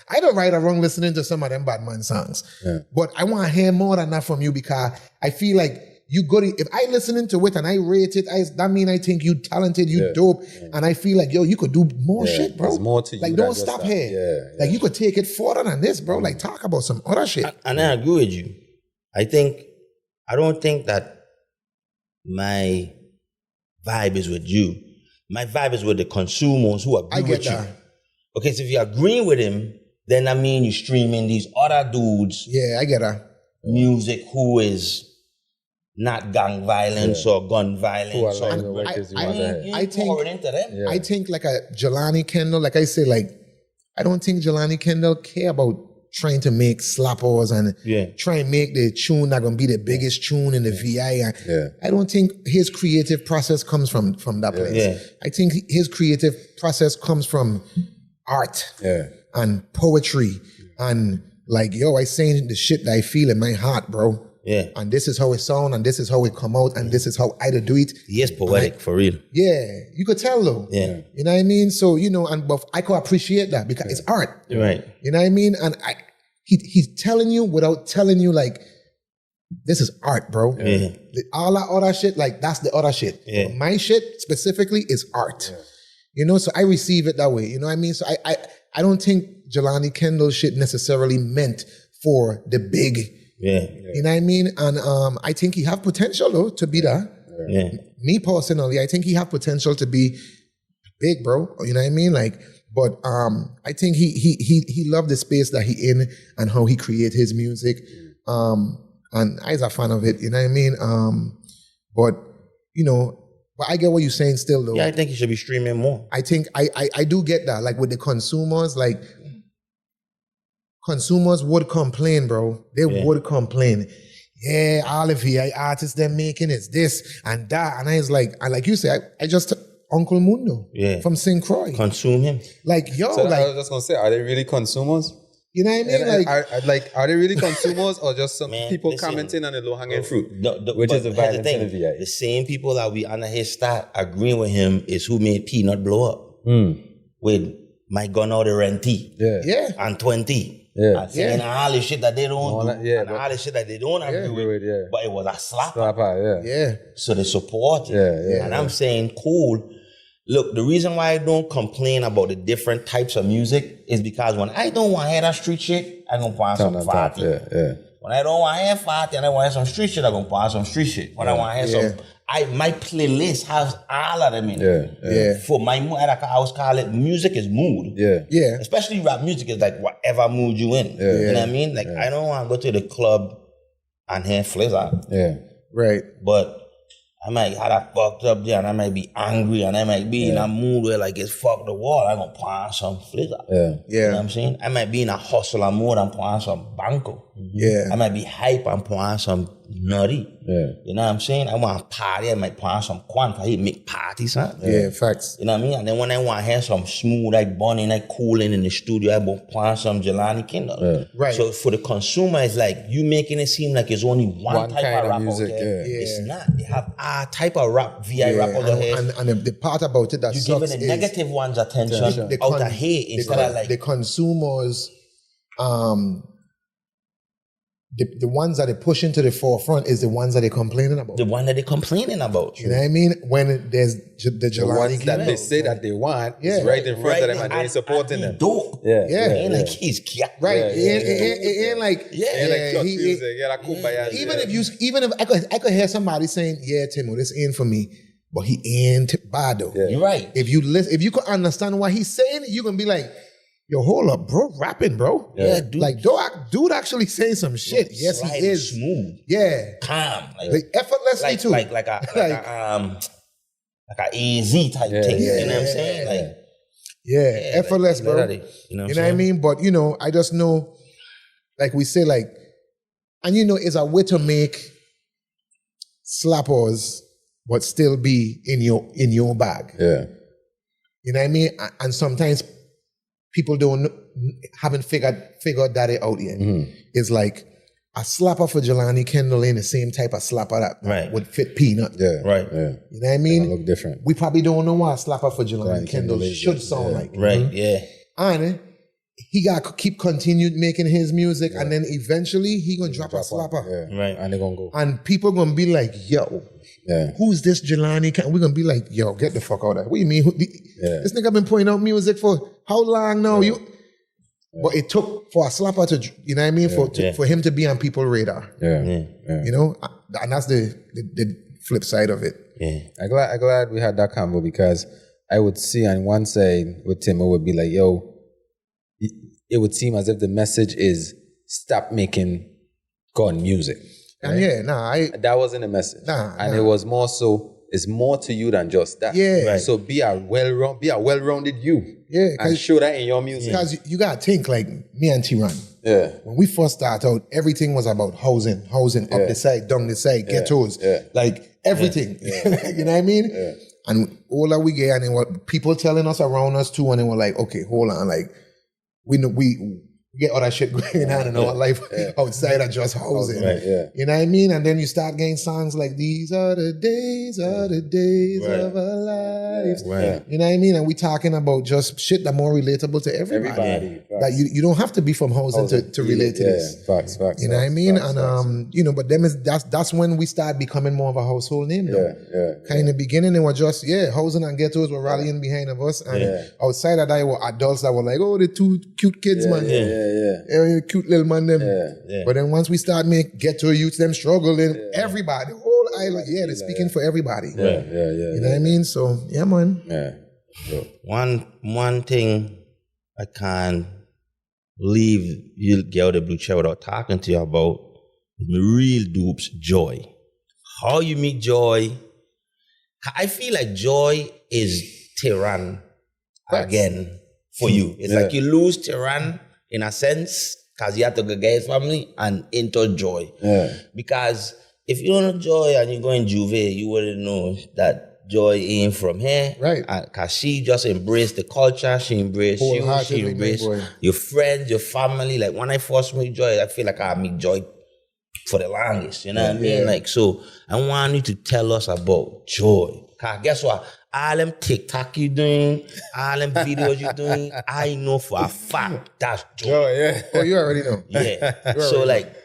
[SPEAKER 1] I don't right or wrong listening to some of them bad man songs. Yeah. But I want to hear more than that from you because I feel like you go to, if I listening to it and I rate it, that mean I think you talented, you dope. Yeah. And I feel like, yo, you could do more shit, bro.
[SPEAKER 2] There's more to you.
[SPEAKER 1] Like, don't stop here. Yeah. Like, you could take it further than this, bro. Like, talk about some other shit.
[SPEAKER 5] And I agree with you. I don't think that my vibe is with you. My vibe is with the consumers who agree with you. Okay, so if you're agreeing with him, then I mean you're streaming these other dudes.
[SPEAKER 1] Yeah, I get that.
[SPEAKER 5] Music who is not gang violence or gun violence.
[SPEAKER 2] I
[SPEAKER 1] think like a Jelani Kendall, like I say, like, I don't think Jelani Kendall care about trying to make slappers and try and make the tune that gonna be the biggest tune in the VI. I don't think his creative process comes from that place.
[SPEAKER 5] Yeah.
[SPEAKER 1] I think his creative process comes from art and poetry and like, yo, I saying the shit that I feel in my heart, bro.
[SPEAKER 5] Yeah.
[SPEAKER 1] And this is how it sound, and this is how it come out, and this is how I do it.
[SPEAKER 5] He is poetic, for real.
[SPEAKER 1] Yeah, you could tell though.
[SPEAKER 5] Yeah.
[SPEAKER 1] You know what I mean? So, but I could appreciate that because it's art.
[SPEAKER 5] Right.
[SPEAKER 1] You know what I mean? And he's telling you without telling you, like, this is art, bro.
[SPEAKER 5] Yeah.
[SPEAKER 1] All that other shit, like, that's the other shit.
[SPEAKER 5] Yeah.
[SPEAKER 1] But my shit specifically is art. So I receive it that way. You know what I mean? So I don't think Jelani Kendall's shit necessarily meant for the big.
[SPEAKER 5] Yeah.
[SPEAKER 1] You know what I mean? And I think he have potential though to be that.
[SPEAKER 5] Yeah.
[SPEAKER 1] Me personally, I think he have potential to be big, bro. You know what I mean? Like, but I think he loved the space that he in and how he create his music. And I's a fan of it, you know what I mean? But I get what you're saying still though.
[SPEAKER 5] Yeah, I think he should be streaming more.
[SPEAKER 1] I think I do get that. Like with the consumers, like consumers would complain, bro. They would complain. Yeah, all the VI artists they're making is this and that. And I was like, like you say, I just Uncle Mundo from St. Croix.
[SPEAKER 5] Consume him.
[SPEAKER 1] Like, yo,
[SPEAKER 2] so
[SPEAKER 1] like,
[SPEAKER 2] I was just gonna say, are they really consumers?
[SPEAKER 1] You know what I mean?
[SPEAKER 2] Are they really consumers or just some people commenting on the low-hanging fruit? Which is the violence in the VI.
[SPEAKER 5] The same people that we under his start agreeing with him is who made Peanut blow up. With My Gun Out the Rentee.
[SPEAKER 1] Yeah.
[SPEAKER 5] And 20.
[SPEAKER 2] Yeah.
[SPEAKER 5] Saying all the shit that they don't do.
[SPEAKER 2] and
[SPEAKER 5] all the shit that they don't agree with.
[SPEAKER 2] Yeah.
[SPEAKER 5] But it was a slapper.
[SPEAKER 1] Yeah.
[SPEAKER 5] So they support it.
[SPEAKER 2] Yeah.
[SPEAKER 5] And I'm saying, cool. Look, the reason why I don't complain about the different types of music is because when I don't want to hear that street shit, I'm going to put on some party. When I don't want to hear party and I want to hear some street shit, I'm going to put on some street shit. When I want to hear some... my playlist has all of them in it. For my mood, I always call it music is mood.
[SPEAKER 1] Yeah.
[SPEAKER 5] Especially rap music is like whatever mood you in. You know what I mean? Like I don't want to go to the club and hear Flizzard.
[SPEAKER 1] Right.
[SPEAKER 5] But I might have that fucked up there and I might be angry and I might be in a mood where like it's fuck the wall. I'm going to put on some Flizzard. You know what I'm saying? I might be in a hustler mood and put on some Banco. I might be hype and put on some Nutty. You know what I'm saying? I want to party, I might put on some Quan because he make parties, huh?
[SPEAKER 1] Yeah, facts.
[SPEAKER 5] You know what I mean? And then when I want to hear some smooth, like Bonnie, like cooling in the studio, I will put on some Jelani Kendall.
[SPEAKER 1] Right.
[SPEAKER 5] So for the consumer, it's like you making it seem like it's only one type of rap
[SPEAKER 2] music,
[SPEAKER 5] out there. It's not. They have a type of rap, VI rap out there.
[SPEAKER 1] And the part about it that
[SPEAKER 5] you
[SPEAKER 1] sucks
[SPEAKER 5] giving the negative ones attention out of hate instead of like...
[SPEAKER 1] The consumers... The ones that they push into the forefront is the ones that they're complaining about.
[SPEAKER 5] The one that they're complaining about.
[SPEAKER 1] You know what I mean? When there's the Jelani
[SPEAKER 2] ones that they say that they want is right in front of them and they're supporting them.
[SPEAKER 5] Dope.
[SPEAKER 1] Yeah.
[SPEAKER 5] It ain't like he's
[SPEAKER 1] right. It ain't like even if I could hear somebody saying, "Yeah, Timo, this ain't for me," but he ain't bad though.
[SPEAKER 5] You're right.
[SPEAKER 1] If you could understand what he's saying, you can be like, yo, hold up, bro, rapping, bro.
[SPEAKER 5] Yeah, dude.
[SPEAKER 1] Like, dude actually saying some shit. Yes, he is.
[SPEAKER 5] Smooth.
[SPEAKER 1] Yeah.
[SPEAKER 5] Calm.
[SPEAKER 1] Like effortlessly too.
[SPEAKER 5] Like a easy type thing.
[SPEAKER 1] Yeah,
[SPEAKER 5] you know what I'm saying? Like,
[SPEAKER 1] effortless, bro.
[SPEAKER 5] Literally, you know what
[SPEAKER 1] I mean? But, I just know, like we say, like, and it's a way to make slappers but still be in your bag.
[SPEAKER 2] Yeah.
[SPEAKER 1] You know what I mean? And sometimes people haven't figured that out yet. It's like a slapper for Jelani Kendall ain't the same type of slapper that would fit Peanut.
[SPEAKER 2] Yeah.
[SPEAKER 5] Right.
[SPEAKER 2] Yeah.
[SPEAKER 1] You know what I mean?
[SPEAKER 2] Look different.
[SPEAKER 1] We probably don't know what a slapper for Jelani Kendall should sound like.
[SPEAKER 5] Right. Yeah.
[SPEAKER 1] And he got to keep continued making his music and then eventually he gonna drop a slapper.
[SPEAKER 2] Yeah.
[SPEAKER 5] Right.
[SPEAKER 2] And they're gonna go.
[SPEAKER 1] And people gonna be like, yo, who's this Jelani? We're gonna be like, yo, get the fuck out of there. What do you mean? This nigga been putting out music for how long now? But it took for a slapper to, you know what I mean? For him to be on people's radar. You know? And that's the flip side of it.
[SPEAKER 5] Yeah.
[SPEAKER 2] I'm glad we had that convo because I would see on one side with Tim, it would be like, yo, it would seem as if the message is stop making gun music.
[SPEAKER 1] Right? And
[SPEAKER 2] that wasn't the message. It was more so, it's more to you than just that.
[SPEAKER 1] Yeah.
[SPEAKER 2] Right. So be a well-rounded you.
[SPEAKER 1] Yeah.
[SPEAKER 2] And show that in your music.
[SPEAKER 1] Because you gotta think like me and Theron.
[SPEAKER 2] Yeah.
[SPEAKER 1] When we first started out, everything was about housing, up the side, down the side, ghettos, like everything. You know what I mean? Yeah. And all that we get, and then what people telling us around us too, and then we're like, okay, hold on, like we know we get all that shit going on in our life outside of just housing. You know what I mean? And then you start getting songs like these are the days of our lives. You know what I mean? And we talking about just shit that more relatable to everybody. Like you don't have to be from housing to relate to this.
[SPEAKER 2] Facts.
[SPEAKER 1] You know what I mean? And you know, but that's when we start becoming more of a household name though. Kind of the beginning, it was just housing and ghettos were rallying behind of us, and outside of that were adults that were like, oh, the two cute kids, man. Cute little man them. But then once we start ghetto youths them struggle, then everybody, whole island, they're speaking for everybody. You know what I mean? So man.
[SPEAKER 5] One thing I can't leave you get out of the blue chair without talking to you about is my real dupes, Joy. How you meet Joy? I feel like Joy is Theron again for you. It's like you lose Theron in a sense, because you have to go get his family and enter Joy. Because if you don't know Joy and you go in Juve, you wouldn't know that Joy ain't from here.
[SPEAKER 1] Right.
[SPEAKER 5] Because she just embraced the culture, she embraced you, she embraced your friends, your family. Like when I first meet Joy, I feel like I meet Joy for the longest, you know what I mean? Like, so I want you to tell us about Joy. Because guess what? All them TikTok you doing, all them videos you doing, I know for a fact that's Joy.
[SPEAKER 1] Oh, you already know.
[SPEAKER 5] So like,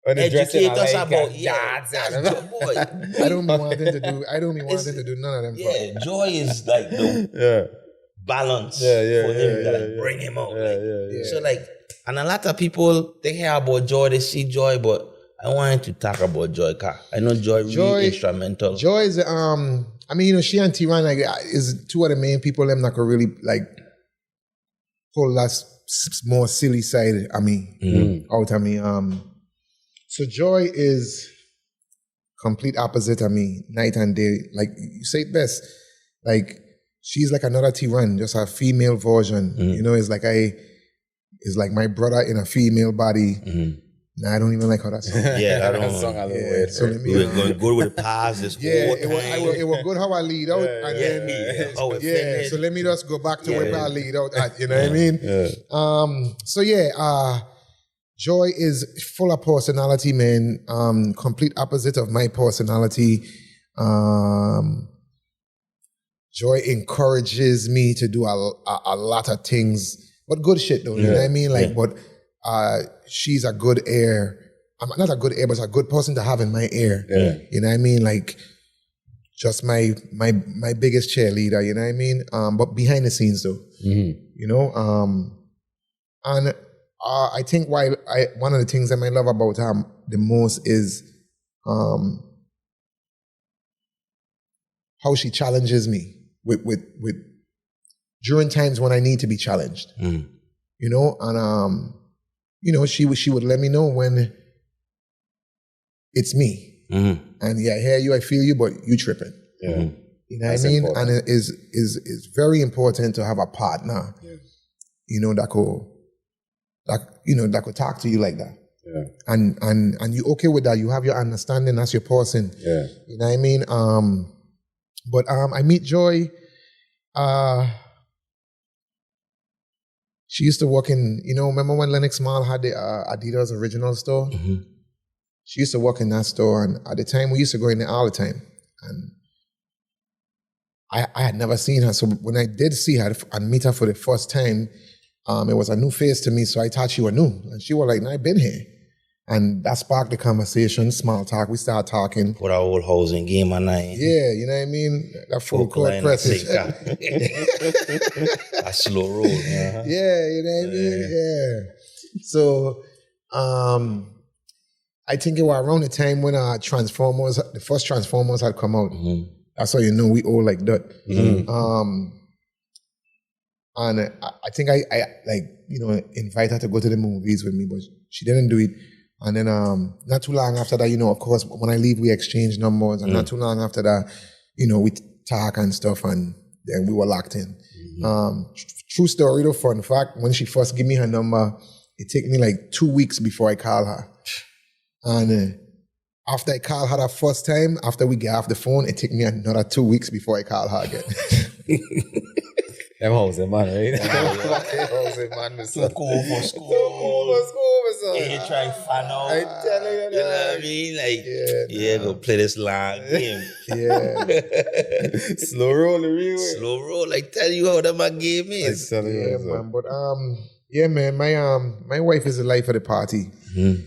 [SPEAKER 5] educate us about that's Joy. Boy.
[SPEAKER 1] I don't be wanting to do none of them.
[SPEAKER 5] Joy is like the balance for him to like bring him out. So like, and a lot of people, they hear about Joy, they see Joy, but I wanted to talk about Joy, cause I know Joy really instrumental.
[SPEAKER 1] Joy is I mean, you know, she and Theron like is two of the main people them that could really like pull that more silly side of me out of me. So Joy is complete opposite of me, night and day. Like you say it best. Like she's like another Theron, just a female version. You know, it's like my brother in a female body. Nah, I don't even like how that song.
[SPEAKER 5] I don't
[SPEAKER 2] song a little weird.
[SPEAKER 5] So we were going good with the pause this whole time.
[SPEAKER 1] It was good how I lead out. So let me just go back to where I lead out at, you know what I mean? Joy is full of personality, man. Complete opposite of my personality. Joy encourages me to do a lot of things, but good shit though, you know what I mean? Like, but she's a good air. I'm not a good air, but a good person to have in my ear. You know what I mean? Like just my biggest cheerleader, you know what I mean? But behind the scenes though. You know? And I think one of the things that I love about her the most is how she challenges me with during times when I need to be challenged. You know, and you know, she would let me know when it's me. And I hear you, I feel you, but you tripping. You know what I mean? Important. And it is very important to have a partner, you know, that could talk to you like that. And you okay with that. You have your understanding, that's your person. You know what I mean? But I meet Joy. She used to work in, you know, remember when Lennox Mall had the Adidas original store? She used to work in that store, and at the time, we used to go in there all the time. And I had never seen her, so when I did see her and meet her for the first time, it was a new face to me, so I thought she was new. And she was like, nah, I've been here. And that sparked the conversation, small talk. We started talking.
[SPEAKER 5] Put our old housing game on night.
[SPEAKER 1] Yeah, you know what I mean? That full court press.
[SPEAKER 5] A slow roll.
[SPEAKER 1] Yeah, you know what I mean? Yeah. So, I think it was around the time when the first Transformers had come out. That's how you know we all like that. And I think I like, invite her to go to the movies with me, but she didn't do it. And then not too long after that, of course, when I leave, we exchange numbers. And not too long after that, we talk and stuff, and then we were locked in. True story though, fun fact, when she first gave me her number, it took me like 2 weeks before I called her. And after I called her that first time, after we get off the phone, it took me another 2 weeks before I called her again.
[SPEAKER 2] Them hoes, man, right? Hoes, man,
[SPEAKER 5] Too cool for school. And you try to find out.
[SPEAKER 2] I tell you,
[SPEAKER 5] you know what I mean? Like, go play this long game.
[SPEAKER 2] Slow roll, the real way.
[SPEAKER 5] Slow roll, like tell you how that my game is.
[SPEAKER 1] Man. But man, my wife is the life of the party. And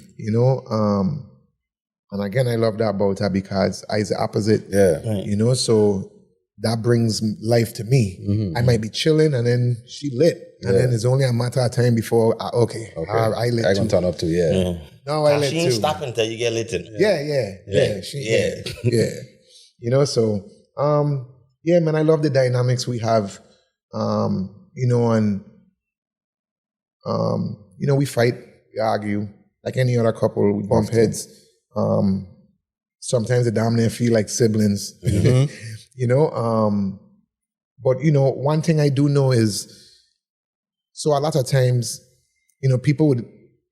[SPEAKER 1] again, I love that about her because I's the opposite.
[SPEAKER 2] Right.
[SPEAKER 1] So that brings life to me. I might be chilling and then she lit. And then it's only a matter of time before, I lit too.
[SPEAKER 2] I gonna turn up too,
[SPEAKER 1] No, I lit
[SPEAKER 5] she
[SPEAKER 1] too.
[SPEAKER 5] ain't stopping until you get lit in.
[SPEAKER 1] So, man, I love the dynamics we have, we fight, we argue, like any other couple, we bump heads. Sometimes they damn near feel like siblings, but one thing I do know is, so a lot of times, people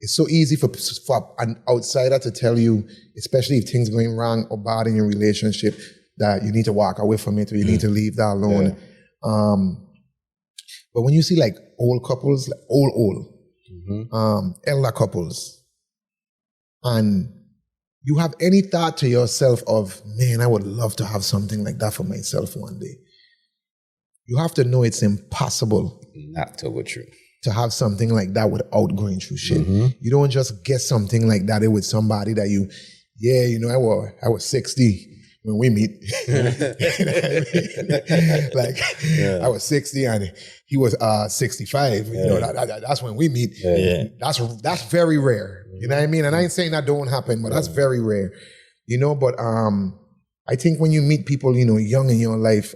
[SPEAKER 1] it's so easy for an outsider to tell you, especially if things going wrong or bad in your relationship, that you need to walk away from it or you need to leave that alone. But when you see like old couples, like elder couples, and you have any thought to yourself of, man, I would love to have something like that for myself one day. You have to know it's impossible
[SPEAKER 2] not to go through.
[SPEAKER 1] To have something like that without going through shit. You don't just get something like that with somebody that I was 60 when we meet. I was 60 and he was 65. That's when we meet. That's very rare. You know what I mean? And I ain't saying that don't happen, but that's very rare. But I think when you meet people, young in your life,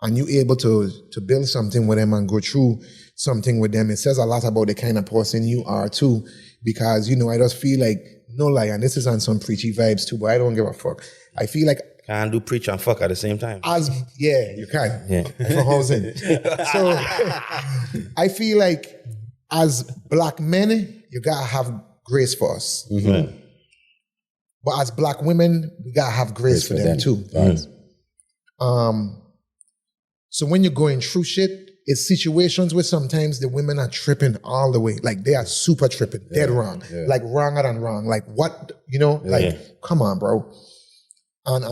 [SPEAKER 1] and you're able to build something with them and go through something with them, it says a lot about the kind of person you are too. Because, I just feel like, no lie, and this is on some preachy vibes too, but I don't give a fuck. I feel like
[SPEAKER 5] can't do preach and fuck at the same time.
[SPEAKER 1] You can. Yeah. For housing. So I feel like as black men, you gotta have grace for us. But as black women, we gotta have grace for them too. So when you're going through shit, it's situations where sometimes the women are tripping all the way. Like they are super tripping, dead wrong. Like wronger than wrong. Like what, come on, bro. And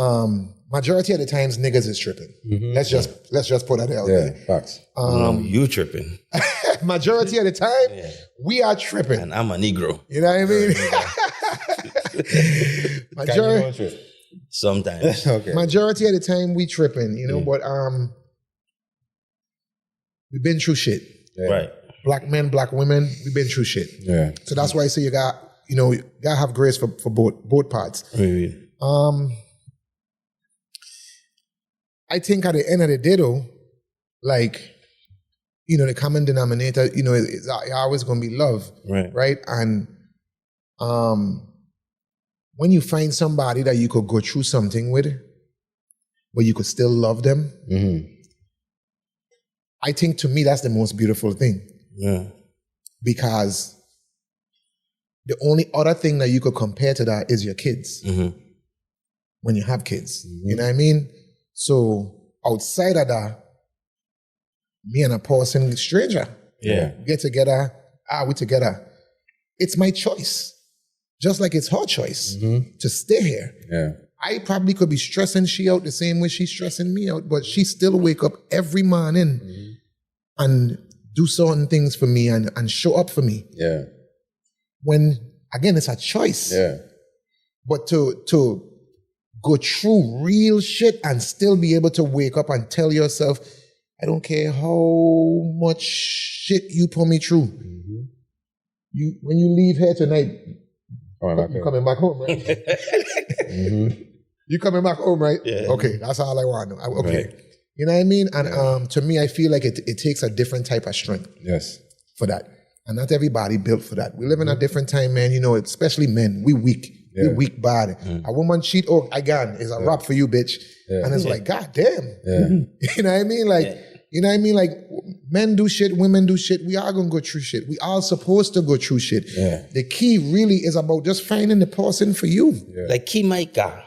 [SPEAKER 1] majority of the times niggas is tripping. Let's just put that out there.
[SPEAKER 2] Facts.
[SPEAKER 5] You tripping.
[SPEAKER 1] Majority of the time, we are tripping.
[SPEAKER 5] And I'm a Negro.
[SPEAKER 1] You know what I mean?
[SPEAKER 5] Sometimes.
[SPEAKER 1] Majority of the time we tripping, but we've been through shit.
[SPEAKER 5] Right.
[SPEAKER 1] Black men, black women, we've been through shit. So that's why I say you gotta have grace for both parts. I think at the end of the day though, like, the common denominator, is always gonna be love. Right? And when you find somebody that you could go through something with, but you could still love them, I think to me that's the most beautiful thing. Because the only other thing that you could compare to that is your kids. When you have kids. You know what I mean? So outside of that, me and a person, stranger, get together, we together. It's my choice. Just like it's her choice to stay here. I probably could be stressing she out the same way she's stressing me out, but she still wake up every morning and do certain things for me and show up for me. When, again, it's a choice. But to go through real shit and still be able to wake up and tell yourself, I don't care how much shit you put me through. When you leave here tonight, you're coming back home, right? You coming back home, right? Okay, that's all I want to know. Okay. You know what I mean? And to me, I feel like it takes a different type of strength.
[SPEAKER 2] Yes.
[SPEAKER 1] For that. And not everybody built for that. We live in a different time, man. You know, especially men. We weak. Yeah. We weak body. A woman cheat, again, is a rap for you, bitch. Yeah. And it's like, God damn. Yeah. You know what I mean? Like, you know what I mean? Like, men do shit, women do shit. We are going to go through shit. We all supposed to go through shit. Yeah. The key really is about just finding the person for you.
[SPEAKER 5] Yeah. Like, key my car,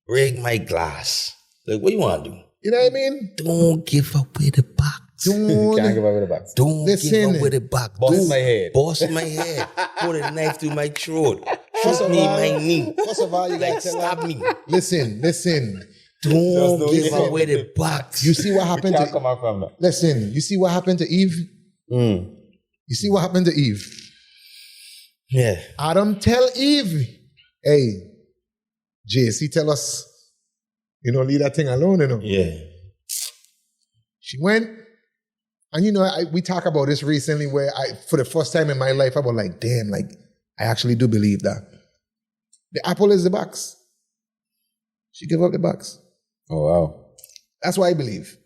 [SPEAKER 5] break my glass. Like, what you want to do?
[SPEAKER 1] You know what I mean?
[SPEAKER 5] Don't give up with the box.
[SPEAKER 2] Can't give up with the box.
[SPEAKER 5] Don't give up with the box.
[SPEAKER 2] Boss my head.
[SPEAKER 5] Boss my head. Put a knife through my throat. Shoot me in my knee.
[SPEAKER 1] First of all, you
[SPEAKER 5] like stab me.
[SPEAKER 1] Listen.
[SPEAKER 5] Don't give up with the box.
[SPEAKER 1] You see what happened to
[SPEAKER 2] come out from that.
[SPEAKER 1] Listen, you see what happened to Eve? You see what happened to Eve?
[SPEAKER 5] Yeah.
[SPEAKER 1] Adam tell Eve, hey, JC tell us, leave that thing alone,
[SPEAKER 5] Yeah.
[SPEAKER 1] She went, and we talk about this recently where for the first time in my life, I was like, damn, like, I actually do believe that. The apple is the box. She gave up the box.
[SPEAKER 2] Oh, wow.
[SPEAKER 1] That's what I believe.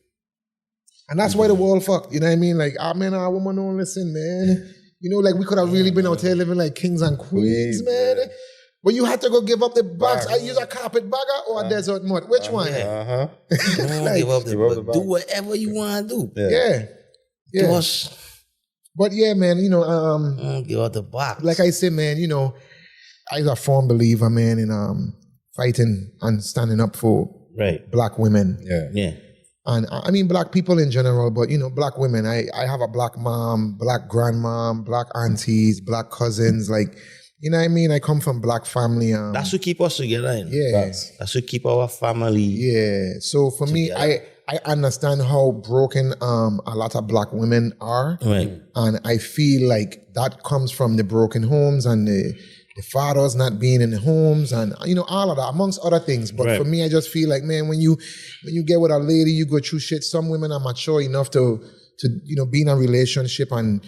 [SPEAKER 1] And that's why the world fucked. You know what I mean? Like, man, our woman don't listen, man. Like we could have really been out here living like kings and queens, man. But you had to go give up the box. I use a carpet bagger or a desert mud. Which one?
[SPEAKER 5] Like, give up the box. Do whatever you want to do.
[SPEAKER 1] Yeah. But yeah, man,
[SPEAKER 5] give up the box.
[SPEAKER 1] Like I said, man, I'm a firm believer, man, in fighting and standing up for black women.
[SPEAKER 5] Yeah.
[SPEAKER 1] And I mean black people in general, but black women. I have a black mom, black grandmom, black aunties, black cousins, like, you know what I mean? I come from black family.
[SPEAKER 5] That's what keep us together.
[SPEAKER 1] Yeah.
[SPEAKER 5] That's what keep our family.
[SPEAKER 1] Yeah. So for me, I understand how broken a lot of black women are.
[SPEAKER 5] Right.
[SPEAKER 1] And I feel like that comes from the broken homes and the fathers not being in the homes and, all of that, amongst other things. But for me, I just feel like, man, when you get with a lady, you go through shit. Some women are mature enough to be in a relationship and,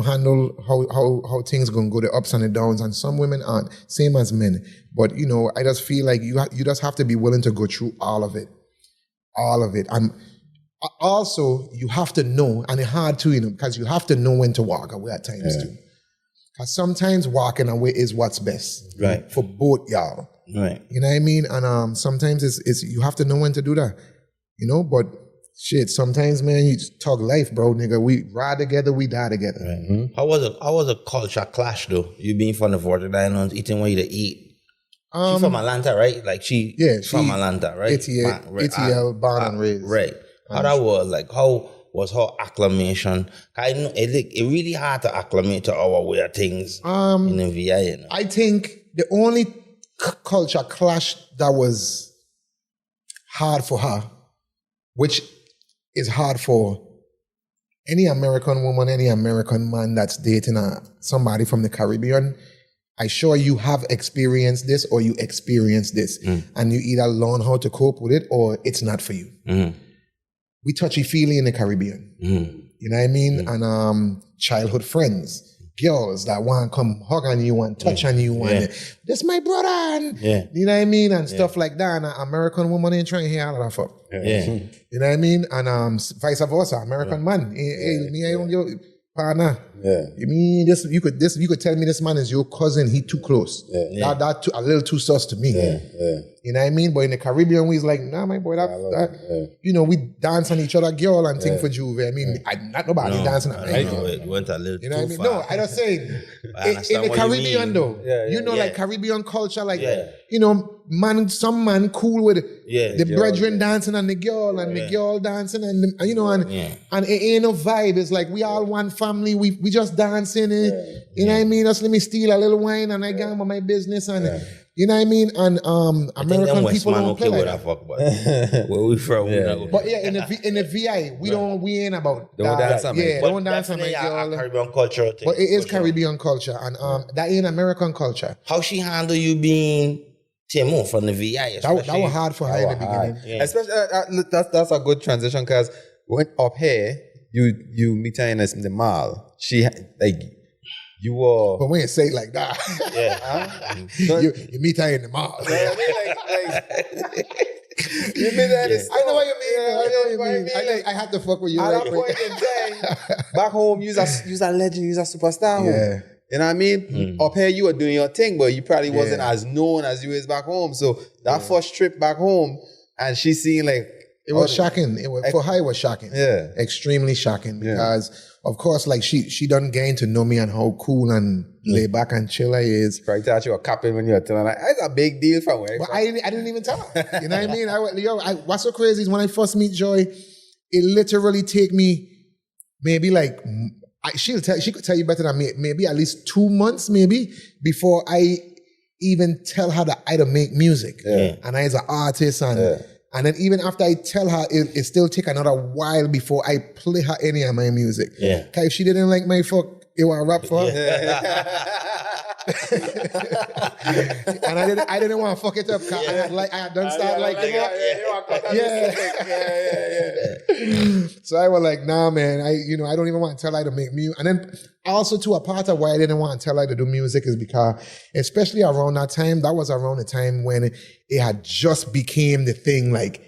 [SPEAKER 1] handle how things gonna go, the ups and the downs. And some women aren't, same as men. But, I just feel like you just have to be willing to go through all of it. All of it. And also, you have to know, and it's hard too, because you have to know when to walk away at times too. Because sometimes walking away is what's best.
[SPEAKER 5] Right.
[SPEAKER 1] For both y'all.
[SPEAKER 5] Right.
[SPEAKER 1] You know what I mean? And sometimes it's you have to know when to do that. But shit, sometimes, man, you just talk life, bro, nigga. We ride together, we die together.
[SPEAKER 5] Right. Mm-hmm. How was a culture clash though? You being from the 49 Islands, eating what you to eat. She's from Atlanta, right? Like she's from Atlanta, right?
[SPEAKER 1] ATL, born and raised.
[SPEAKER 5] Right. How that was, like, how was her acclimation? I know it really hard to acclimate to our way of things in the VI.
[SPEAKER 1] I think the only culture clash that was hard for her, which is hard for any American woman, any American man that's dating somebody from the Caribbean, I'm sure you have experienced this or you experience this and you either learn how to cope with it or it's not for you. We touchy-feely in the Caribbean. You know what I mean? And childhood friends, girls that want to come hug on you and touch on you and this my brother and you know what I mean? And stuff like that. And an American woman ain't trying to hear all of that fuck. You know what I mean? And vice versa, American man. Hey, me, I don't your partner. You mean this? You could tell me this man is your cousin. He too close. That too, a little too sus to me. You know what I mean? But in the Caribbean, we was like, nah, my boy, we dance on each other, girl, and thing for Juve. I mean, not nobody dancing on me.
[SPEAKER 5] You went a little
[SPEAKER 1] you know
[SPEAKER 5] too
[SPEAKER 1] what I mean?
[SPEAKER 5] far.
[SPEAKER 1] No, I just saying, in the Caribbean though, like Caribbean culture, like, some man cool with the brethren dancing and the girl and the girl dancing and it ain't no vibe. It's like we all one family. We just dancing. You know what I mean? Just let me steal a little wine and I get on with my business and you know what I mean? And American people don't play like that.
[SPEAKER 5] Where we from?
[SPEAKER 1] But in the VI, we ain't about
[SPEAKER 2] don't
[SPEAKER 1] that.
[SPEAKER 2] Dance on me.
[SPEAKER 1] Don't dance on my girl.
[SPEAKER 5] Caribbean culture thing.
[SPEAKER 1] But it is Caribbean culture and that ain't American culture.
[SPEAKER 5] How she handle you being Timo from the VI?
[SPEAKER 1] That was hard for her in the beginning.
[SPEAKER 2] Especially that's a good transition because when up here you meet her in the mall. She you were.
[SPEAKER 1] But we ain't say it like that. You meet her in the mall.
[SPEAKER 2] You mean that?
[SPEAKER 1] I know what you mean. I know what you mean. I had to fuck with you.
[SPEAKER 2] At that point in time, back home, you's a legend, you's a superstar.
[SPEAKER 1] Yeah.
[SPEAKER 2] You know what I mean? Up here, you were doing your thing, but you probably wasn't as known as you is back home. So that first trip back home, and she seen like...
[SPEAKER 1] It was shocking. For her, it was shocking.
[SPEAKER 2] Yeah.
[SPEAKER 1] Extremely shocking because, of course, like she done gain to know me and how cool and laid back and chill I is.
[SPEAKER 2] Probably thought you were capping when you were telling her, like, it's a big deal for me.
[SPEAKER 1] But I didn't even tell her. You know what I mean? What's so crazy is when I first meet Joy, it literally take me maybe like... she could tell you better than me, maybe at least 2 months maybe before I even tell her that I don't make music.
[SPEAKER 2] Yeah.
[SPEAKER 1] And I as an artist and then even after I tell her, it still take another while before I play her any of my music.
[SPEAKER 5] Yeah.
[SPEAKER 1] Cause if she didn't like my fuck, it was a rap for her. And I didn't want to fuck it up cause I had done start like So I was like, nah, man, I don't even want to tell her to make music. And then also too, a part of why I didn't want to tell her to do music is because, especially around that time, that was around the time when it had just became the thing, like,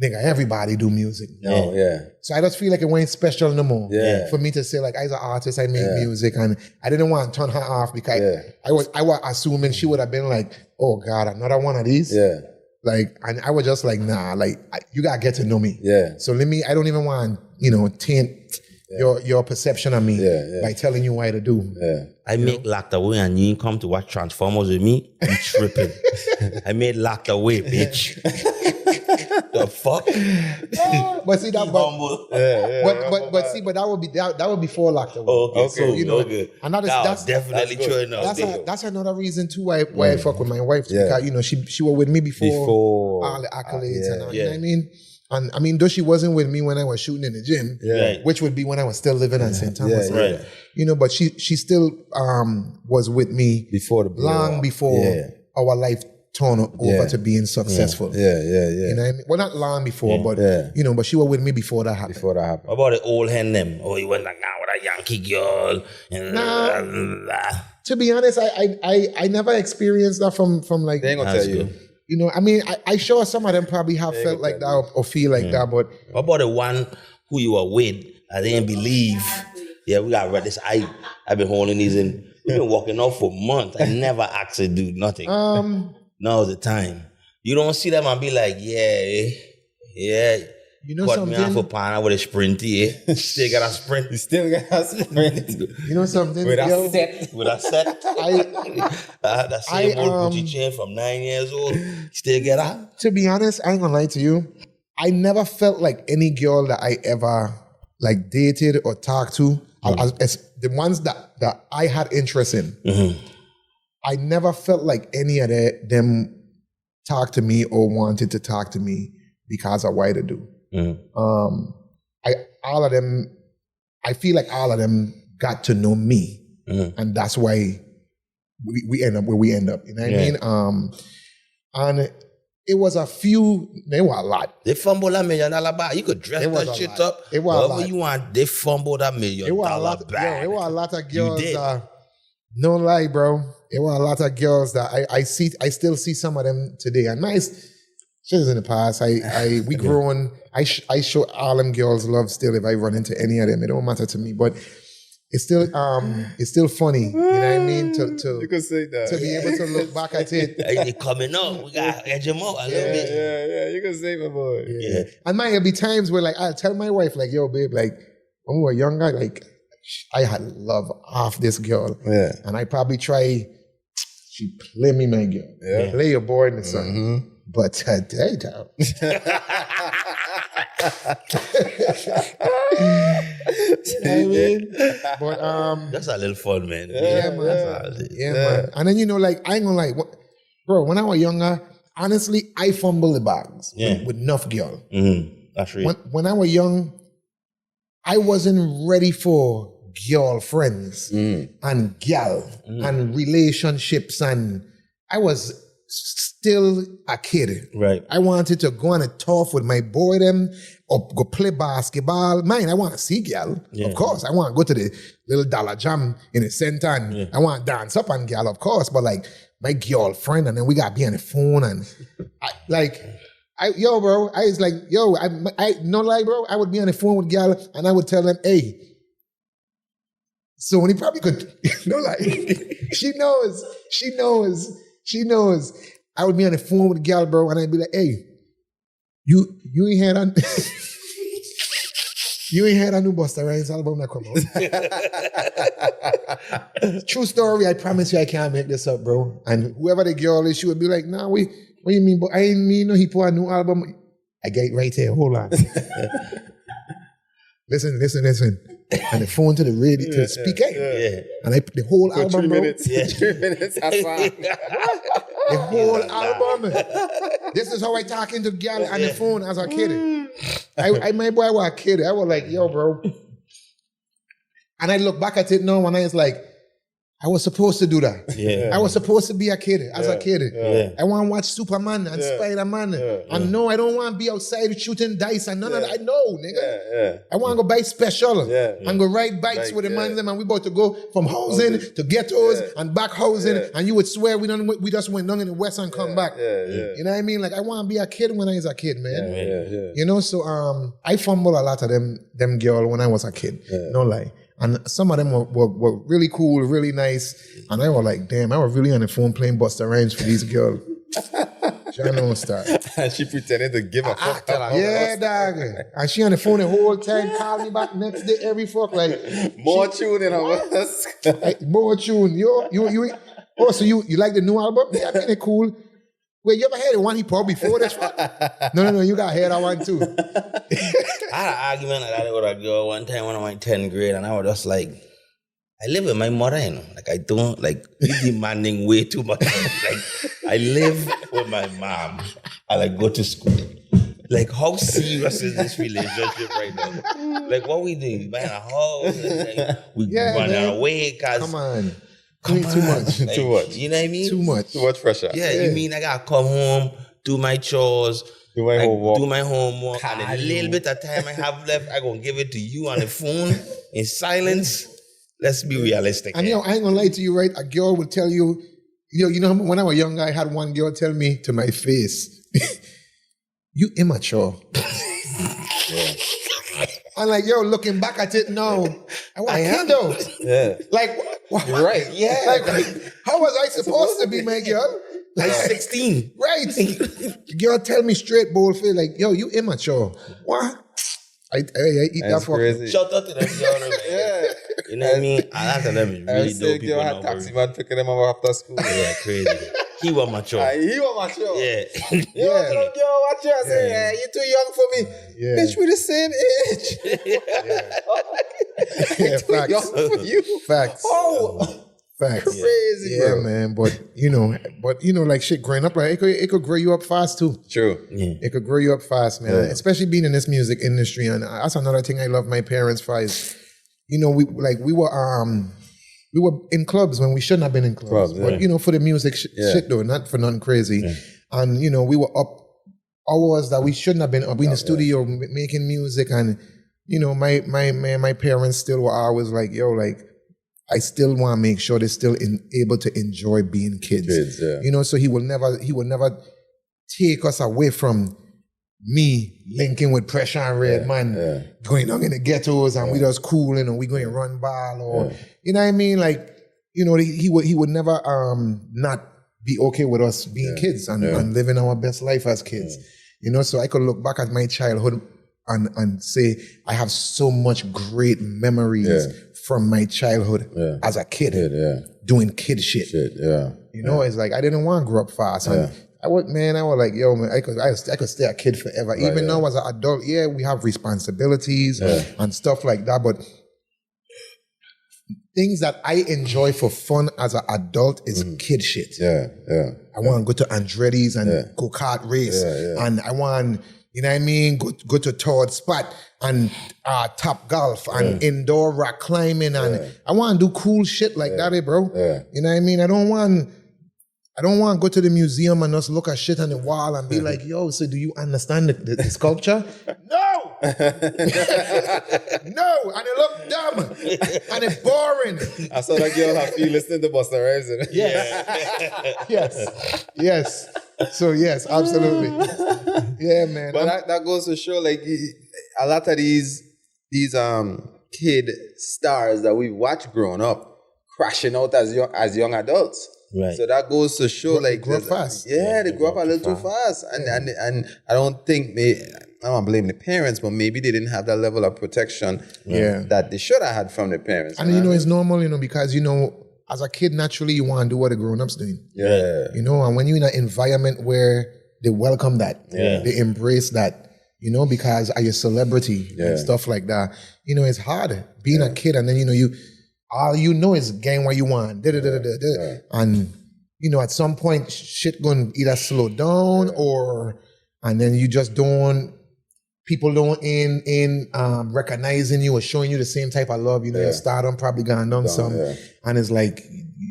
[SPEAKER 1] nigga, everybody do music.
[SPEAKER 2] Oh, yeah.
[SPEAKER 1] So I just feel like it wasn't special no more.
[SPEAKER 2] Yeah.
[SPEAKER 1] For me to say, like, as an artist, I make music, and I didn't want to turn her off because I was assuming she would have been like, oh God, another one of these.
[SPEAKER 2] Yeah.
[SPEAKER 1] Like, and I was just like, nah, like, you gotta get to know me.
[SPEAKER 2] Yeah.
[SPEAKER 1] So I don't even want, taint your perception of me by telling you what to do.
[SPEAKER 2] Yeah.
[SPEAKER 5] I make Locked Away and you ain't come to watch Transformers with me. You tripping. I made Locked Away, bitch. The fuck?
[SPEAKER 1] But see that, but that would be before Locked Away.
[SPEAKER 5] Okay, so
[SPEAKER 1] good. And that's
[SPEAKER 5] definitely true enough.
[SPEAKER 1] That's another reason too why I fuck with my wife because she was with me before all the accolades and all. You know what I mean? And I mean, though she wasn't with me when I was shooting in the gym, which would be when I was still living at St. Thomas, but she still was with me
[SPEAKER 2] before
[SPEAKER 1] our life turned over to being successful.
[SPEAKER 2] Yeah.
[SPEAKER 1] You know what I mean? Well, not long before, but but she was with me before that happened.
[SPEAKER 5] What about the old hen them? Oh, you went like with a Yankee girl.
[SPEAKER 1] To be honest, I never experienced that from like.
[SPEAKER 2] They ain't gonna tell you.
[SPEAKER 5] Good.
[SPEAKER 1] I mean, I sure some of them probably have felt like that or feel like that, but...
[SPEAKER 5] What about the one who you were with? I didn't believe. Yeah, we got read this. I've been holding these in. We've been walking off for months. I never actually do nothing. Now's the time. You don't see them and be like, yeah.
[SPEAKER 1] You know
[SPEAKER 5] Put
[SPEAKER 1] something?
[SPEAKER 5] me on for partner with a sprinty, Still got a sprint.
[SPEAKER 2] You still got a sprint.
[SPEAKER 1] You know something?
[SPEAKER 2] With a set.
[SPEAKER 5] With a set. That same old Gucci chain from 9 years old. Still get out.
[SPEAKER 1] To be honest, I ain't gonna lie to you. I never felt like any girl that I ever like dated or talked to, as the ones that I had interest in, I never felt like any of them talked to me or wanted to talk to me because of what I do. I feel like all of them got to know me, and that's why we end up where we end up. You know what I mean? And it was a few. They were a lot.
[SPEAKER 5] They fumbled $1 million bag. You could dress that shit up.
[SPEAKER 1] It was
[SPEAKER 5] whatever you want. They fumbled $1 million bag.
[SPEAKER 1] It was a lot of girls. No lie, bro. It was a lot of girls that I still see some of them today. And nice. Shit is in the past. We grown. I show all them girls love still if I run into any of them. It don't matter to me. But it's still funny. You know what I mean?
[SPEAKER 2] You can say that.
[SPEAKER 1] To be able to look back at it.
[SPEAKER 5] They coming up. We got to edge them out a little bit.
[SPEAKER 2] Yeah. You can say my boy.
[SPEAKER 1] Yeah. And there'll be times where like I'll tell my wife like, yo, babe, like when we were younger, like I had love off this girl. Yeah. And I probably try. She play me, my girl. Yeah. Play your boy in the sun. But today, though. You know what I mean? But
[SPEAKER 5] that's a little fun, man.
[SPEAKER 1] Yeah, man. Man. And then like I ain't gonna lie, bro. When I was younger, honestly, I fumbled the bags with enough girl.
[SPEAKER 5] That's real.
[SPEAKER 1] When I was young, I wasn't ready for girlfriends and gal and relationships, and I was still a kid.
[SPEAKER 5] Right.
[SPEAKER 1] I wanted to go on a turf with my boy them or go play basketball. Man, I want to see gal. Of course. I want to go to the little dollar jam in the center and I want to dance up on gal, of course. But like my girlfriend, and then we got to be on the phone, and bro, I was like, I no lie, bro, I would be on the phone with gal and I would tell them, hey, so when he probably could, no lie, she knows. I would be on the phone with gal, bro, and I'd be like, hey, you ain't had on, you ain't had a new Busta Rhymes album that come out. True story, I promise you I can't make this up, bro. And whoever the girl is, she would be like, nah, what you mean? But I ain't mean no, he put a new album. I get it right here, hold on. Listen. And the phone to the radio, to the speaker.
[SPEAKER 5] Yeah.
[SPEAKER 1] And I put the whole
[SPEAKER 2] For
[SPEAKER 1] album,
[SPEAKER 2] 3
[SPEAKER 1] bro.
[SPEAKER 2] minutes. Yeah. 3 minutes.
[SPEAKER 1] The whole album. This is how I talk into girl on the phone as a kid. My boy was a kid. I was like, yo, bro. And I look back at it now and I was like, I was supposed to do that.
[SPEAKER 5] Yeah.
[SPEAKER 1] I was supposed to be a kid as a kid.
[SPEAKER 5] Yeah.
[SPEAKER 1] I want to watch Superman and Spider-Man. And no, I don't want to be outside shooting dice and none of that. I know, nigga. I want to go buy special and go ride bikes with the man them and we about to go from housing to ghettos and back housing and you would swear we just went down in the west and come back. You know what I mean? Like I want to be a kid when I was a kid, man. You know, so I fumbled a lot of them girl when I was a kid. No lie. And some of them were really cool, really nice. And I was like, damn, I was really on the phone playing Busta Rhymes for these girls. She don't start.
[SPEAKER 2] And she pretended to give a fuck.
[SPEAKER 1] Yeah, dog. And she on the phone the whole time, call me back next day every fuck. Like
[SPEAKER 2] more tune in her.
[SPEAKER 1] More tune. You oh, so you like the new album? Yeah, I mean, it cool. Wait, you ever heard the one he pulled before this one? No, you got to hear that one too.
[SPEAKER 5] I had an argument like that with a girl one time when I was in 10th grade, and I was just like, I live with my mother, you know. Like, I don't, like, you're demanding way too much. Like, I live with my mom. I, like, go to school. Like, how serious is this relationship right now? Like, what we do? We buy a house, and, like, we run away, because...
[SPEAKER 1] Come on. Too much.
[SPEAKER 5] Like,
[SPEAKER 2] too much.
[SPEAKER 5] You know what I mean?
[SPEAKER 1] Too much.
[SPEAKER 2] Too much pressure.
[SPEAKER 5] Yeah, you mean I gotta come home, do my chores,
[SPEAKER 2] do my
[SPEAKER 5] homework, and a little bit of time I have left, I gonna give it to you on the phone in silence. Let's be realistic.
[SPEAKER 1] And I ain't gonna lie to you, right? A girl would tell you, you know, when I was young, I had one girl tell me to my face, you immature. I'm like, yo, looking back at it now, I am though.
[SPEAKER 2] Yeah.
[SPEAKER 1] Like, what?
[SPEAKER 2] You're right.
[SPEAKER 1] Yeah. Like, how was I supposed to be, my girl?
[SPEAKER 5] Like 16.
[SPEAKER 1] Right. The girl tell me straight, boldface, like, yo, you immature. What? I eat that for
[SPEAKER 2] crazy.
[SPEAKER 5] Shout out to them girls.
[SPEAKER 2] Yeah.
[SPEAKER 5] You know what I mean? A lot of them is really dope people.
[SPEAKER 2] Had taxi man picking them up after school.
[SPEAKER 5] Yeah, crazy. He was mature.
[SPEAKER 2] He was mature.
[SPEAKER 5] Yeah.
[SPEAKER 2] Yo, watch out. Say, yeah, you too young for me.
[SPEAKER 1] Yeah.
[SPEAKER 2] Bitch, we the same age.
[SPEAKER 1] Yeah,
[SPEAKER 2] Too young for you.
[SPEAKER 1] Facts.
[SPEAKER 2] Oh.
[SPEAKER 1] Facts.
[SPEAKER 2] Crazy,
[SPEAKER 1] yeah,
[SPEAKER 2] bro.
[SPEAKER 1] man. But you know, like shit growing up, like it could grow you up fast too.
[SPEAKER 2] True.
[SPEAKER 5] Yeah.
[SPEAKER 1] It could grow you up fast, man.
[SPEAKER 2] Yeah.
[SPEAKER 1] Especially being in this music industry, and that's another thing I love my parents for is, you know, we were in clubs when we shouldn't have been in clubs. But you know, for the music shit though, not for nothing crazy. Yeah. And you know, we were up hours that we shouldn't have been up in the studio making music, and you know, my parents still were always like, yo, like, I still want to make sure they're still able to enjoy being kids. You know, so he will never take us away from me linking with Pressure and Redman, going down in the ghettos and we just cooling and we going to run ball or you know what I mean? Like, you know, he would never not be okay with us being kids and living our best life as kids. You know, so I could look back at my childhood and say I have so much great memories from my childhood as a kid, doing kid shit. You know, it's like I didn't want to grow up fast. And I was like, yo, man, I could stay a kid forever. Right, even now as an adult, we have responsibilities and stuff like that, but things that I enjoy for fun as an adult is kid shit. I want to go to Andretti's and go kart race. And I want, you know what I mean, go to Todd Spot and Top Golf and indoor rock climbing. And I want to do cool shit like that, bro. You know what I mean? I don't want to go to the museum and just look at shit on the wall and be like, yo, so do you understand the sculpture? No! No! And it look dumb. And it's boring.
[SPEAKER 2] I saw that girl have you listening to Busta Rhymes.
[SPEAKER 1] Yes. So yes, absolutely. Yeah, man.
[SPEAKER 2] But that goes to show, like, a lot of these kid stars that we watch growing up crashing out as young adults.
[SPEAKER 5] Right.
[SPEAKER 2] So that goes to show,
[SPEAKER 1] They grow up fast.
[SPEAKER 2] Yeah, they grow up a little too fast. And I don't think I don't blame the parents, but maybe they didn't have that level of protection that they should have had from their parents.
[SPEAKER 1] And it's normal, because as a kid, naturally you want to do what the grown-ups doing.
[SPEAKER 2] Yeah.
[SPEAKER 1] And when you're in an environment where they welcome that, they embrace that, because are you a celebrity and stuff like that. It's hard being a kid, and then you all is getting what you want. And at some point shit gonna either slow down and then you just people don't recognizing you or showing you the same type of love. Your stardom probably gone down some. Yeah. And it's like,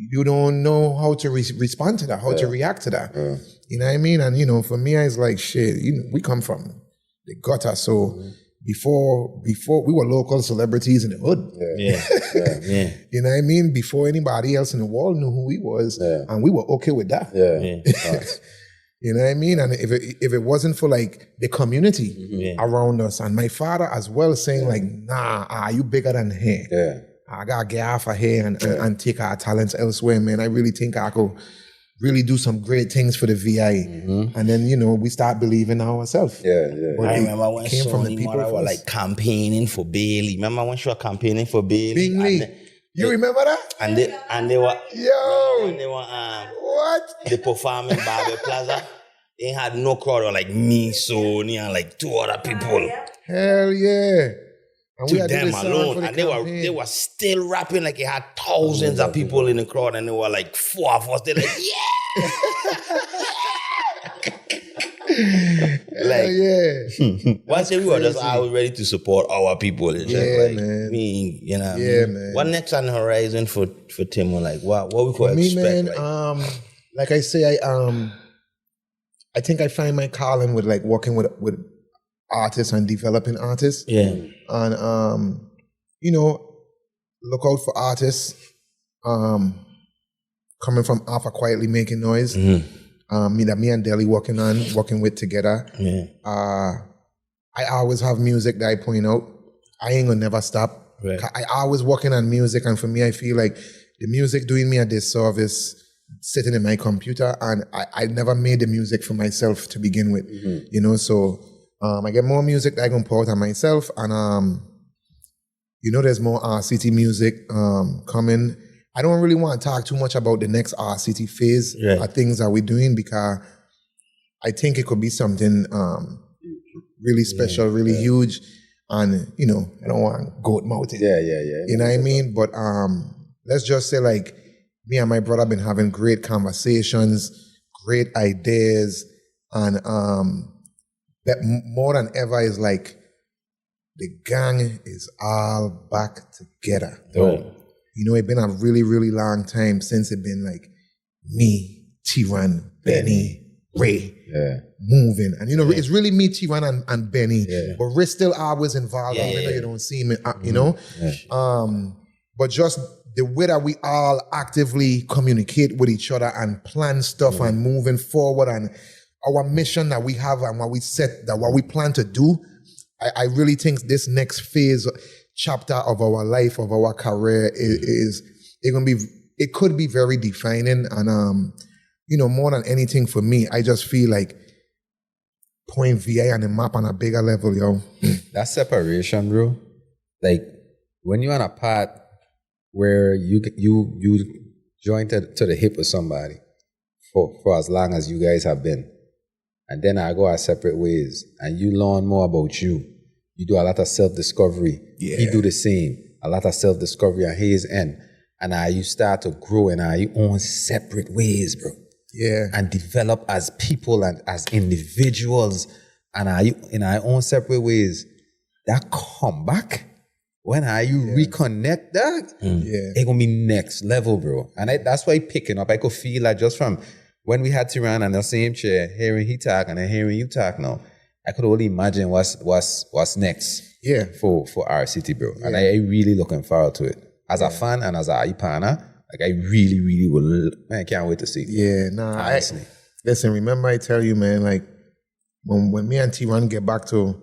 [SPEAKER 1] you don't know how to respond to that, how to react to that. Yeah. You know what I mean? And, for me, it's like, shit, we come from the gutter. So before we were local celebrities in the hood.
[SPEAKER 5] Yeah.
[SPEAKER 1] You know what I mean? Before anybody else in the world knew who we was. Yeah. And we were okay with that.
[SPEAKER 2] Yeah.
[SPEAKER 1] You know what I mean? And if it wasn't for like the community around us, and my father as well saying like, nah, you bigger than here. Yeah. I gotta get off of here and take our talents elsewhere, man. I really think I could really do some great things for the VI. And then, we start believing in ourselves.
[SPEAKER 2] Yeah.
[SPEAKER 5] I remember when Sonny Mora was like campaigning for Bailey. Remember when she was campaigning for Bailey?
[SPEAKER 1] Bingley. You remember that?
[SPEAKER 5] And they were when they were
[SPEAKER 1] what?
[SPEAKER 5] They performed in Barbie Plaza. They had no crowd, or like me, Sonny, and like 2 other people.
[SPEAKER 1] Hell yeah. And
[SPEAKER 5] to them alone. And they were still rapping like it had thousands of people in the crowd, and they were like 4 of us. They're like, Once we were just always ready to support our people. It's just like
[SPEAKER 1] man.
[SPEAKER 5] Me,
[SPEAKER 1] man.
[SPEAKER 5] What next on the horizon for Timo? Like what we could expect?
[SPEAKER 1] Man, like I say, I think I find my calling with like working with artists and developing artists.
[SPEAKER 5] Yeah.
[SPEAKER 1] And look out for artists coming from Alpha Quietly Making Noise. Me and Deli working with together. Yeah. I always have music that I point out. I ain't gonna never stop. Right. I always working on music, and for me, I feel like the music doing me a disservice sitting in my computer, and I never made the music for myself to begin with. So I get more music that I can put out on myself, and there's more RCT music coming. I don't really want to talk too much about the next RCT phase of things that we're doing, because I think it could be something really special, really huge, and I don't want to goat mouth it.
[SPEAKER 2] Yeah.
[SPEAKER 1] You know what I mean? But let's just say like me and my brother been having great conversations, great ideas, and that more than ever is like the gang is all back together.
[SPEAKER 2] Oh.
[SPEAKER 1] It's been a really, really long time since it's been like me, Theron, Benny, Ray, moving. And, it's really me, Theron, and Benny, but Ray's still always involved, even though you don't see me, But just the way that we all actively communicate with each other and plan stuff and moving forward, and our mission that we have and what we set, that what we plan to do, I really think this next phase, chapter of our life, of our career it could be very defining, and more than anything for me, I just feel like putting VI on the map on a bigger level, yo.
[SPEAKER 2] That separation, bro. Like when you're on a path where you join to the hip with somebody for as long as you guys have been, and then I go our separate ways, and you learn more about you. You do a lot of self-discovery. Yeah. He do the same. A lot of self-discovery on his end. And you start to grow in your own separate ways, bro.
[SPEAKER 1] Yeah.
[SPEAKER 2] And develop as people and as individuals. And in our own separate ways. That comeback, when you reconnect that, it's going to be next level, bro. And that's why picking up, I could feel like just from when we had Theron on the same chair, hearing he talk and then hearing you talk now, I could only imagine what's next for RCT, bro. And I really looking forward to it. As a fan and as a Ipana, like I really, really will, man, I can't wait to see it.
[SPEAKER 1] Yeah, honestly. Listen, remember I tell you, man, like, when me and Theron get back to,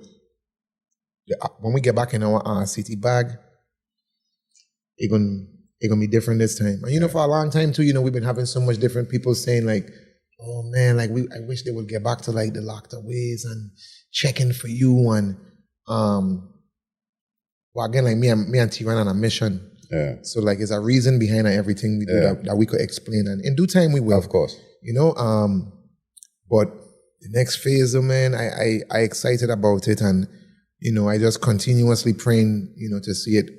[SPEAKER 1] when we get back in our city bag, it gonna be different this time. And for a long time too, we've been having so much different people saying like, oh man, like I wish they would get back to like the locked up ways and checking for you and well again, like me and Theron on a mission.
[SPEAKER 2] Yeah.
[SPEAKER 1] So like there's a reason behind everything we do that we could explain, and in due time we will.
[SPEAKER 2] Of course.
[SPEAKER 1] But the next phase, man, I excited about it, and I just continuously praying, to see it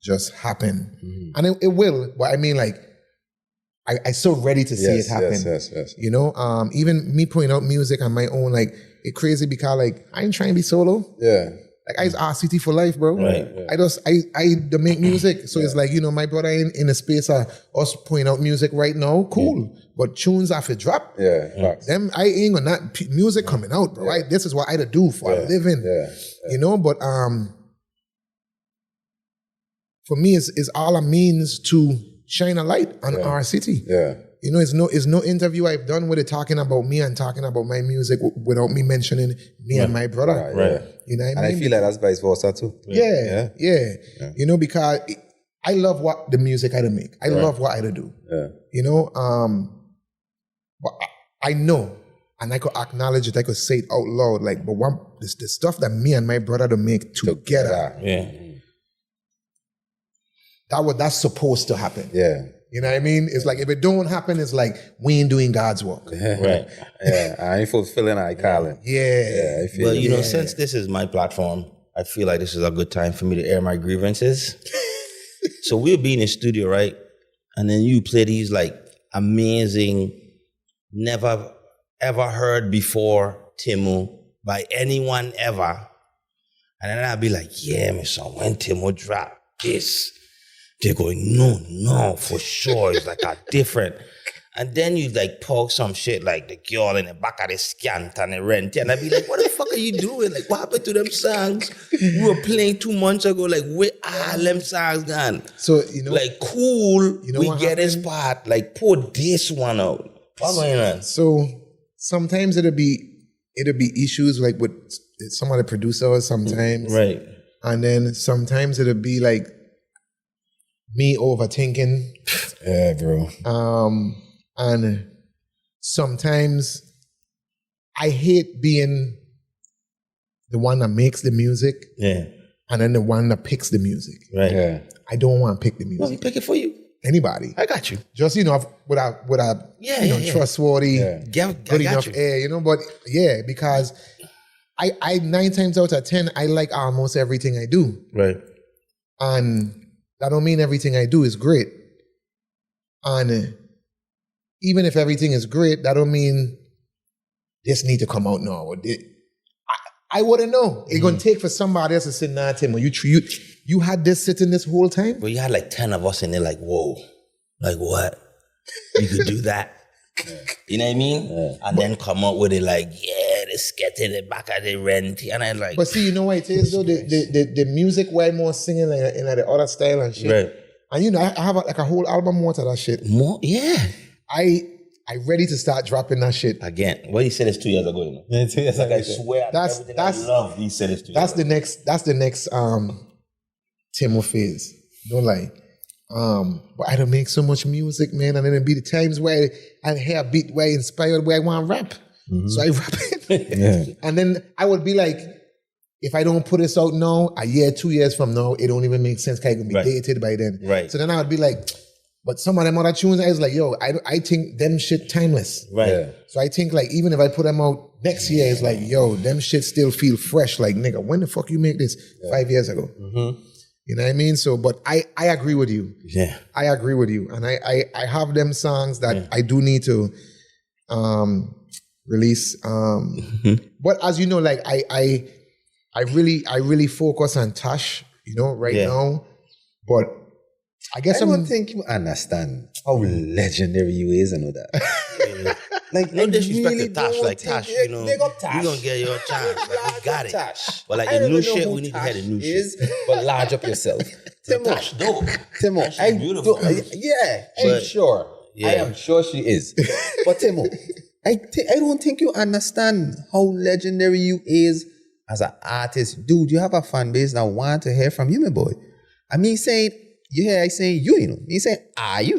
[SPEAKER 1] just happen. Mm-hmm. And it will, but I mean like I so ready to see it happen.
[SPEAKER 2] Yes.
[SPEAKER 1] Even me putting out music on my own, like it's crazy because like I ain't trying to be solo.
[SPEAKER 2] Yeah.
[SPEAKER 1] Like I RCT for life, bro.
[SPEAKER 5] Right.
[SPEAKER 1] Yeah. I make music. So it's like, my brother in a space of us putting out music right now, cool. But tunes have to drop.
[SPEAKER 2] Yeah.
[SPEAKER 1] Them I ain't gonna music coming out, bro. This is what I do for a living.
[SPEAKER 2] Yeah.
[SPEAKER 1] But for me it's all a means to shine a light on our city.
[SPEAKER 2] Yeah.
[SPEAKER 1] It's no interview I've done with it talking about me and talking about my music without me mentioning me and my brother.
[SPEAKER 2] Right.
[SPEAKER 1] You know what I mean?
[SPEAKER 2] And I feel like that's vice versa too.
[SPEAKER 1] Yeah. Because I love what the music I do make. I love what I do.
[SPEAKER 2] Yeah.
[SPEAKER 1] But I know, and I could acknowledge it, I could say it out loud, like, but the stuff that me and my brother do make together.
[SPEAKER 5] Yeah.
[SPEAKER 1] That's supposed to happen.
[SPEAKER 2] Yeah.
[SPEAKER 1] You know what I mean? It's like if it don't happen, it's like we ain't doing God's work.
[SPEAKER 5] Right.
[SPEAKER 2] Yeah. I ain't fulfilling our calling.
[SPEAKER 1] Yeah.
[SPEAKER 2] I feel
[SPEAKER 5] Well, since this is my platform, I feel like this is a good time for me to air my grievances. So we'll be in the studio, right? And then you play these like amazing, never ever heard before Timo by anyone ever. And then I'll be like, yeah, my son, when Timo drop this, they're going, no, for sure. It's like a different. And then you like poke some shit like the girl in the back of the scant and the rent. And I'd be like, what the fuck are you doing? Like, what happened to them songs we were playing 2 months ago? Like, where are them songs gone?
[SPEAKER 1] So,
[SPEAKER 5] like, cool, we get this
[SPEAKER 1] happened?
[SPEAKER 5] part. Like, put this one out. What's going on?
[SPEAKER 1] So sometimes it'll be issues like with some of the producers sometimes.
[SPEAKER 5] Right.
[SPEAKER 1] And then sometimes it'll be like me overthinking.
[SPEAKER 2] Yeah, bro.
[SPEAKER 1] And sometimes I hate being the one that makes the music.
[SPEAKER 5] Yeah.
[SPEAKER 1] And then the one that picks the music.
[SPEAKER 5] Right.
[SPEAKER 2] Yeah.
[SPEAKER 1] I don't want to pick the
[SPEAKER 5] Well, we
[SPEAKER 1] music.
[SPEAKER 5] pick it for you.
[SPEAKER 1] Anybody.
[SPEAKER 5] I got you.
[SPEAKER 1] Just, with a trustworthy, good enough air, but because I 9 times out of 10, I like almost everything I do.
[SPEAKER 5] Right.
[SPEAKER 1] And that don't mean everything I do is great. And even if everything is great, that don't mean this need to come out now. I wouldn't know. It's going to take for somebody else to say, nah, Tim, you had this sitting this whole time?
[SPEAKER 5] But you had like 10 of us and they're like, whoa, like what? You could do that? You know what I mean? Yeah. And then come up with it like, yeah, the sketch in the back of the rent. And I'm like...
[SPEAKER 1] But see, you know what it is though? The music way more singing in the other style and shit.
[SPEAKER 5] Right.
[SPEAKER 1] And I have a whole album more to that shit.
[SPEAKER 5] More? Yeah.
[SPEAKER 1] I ready to start dropping that shit.
[SPEAKER 5] Again, what you said is 2 years ago,
[SPEAKER 2] Yeah, 2 years ago.
[SPEAKER 5] I swear,
[SPEAKER 1] that's
[SPEAKER 5] I love he said it's 2 years ago.
[SPEAKER 1] That's the next Timo phase. Don't lie. But I don't make so much music, man, and then it'll be the times where I hear a beat where I inspired where I want to rap. Mm-hmm. So I rap it.
[SPEAKER 2] Yeah.
[SPEAKER 1] And then I would be like, if I don't put this out now, a year, 2 years from now, it don't even make sense because it can be dated by then.
[SPEAKER 5] Right.
[SPEAKER 1] So then I would be like, but some of them other tunes, I was like, yo, I think them shit timeless.
[SPEAKER 5] Right.
[SPEAKER 2] Yeah.
[SPEAKER 1] So I think like even if I put them out next year, it's like, yo, them shit still feel fresh. Like, nigga, when the fuck you make this? 5 years ago.
[SPEAKER 5] Mm-hmm.
[SPEAKER 1] You know what I mean? So, but I agree with you.
[SPEAKER 5] Yeah.
[SPEAKER 1] I agree with you. And I have them songs that I do need to release. But as you know, like I really focus on Tash, right now. But I guess
[SPEAKER 2] I don't think you understand how legendary you is and all that. Like,
[SPEAKER 5] no disrespect
[SPEAKER 2] really
[SPEAKER 5] to Tash, like Tash,
[SPEAKER 2] they got Tash.
[SPEAKER 5] You gonna get your chance. Like, we got it.
[SPEAKER 2] Tash.
[SPEAKER 5] But like
[SPEAKER 2] I
[SPEAKER 5] the new
[SPEAKER 2] don't know
[SPEAKER 5] shit,
[SPEAKER 2] who
[SPEAKER 5] we need to
[SPEAKER 2] Tash
[SPEAKER 5] hear the new
[SPEAKER 2] is,
[SPEAKER 5] shit.
[SPEAKER 2] But large up yourself. Timo,
[SPEAKER 5] Tash, dope.
[SPEAKER 2] Timo,
[SPEAKER 5] Tash is
[SPEAKER 2] I
[SPEAKER 5] beautiful.
[SPEAKER 2] yeah, I'm
[SPEAKER 5] But-
[SPEAKER 2] sure.
[SPEAKER 5] Yeah.
[SPEAKER 2] I am sure she is. But Timo, I don't think you understand how legendary you is as an artist. Dude, you have a fan base that want to hear from you, my boy. I mean saying, you hear I saying you know. Me saying, you.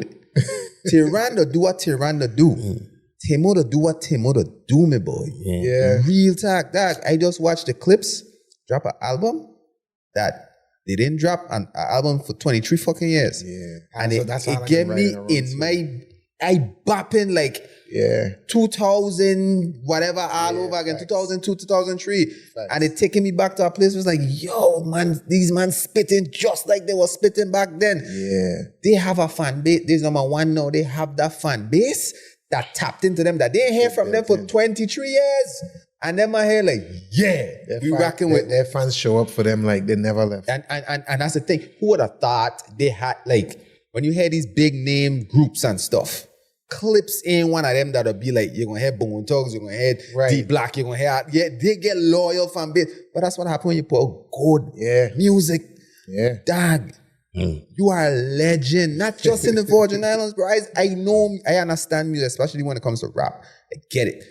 [SPEAKER 2] Tyranno do what Tyranno do. Timodo do what Timodo do, my boy.
[SPEAKER 1] Yeah.
[SPEAKER 2] Real talk, dog. I just watched the clips drop an album that they didn't drop an album for 23 fucking years.
[SPEAKER 1] Yeah.
[SPEAKER 2] And
[SPEAKER 1] So
[SPEAKER 2] it
[SPEAKER 1] that's all I
[SPEAKER 2] get
[SPEAKER 1] can
[SPEAKER 2] me
[SPEAKER 1] write
[SPEAKER 2] in
[SPEAKER 1] around
[SPEAKER 2] my, I bopping like 2000, whatever, all over again, 2002, 2003. And it taking me back to a place where it's like, yo, man, these man spitting just like they were spitting back then.
[SPEAKER 1] Yeah.
[SPEAKER 2] They have a fan base. This number one now. They have that fan base that tapped into them that they ain't hear from them for 23 years. And then my hair like, we rocking with
[SPEAKER 1] their fans show up for them like they never left.
[SPEAKER 2] And that's the thing. Who would have thought they had, like, when you hear these big name groups and stuff, Clips ain't one of them that'll be like, you're gonna hear Bone Thugs, you're gonna hear D-Block, you're gonna hear, they get loyal fan base. But that's what happens when you put good music.
[SPEAKER 1] Yeah.
[SPEAKER 2] Dog, you are a legend, not just in the Virgin Islands, bro. I know, I understand music, especially when it comes to rap. I get it.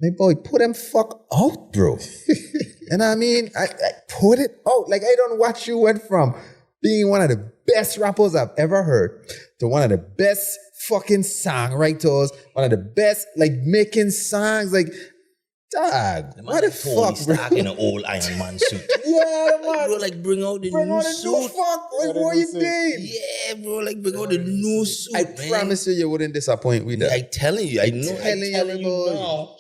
[SPEAKER 2] My boy, put them fuck out, bro. And I mean, I put it out. Like, I don't watch you went from being one of the best rappers I've ever heard to one of the best fucking songwriters, one of the best, like, making songs. Like, dog, what the fuck,
[SPEAKER 5] Stark in an old Iron Man suit.
[SPEAKER 2] Yeah, man.
[SPEAKER 5] Bro, like, bring out the new suit.
[SPEAKER 2] Fuck, like, what you did?
[SPEAKER 5] Yeah, bro, like, bring out the new suit,
[SPEAKER 2] I
[SPEAKER 5] man.
[SPEAKER 2] promise you wouldn't disappoint with that.
[SPEAKER 5] I telling you, I know.
[SPEAKER 2] telling you,
[SPEAKER 5] now,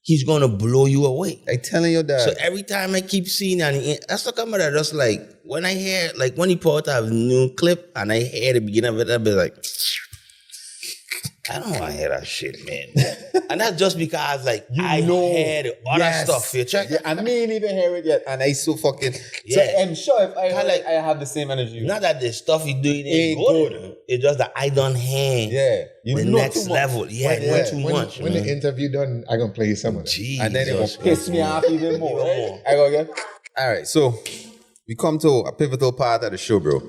[SPEAKER 5] he's gonna blow you away.
[SPEAKER 2] I telling you that.
[SPEAKER 5] So every time I keep seeing that, that's what I'm at. Just like when I hear, like when he put out a new clip and I hear the beginning of it, I'll be like, I don't want to hear that shit, man. And that's just because, like, I know hear the other stuff. You check?
[SPEAKER 2] Yeah, I mean, even hear it yet, and I so fucking. So I'm sure if I heard, I have the same energy.
[SPEAKER 5] Not that the stuff he's doing ain't good. It's just that I don't hear the next level. Yeah, not too much.
[SPEAKER 1] When the interview done, I gonna play you some of that.
[SPEAKER 5] Jesus,
[SPEAKER 2] and then it will piss me off even more. Right? I go again. All right, so we come to a pivotal part of the show, bro.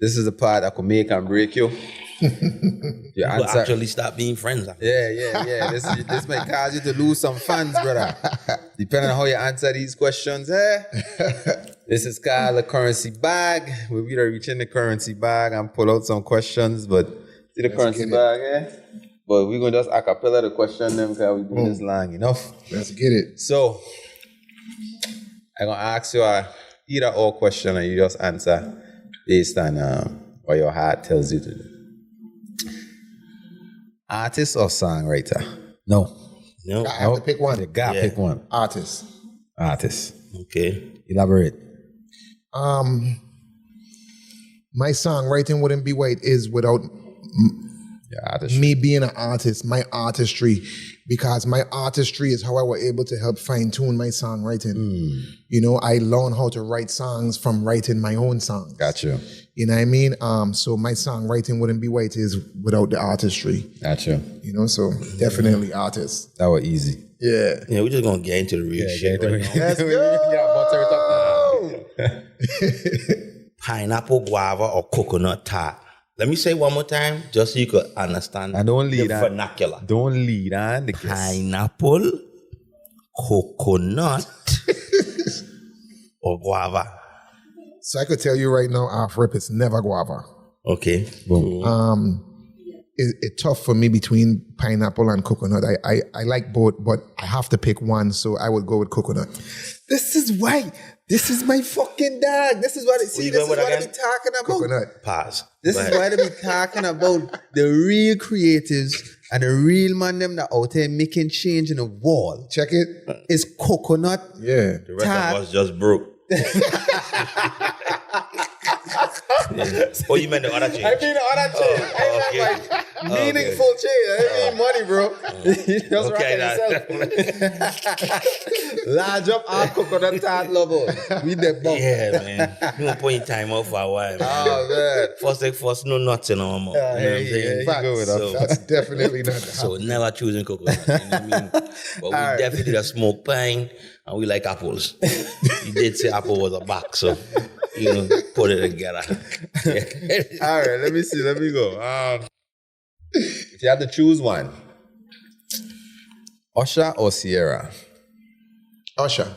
[SPEAKER 2] This is the part that could make and break you. Your
[SPEAKER 5] answer,
[SPEAKER 2] answer
[SPEAKER 5] actually stop being friends.
[SPEAKER 2] Yeah. This might cause you to lose some fans, brother. Depending on how you answer these questions. This is called a currency bag. We'll be reaching the currency bag and pull out some questions, but see the currency bag, But we're gonna just a cappella the question them because we've been this long enough.
[SPEAKER 1] Let's get it.
[SPEAKER 2] So I'm gonna ask you a either or question and you just answer based on what your heart tells you to do. Artist or songwriter? No.
[SPEAKER 1] I have to pick one.
[SPEAKER 2] You gotta pick one.
[SPEAKER 1] Artist.
[SPEAKER 5] Okay.
[SPEAKER 2] Elaborate.
[SPEAKER 1] My songwriting wouldn't be what it is without me being an artist, my artistry, because my artistry is how I was able to help fine-tune my songwriting. You know, I learned how to write songs from writing my own songs.
[SPEAKER 2] Gotcha.
[SPEAKER 1] You know what I mean? So my songwriting wouldn't be what it is without the artistry.
[SPEAKER 2] Gotcha.
[SPEAKER 1] You know, so definitely artist.
[SPEAKER 2] That was easy.
[SPEAKER 1] Yeah.
[SPEAKER 5] Yeah, we're just gonna get into the real shit right now.
[SPEAKER 1] Let's go!
[SPEAKER 5] Pineapple, guava, or coconut tart. Let me say one more time, just so you could understand
[SPEAKER 2] and don't lead
[SPEAKER 5] the vernacular.
[SPEAKER 2] Don't lead on the guess.
[SPEAKER 5] Pineapple, coconut, or guava.
[SPEAKER 1] So I could tell you right now, off rip, it's never guava.
[SPEAKER 5] Okay.
[SPEAKER 2] Boom.
[SPEAKER 1] It's tough for me between pineapple and coconut. I like both, but I have to pick one, so I would go with coconut.
[SPEAKER 2] This is why. This is my fucking dog. This is what this is what I be talking about.
[SPEAKER 1] Coconut.
[SPEAKER 5] Pause.
[SPEAKER 2] This is why I be talking about the real creatives and the real man them that out there making change in the world.
[SPEAKER 1] Check it.
[SPEAKER 2] It's coconut.
[SPEAKER 1] Yeah.
[SPEAKER 5] The rest of us just broke. Oh, you meant the other change?
[SPEAKER 2] I mean the other change. I meant like meaningful change. I mean money, bro. You just rocking yourself. Large up our coconut tart level. We the bump.
[SPEAKER 5] Yeah, man. You gonna put your time out for a while, man.
[SPEAKER 2] Oh, man.
[SPEAKER 5] First, no nuts in our mouth. You know what I'm saying?
[SPEAKER 1] So that's definitely not
[SPEAKER 5] so never choosing coconut. You know what I mean? But we definitely did a smoke pine and we like apples. You did say apple was a back, so you know, put it together.
[SPEAKER 2] All right, let me see. Let me go. If you have to choose one, Usher or Sierra?
[SPEAKER 1] Usher.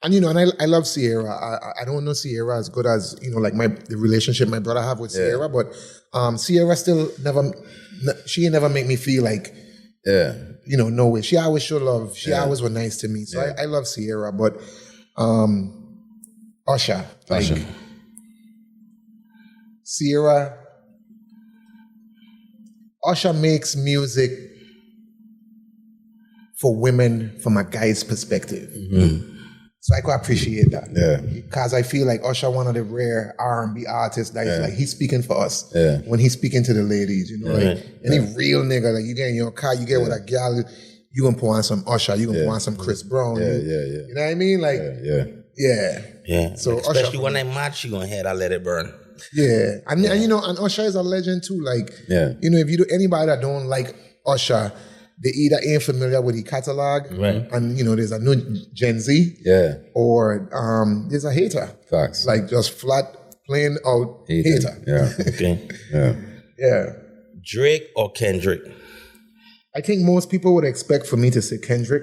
[SPEAKER 1] And I love Sierra. I don't know Sierra as good as like the relationship my brother have with Sierra, but Sierra still she never make me feel like no way. She always showed love. She always was nice to me. So I love Sierra, but Usher, Sierra. Usher makes music for women from a guy's perspective. So I could appreciate that. Yeah. Because I feel like Usher, one of the rare R&B artists that is like, he's speaking for us. Yeah. When he's speaking to the ladies, like any real nigga, like you get in your car, you get with a gal, you gonna pour on some Usher, you gonna pour on some Chris Brown. You know what I mean? Like,
[SPEAKER 5] Yeah.
[SPEAKER 1] So
[SPEAKER 5] especially
[SPEAKER 1] Usher,
[SPEAKER 5] when they match, you gonna hear that Let It Burn.
[SPEAKER 1] Yeah. And and Usher is a legend too. Like, if you do anybody that don't like Usher, they either ain't familiar with the catalog, and there's a new Gen Z, or there's a hater.
[SPEAKER 2] Facts.
[SPEAKER 1] Like just flat, plain out hater.
[SPEAKER 2] Yeah.
[SPEAKER 5] Okay.
[SPEAKER 1] Yeah.
[SPEAKER 5] Drake or Kendrick?
[SPEAKER 1] I think most people would expect for me to say Kendrick.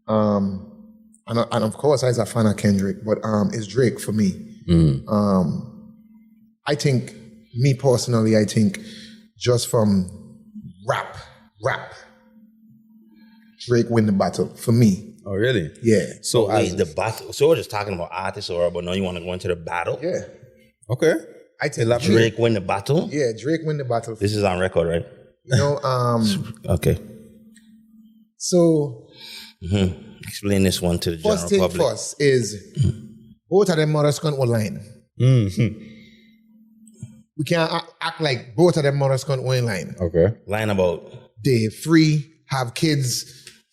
[SPEAKER 1] And of course, I was a fan of Kendrick, but it's Drake for me. I think, me personally, just from rap, Drake win the battle for me.
[SPEAKER 2] Oh, really?
[SPEAKER 1] Yeah.
[SPEAKER 5] So wait, the battle. So we're just talking about artists, but now you want to go into the battle?
[SPEAKER 1] Yeah.
[SPEAKER 2] Okay.
[SPEAKER 1] I think
[SPEAKER 5] Drake win the battle.
[SPEAKER 1] Yeah, Drake win the battle.
[SPEAKER 5] This is on record, right?
[SPEAKER 1] Okay. So.
[SPEAKER 5] Explain this one to the general public.
[SPEAKER 1] First thing first is both of them mothers can't line. We can't act like both of them mothers can't line.
[SPEAKER 2] Okay.
[SPEAKER 5] Line about?
[SPEAKER 1] They free, have kids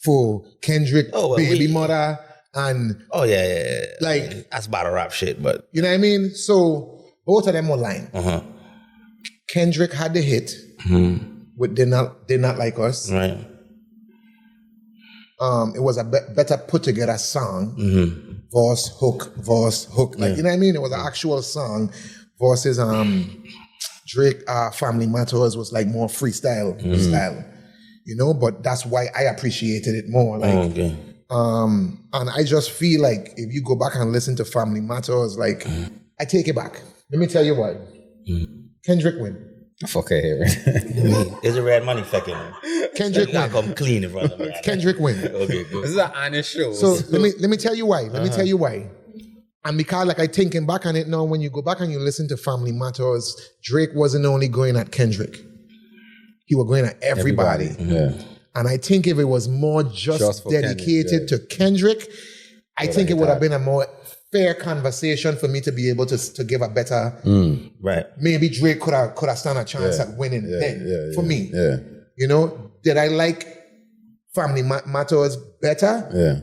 [SPEAKER 1] for Kendrick, baby mother, and...
[SPEAKER 5] Oh, yeah.
[SPEAKER 1] Like...
[SPEAKER 5] That's battle rap shit, but...
[SPEAKER 1] You know what I mean? So, both of them were line. Kendrick had the hit with They Not Like Us.
[SPEAKER 5] Right.
[SPEAKER 1] It was a better put together song. Verse, hook. Like, you know what I mean? It was an actual song versus Drake, Family Matters was like more freestyle style. But that's why I appreciated it more. Like, and I just feel like if you go back and listen to Family Matters, like, I take it back. Let me tell you why. Kendrick win.
[SPEAKER 2] Fuck it here.
[SPEAKER 5] It's a red money fucking.
[SPEAKER 1] Kendrick win.
[SPEAKER 5] Come clean in front of me.
[SPEAKER 1] Kendrick win.
[SPEAKER 5] Okay, good.
[SPEAKER 2] This is an honest show.
[SPEAKER 1] So let me tell you why. Let me tell you why. And because like I thinking back on it now, when you go back and you listen to Family Matters, Drake wasn't only going at Kendrick. He was going at everybody.
[SPEAKER 2] Yeah.
[SPEAKER 1] And I think if it was more just dedicated to Kendrick, I think it would have been a more fair conversation for me to be able to give a better
[SPEAKER 5] right.
[SPEAKER 1] Maybe Drake could have stand a chance at winning then for me.
[SPEAKER 2] Yeah.
[SPEAKER 1] Did I like Family Matters better?
[SPEAKER 2] Yeah.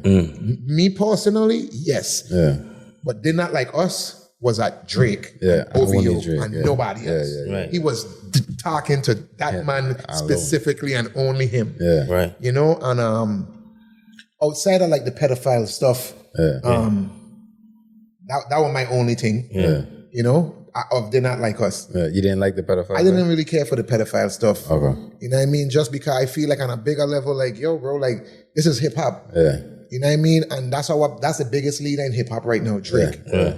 [SPEAKER 1] Me personally, yes.
[SPEAKER 2] Yeah.
[SPEAKER 1] But They Not Like Us was at Drake,
[SPEAKER 2] OVO,
[SPEAKER 1] and nobody else.
[SPEAKER 5] Right.
[SPEAKER 1] He was talking to that man specifically and only him.
[SPEAKER 2] Yeah.
[SPEAKER 5] Right.
[SPEAKER 1] And outside of like the pedophile stuff, that was my only thing.
[SPEAKER 2] Yeah.
[SPEAKER 1] Of They Not Like Us.
[SPEAKER 2] Yeah. You didn't like the pedophile?
[SPEAKER 1] I didn't really care for the pedophile stuff.
[SPEAKER 2] Okay.
[SPEAKER 1] You know what I mean? Just because I feel like on a bigger level, like, yo, bro, like, this is hip hop.
[SPEAKER 2] Yeah.
[SPEAKER 1] You know what I mean? And that's the biggest leader in hip hop right now, Drake.
[SPEAKER 2] Yeah.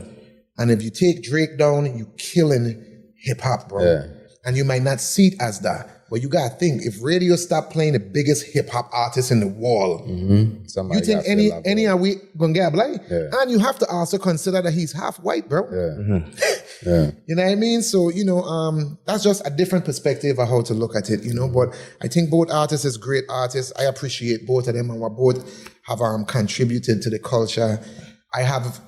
[SPEAKER 1] And if you take Drake down, you killing hip hop, bro.
[SPEAKER 2] Yeah.
[SPEAKER 1] And you might not see it as that. But you gotta think, if radio stop playing the biggest hip hop artist in the world, you think any are we gonna get a blind?
[SPEAKER 2] Yeah.
[SPEAKER 1] And you have to also consider that he's half white, bro.
[SPEAKER 2] Yeah. Yeah.
[SPEAKER 1] You know what I mean? So, that's just a different perspective of how to look at it, But I think both artists is great artists. I appreciate both of them, and we both have contributed to the culture. I have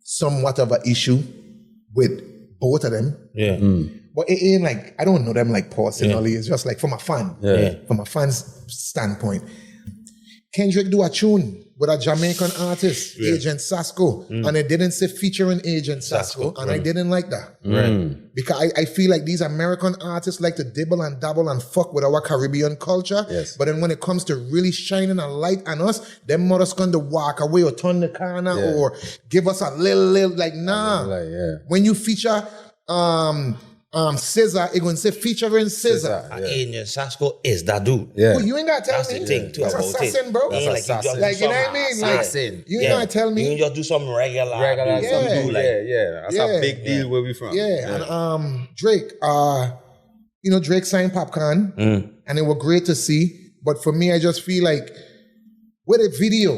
[SPEAKER 1] somewhat of an issue with both of them.
[SPEAKER 5] Yeah.
[SPEAKER 1] But it ain't like, I don't know them like personally. Yeah. It's just like from a fan.
[SPEAKER 5] Yeah.
[SPEAKER 1] From a fan's standpoint. Kendrick do a tune with a Jamaican artist, Agent Sasco. And it didn't say featuring Agent Sasco. And I didn't like that.
[SPEAKER 5] Right.
[SPEAKER 1] Because I feel like these American artists like to dibble and dabble and fuck with our Caribbean culture.
[SPEAKER 2] Yes.
[SPEAKER 1] But then when it comes to really shining a light on us, them mothers going to walk away or turn the corner or give us a little like, nah.
[SPEAKER 2] Like,
[SPEAKER 1] When you feature SZA, it gonna say featuring SZA.
[SPEAKER 5] Angel Sasko is that dude.
[SPEAKER 2] Yeah.
[SPEAKER 1] Well, you ain't gotta tell
[SPEAKER 5] That's
[SPEAKER 1] me.
[SPEAKER 5] the thing too
[SPEAKER 1] That's
[SPEAKER 5] about
[SPEAKER 1] assassin,
[SPEAKER 5] it.
[SPEAKER 1] bro.
[SPEAKER 5] Ain't like you just do
[SPEAKER 1] Like, you know what I
[SPEAKER 5] some
[SPEAKER 1] mean? Like,
[SPEAKER 5] assassin.
[SPEAKER 1] you ain't gotta tell me.
[SPEAKER 5] You ain't just do some regular.
[SPEAKER 1] Yeah.
[SPEAKER 2] That's a big deal where we from.
[SPEAKER 1] Yeah. And Drake, you know, Drake signed Popcorn, and it was great to see. But for me, I just feel like with a video,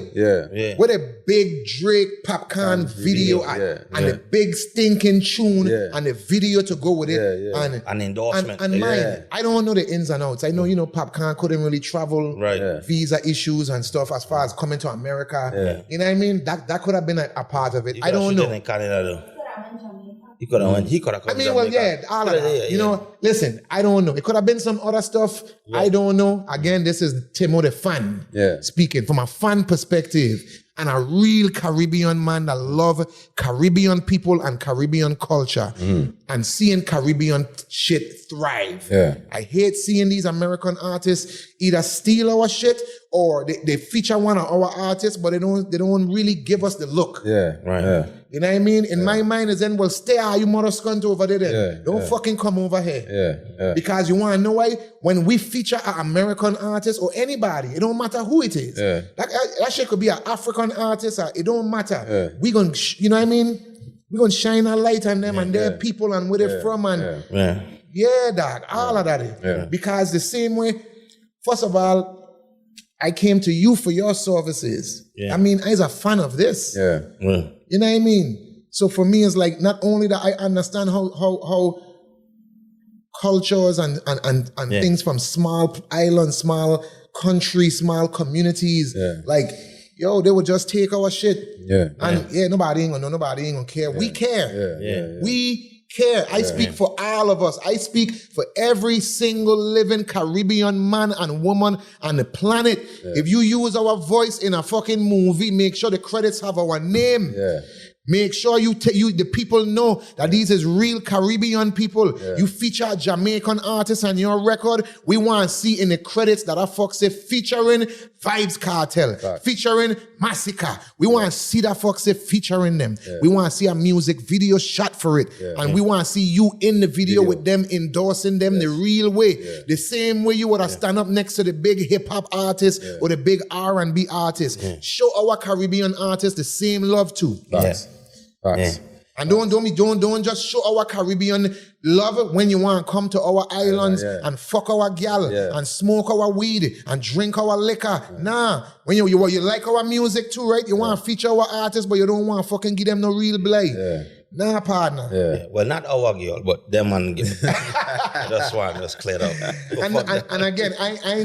[SPEAKER 1] with a big Drake Popcorn video, and a big stinking tune, and a video to go with it, and
[SPEAKER 5] an endorsement.
[SPEAKER 1] And mine, I don't know the ins and outs. I know, you know, Popcorn couldn't really travel, visa issues and stuff as far as coming to America. You know what I mean? That could have been a part of it. I don't know. He could have come. I mean, well, all of that. You know, listen, I don't know. It could have been some other stuff. I don't know. Again, this is Timo the fan speaking from a fan perspective and a real Caribbean man that love Caribbean people and Caribbean culture and seeing Caribbean shit thrive. I hate seeing these American artists either steal our shit or they feature one of our artists, but they don't really give us the look. You know what I mean? In my mind is then, well, stay you mother scunt over there then. Don't fucking come over here. Because you want to know why? When we feature an American artist or anybody, it don't matter who it is. That shit could be an African artist, or it don't matter. We gonna, you know what I mean? We gonna shine a light on them and their people and where they're from and dog, all of that. Because the same way, first of all, I came to you for your services. I mean, I was a fan of this. You know what I mean? So for me, it's like not only that I understand how cultures and things from small islands, small countries, small communities, like, yo, they would just take our shit. And nobody ain't gonna care. We care. We care. I speak for all of us. I speak for every single living Caribbean man and woman on the planet. If you use our voice in a fucking movie, make sure the credits have our name. Make sure the people know that these is real Caribbean people. You feature a Jamaican artist on your record, we want to see in the credits that fuck say featuring Vibes Cartel, featuring Massacre. We want to see that fuck say featuring them. We want to see a music video shot for it. And we want to see you in the video with them endorsing them the real way. The same way you would have stand up next to the big hip hop artist or the big R&B artist. Show our Caribbean artists the same love too. And don't just show our Caribbean love when you want to come to our islands and fuck our gal and smoke our weed and drink our liquor. Nah, when you like our music too, right? You want to feature our artists, but you don't want to fucking give them no real play. Nah, partner.
[SPEAKER 5] Well, not our girl, but them and that's why I'm just cleared up.
[SPEAKER 1] And again, I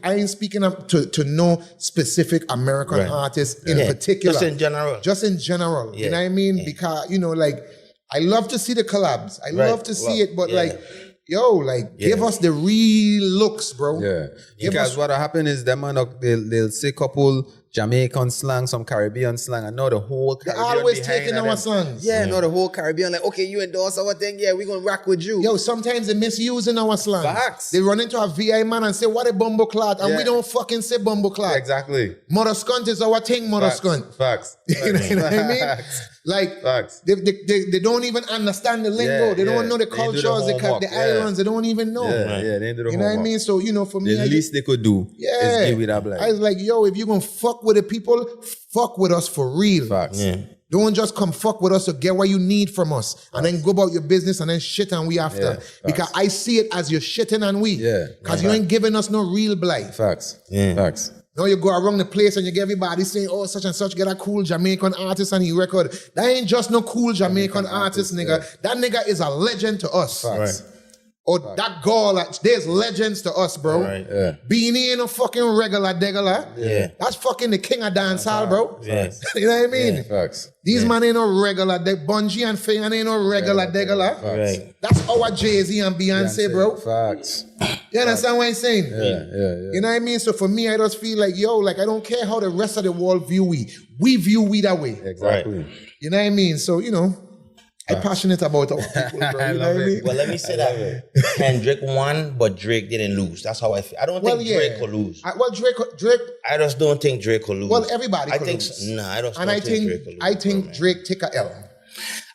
[SPEAKER 1] ain't speaking up to no specific American artist in particular. Just in general. You know what I mean? Because, you know, like, I love to see the collabs. I love to see it, but give us the real looks, bro.
[SPEAKER 2] Because what happen is them man, they'll say couple Jamaican slang, some Caribbean slang, and know the whole Caribbean.
[SPEAKER 1] They're always taking our slangs.
[SPEAKER 2] Know the whole Caribbean, like, okay, you endorse our thing, we're gonna rock with you.
[SPEAKER 1] Yo, sometimes they're misusing our slangs.
[SPEAKER 2] Facts.
[SPEAKER 1] They run into a VI man and say, what a bumbo clot, and we don't fucking say bumbo clot.
[SPEAKER 2] Exactly.
[SPEAKER 1] Mother skunt is our thing, mother skunt.
[SPEAKER 2] Facts.
[SPEAKER 1] You know what I mean? Like, they don't even understand the lingo. They don't know the cultures, the islands. They don't even know.
[SPEAKER 2] They do the
[SPEAKER 1] You know what I mean? So, you know, for me,
[SPEAKER 2] the least they could do is give it up. Like,
[SPEAKER 1] I was like, yo, if you're going to fuck with the people, fuck with us for real.
[SPEAKER 2] Facts.
[SPEAKER 1] Don't just come fuck with us to get what you need from us and then go about your business and then shit and we after. Because I see it as you're shitting and we. Because you ain't giving us no real blight.
[SPEAKER 2] Facts.
[SPEAKER 1] No, you go around the place and you get everybody saying, oh, such and such, get a cool Jamaican artist on your record. That ain't just no cool Jamaican artist, nigga. That nigga is a legend to us. Or that girl, there's legends to us, bro. Beanie ain't a fucking regular degular. That's fucking the king of dancehall, bro. You know what I mean? These man ain't no regular. Bungie and Fayan ain't no regular degular. That's our Jay-Z and Beyonce, bro. You understand what I'm saying? You know what I mean? So for me, I just feel like, yo, like I don't care how the rest of the world view we. We view we that way. You know what I mean? So, you know, I'm passionate about our people, bro. You know what I mean?
[SPEAKER 5] Well, let me say that Kendrick won, but Drake didn't lose. That's how I feel. I don't think Drake could lose.
[SPEAKER 1] Drake.
[SPEAKER 5] I just don't think Drake could lose.
[SPEAKER 1] Well, everybody could lose.
[SPEAKER 5] I don't think Drake could lose.
[SPEAKER 1] I think Drake take a L.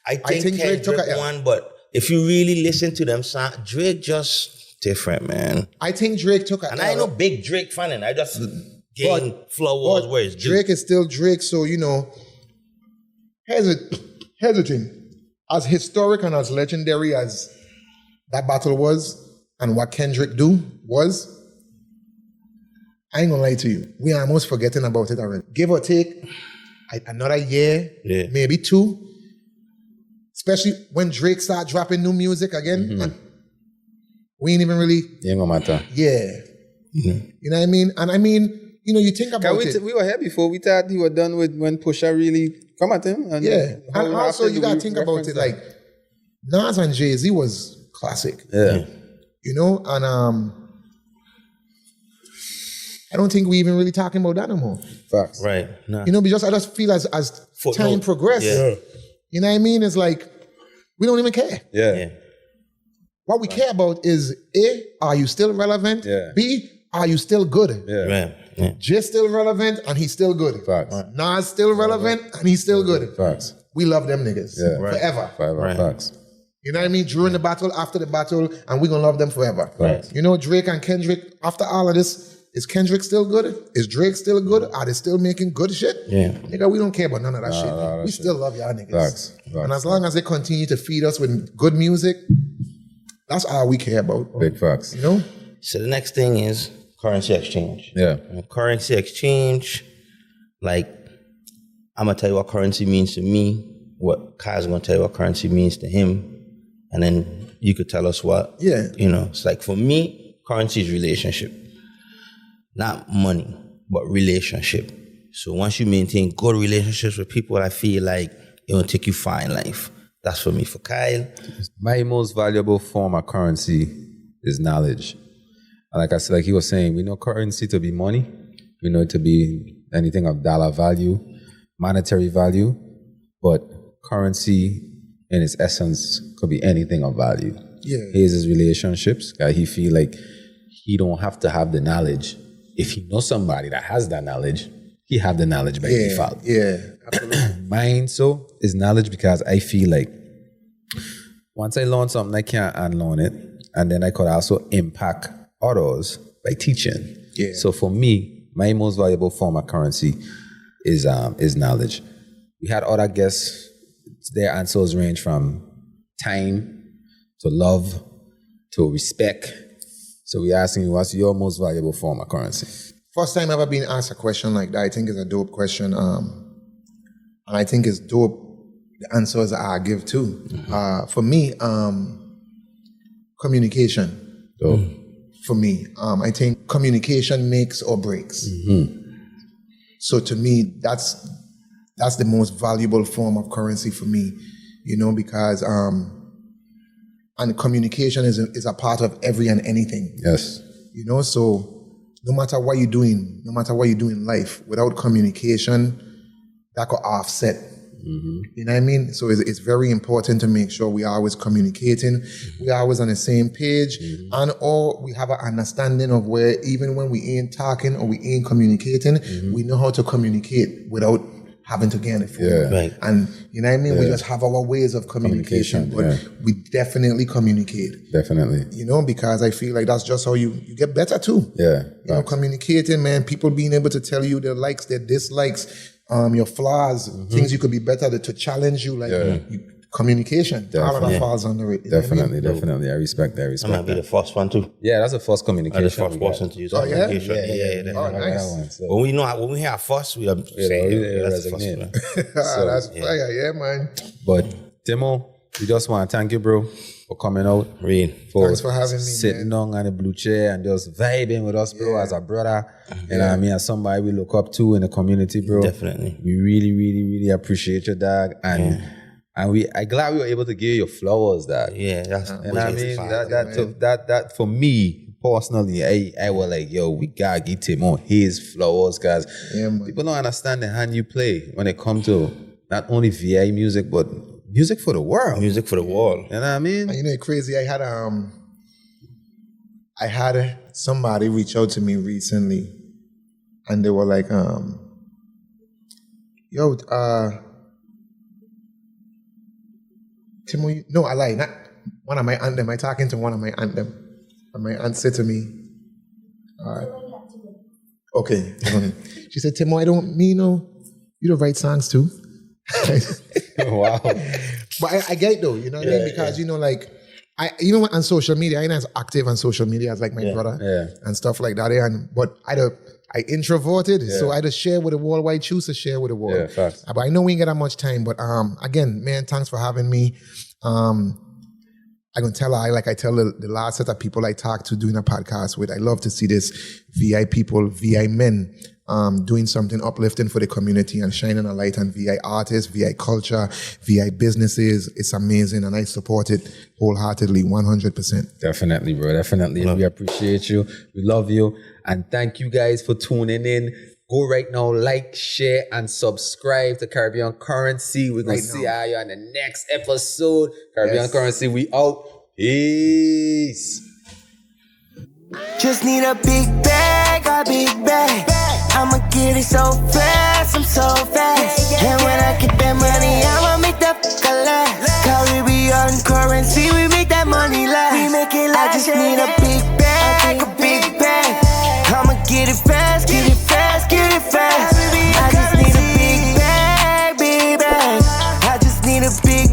[SPEAKER 5] I think Drake took Kendrick won, but if you really listen to them, Drake just different, man.
[SPEAKER 1] I think Drake took
[SPEAKER 5] And I ain't no big Drake fan, and I just gain flowers where it's
[SPEAKER 1] Drake is still Drake, so you know. Here's the thing. As historic and as legendary as that battle was, and what Kendrick was, I ain't gonna lie to you. We are almost forgetting about it already. Give or take another year, maybe 2. Especially when Drake start dropping new music again. And we ain't even really...
[SPEAKER 2] It ain't gonna matter.
[SPEAKER 1] Yeah. You know what I mean? And I mean, you know, you think about it.
[SPEAKER 2] We were here before. We thought you were done with when Pusha really come at him. And
[SPEAKER 1] and also you gotta think about it, like, Nas and Jay-Z was classic.
[SPEAKER 2] Yeah.
[SPEAKER 1] You know, and I don't think we even really talking about that no more.
[SPEAKER 2] Facts.
[SPEAKER 5] Right. Nah.
[SPEAKER 1] You know, because I just feel as time progresses, you know what I mean? It's like, we don't even care.
[SPEAKER 2] Yeah.
[SPEAKER 1] What we care about is A, are you still relevant?
[SPEAKER 2] Yeah.
[SPEAKER 1] B, are you still good?
[SPEAKER 2] Yeah.
[SPEAKER 1] Jay's still relevant and he's still good.
[SPEAKER 2] Facts.
[SPEAKER 1] Nas still relevant and he's still good.
[SPEAKER 2] Facts.
[SPEAKER 1] We love them niggas.
[SPEAKER 2] Yeah.
[SPEAKER 1] Forever.
[SPEAKER 5] Right.
[SPEAKER 2] Facts.
[SPEAKER 1] You know what I mean? During the battle, after the battle, and we're gonna love them forever.
[SPEAKER 2] Right.
[SPEAKER 1] You know, Drake and Kendrick, after all of this, is Kendrick still good? Is Drake still good? Are they still making good shit?
[SPEAKER 5] Yeah.
[SPEAKER 1] Nigga, we don't care about none of that shit. We still love y'all niggas.
[SPEAKER 2] Facts.
[SPEAKER 1] And as long as they continue to feed us with good music, that's all we care about.
[SPEAKER 2] Big facts.
[SPEAKER 1] You know?
[SPEAKER 5] So the next thing is currency exchange.
[SPEAKER 2] Yeah.
[SPEAKER 5] And currency exchange, like, I'm gonna tell you what currency means to me, what Kai's gonna tell you what currency means to him, and then you could tell us what.
[SPEAKER 1] Yeah.
[SPEAKER 5] You know, it's like, for me, currency is relationship. Not money, but relationship. So once you maintain good relationships with people, I feel like it will take you far in life. That's for me. For Kyle,
[SPEAKER 2] My most valuable form of currency is knowledge. And like I said, like he was saying, we know currency to be money. We know it to be anything of dollar value, monetary value, but currency in its essence could be anything of value.
[SPEAKER 1] Yeah.
[SPEAKER 2] Here's his relationships. He feel like he don't have to have the knowledge. If he knows somebody that has that knowledge, he have the knowledge by default.
[SPEAKER 1] Yeah, absolutely.
[SPEAKER 2] Mine, so, is knowledge because I feel like once I learn something, I can't unlearn it. And then I could also impact others by teaching.
[SPEAKER 1] Yeah.
[SPEAKER 2] So for me, my most valuable form of currency is knowledge. We had other guests, their answers range from time to love to respect. So we're asking you, what's your most valuable form of currency?
[SPEAKER 1] First time ever been asked a question like that, I think is a dope question. And I think it's dope the answers I give too. For me, communication.
[SPEAKER 2] Dope.
[SPEAKER 1] For me, I think communication makes or breaks. So to me, that's the most valuable form of currency for me, you know, because and communication is a part of every and anything.
[SPEAKER 2] Yes.
[SPEAKER 1] You know, so no matter what you're doing in life, without communication, that could offset. You know what I mean? So it's very important to make sure we are always communicating, we are always on the same page, and or we have an understanding of where even when we ain't talking or we ain't communicating, we know how to communicate without having to get it for
[SPEAKER 2] Yeah.
[SPEAKER 5] Right.
[SPEAKER 1] And you know what I mean? We just have our ways of communication, but we definitely communicate.
[SPEAKER 2] Definitely.
[SPEAKER 1] You know, because I feel like that's just how you get better too.
[SPEAKER 2] Yeah.
[SPEAKER 1] You know, communicating, man, people being able to tell you their likes, their dislikes, your flaws, things you could be better to challenge you, like communication. All of that falls under it. You know what I mean?
[SPEAKER 2] Definitely. I respect that.
[SPEAKER 5] that might be the first one too.
[SPEAKER 2] Yeah, that's a false communication.
[SPEAKER 5] The first person to use
[SPEAKER 1] Oh, yeah?
[SPEAKER 5] communication.
[SPEAKER 1] Oh, nice.
[SPEAKER 5] When we hear first, we are saying that's the first one.
[SPEAKER 1] That's fire, yeah, man.
[SPEAKER 2] But Timo, we just want to thank you, bro, for coming out.
[SPEAKER 5] Real.
[SPEAKER 1] Thanks for having me,
[SPEAKER 2] Sitting down on the blue chair and just vibing with us, bro, as a brother. You know what I mean? As somebody we look up to in the community, bro.
[SPEAKER 5] Definitely.
[SPEAKER 2] We really, really, really appreciate you, dog. And I'm glad we were able to give you your flowers, dog.
[SPEAKER 5] Yeah, that's
[SPEAKER 2] You know what I mean? That for me personally, I was like, yo, we gotta give Timo his flowers, because people don't understand the hand you play when it comes to not only VI music, but music for the world.
[SPEAKER 5] Music for the world.
[SPEAKER 2] You know what I mean?
[SPEAKER 1] And you know, it's crazy. I had somebody reach out to me recently, and they were like, yo, Timo, no, I lied. one of my aunt them. I talking to one of my aunt them, and my aunt said to me, "Okay." She said, "Tim, why don't me know? You don't write songs too."
[SPEAKER 2] Wow.
[SPEAKER 1] But I get it though, you know what I mean? Because like on social media, I ain't as active on social media as like my brother and stuff like that. But I introverted, so I just share with the world what I choose to share with the world.
[SPEAKER 2] Yeah, facts.
[SPEAKER 1] But I know we ain't got that much time. But again, man, thanks for having me. I'm gonna tell I tell the last set of people I talk to doing a podcast with, I love to see this VI people, VI men, doing something uplifting for the community and shining a light on VI artists, VI culture, VI businesses. It's amazing, and I support it wholeheartedly, 100%.
[SPEAKER 2] Definitely, bro. Definitely. We appreciate you. We love you. And thank you guys for tuning in. Go right now, like, share, and subscribe to Caribbean Currency. We're going to see you on the next episode. Caribbean Currency, we out. Peace.
[SPEAKER 3] Just need a big bag, I'ma get it so fast, I'm so fast. And when I get that money, I'ma make that last. Caribbean Currency, we make that money last. We make it last. I just need a big bag, I'ma get it fast, get it fast, get it fast. I just need a big bag, I just need a big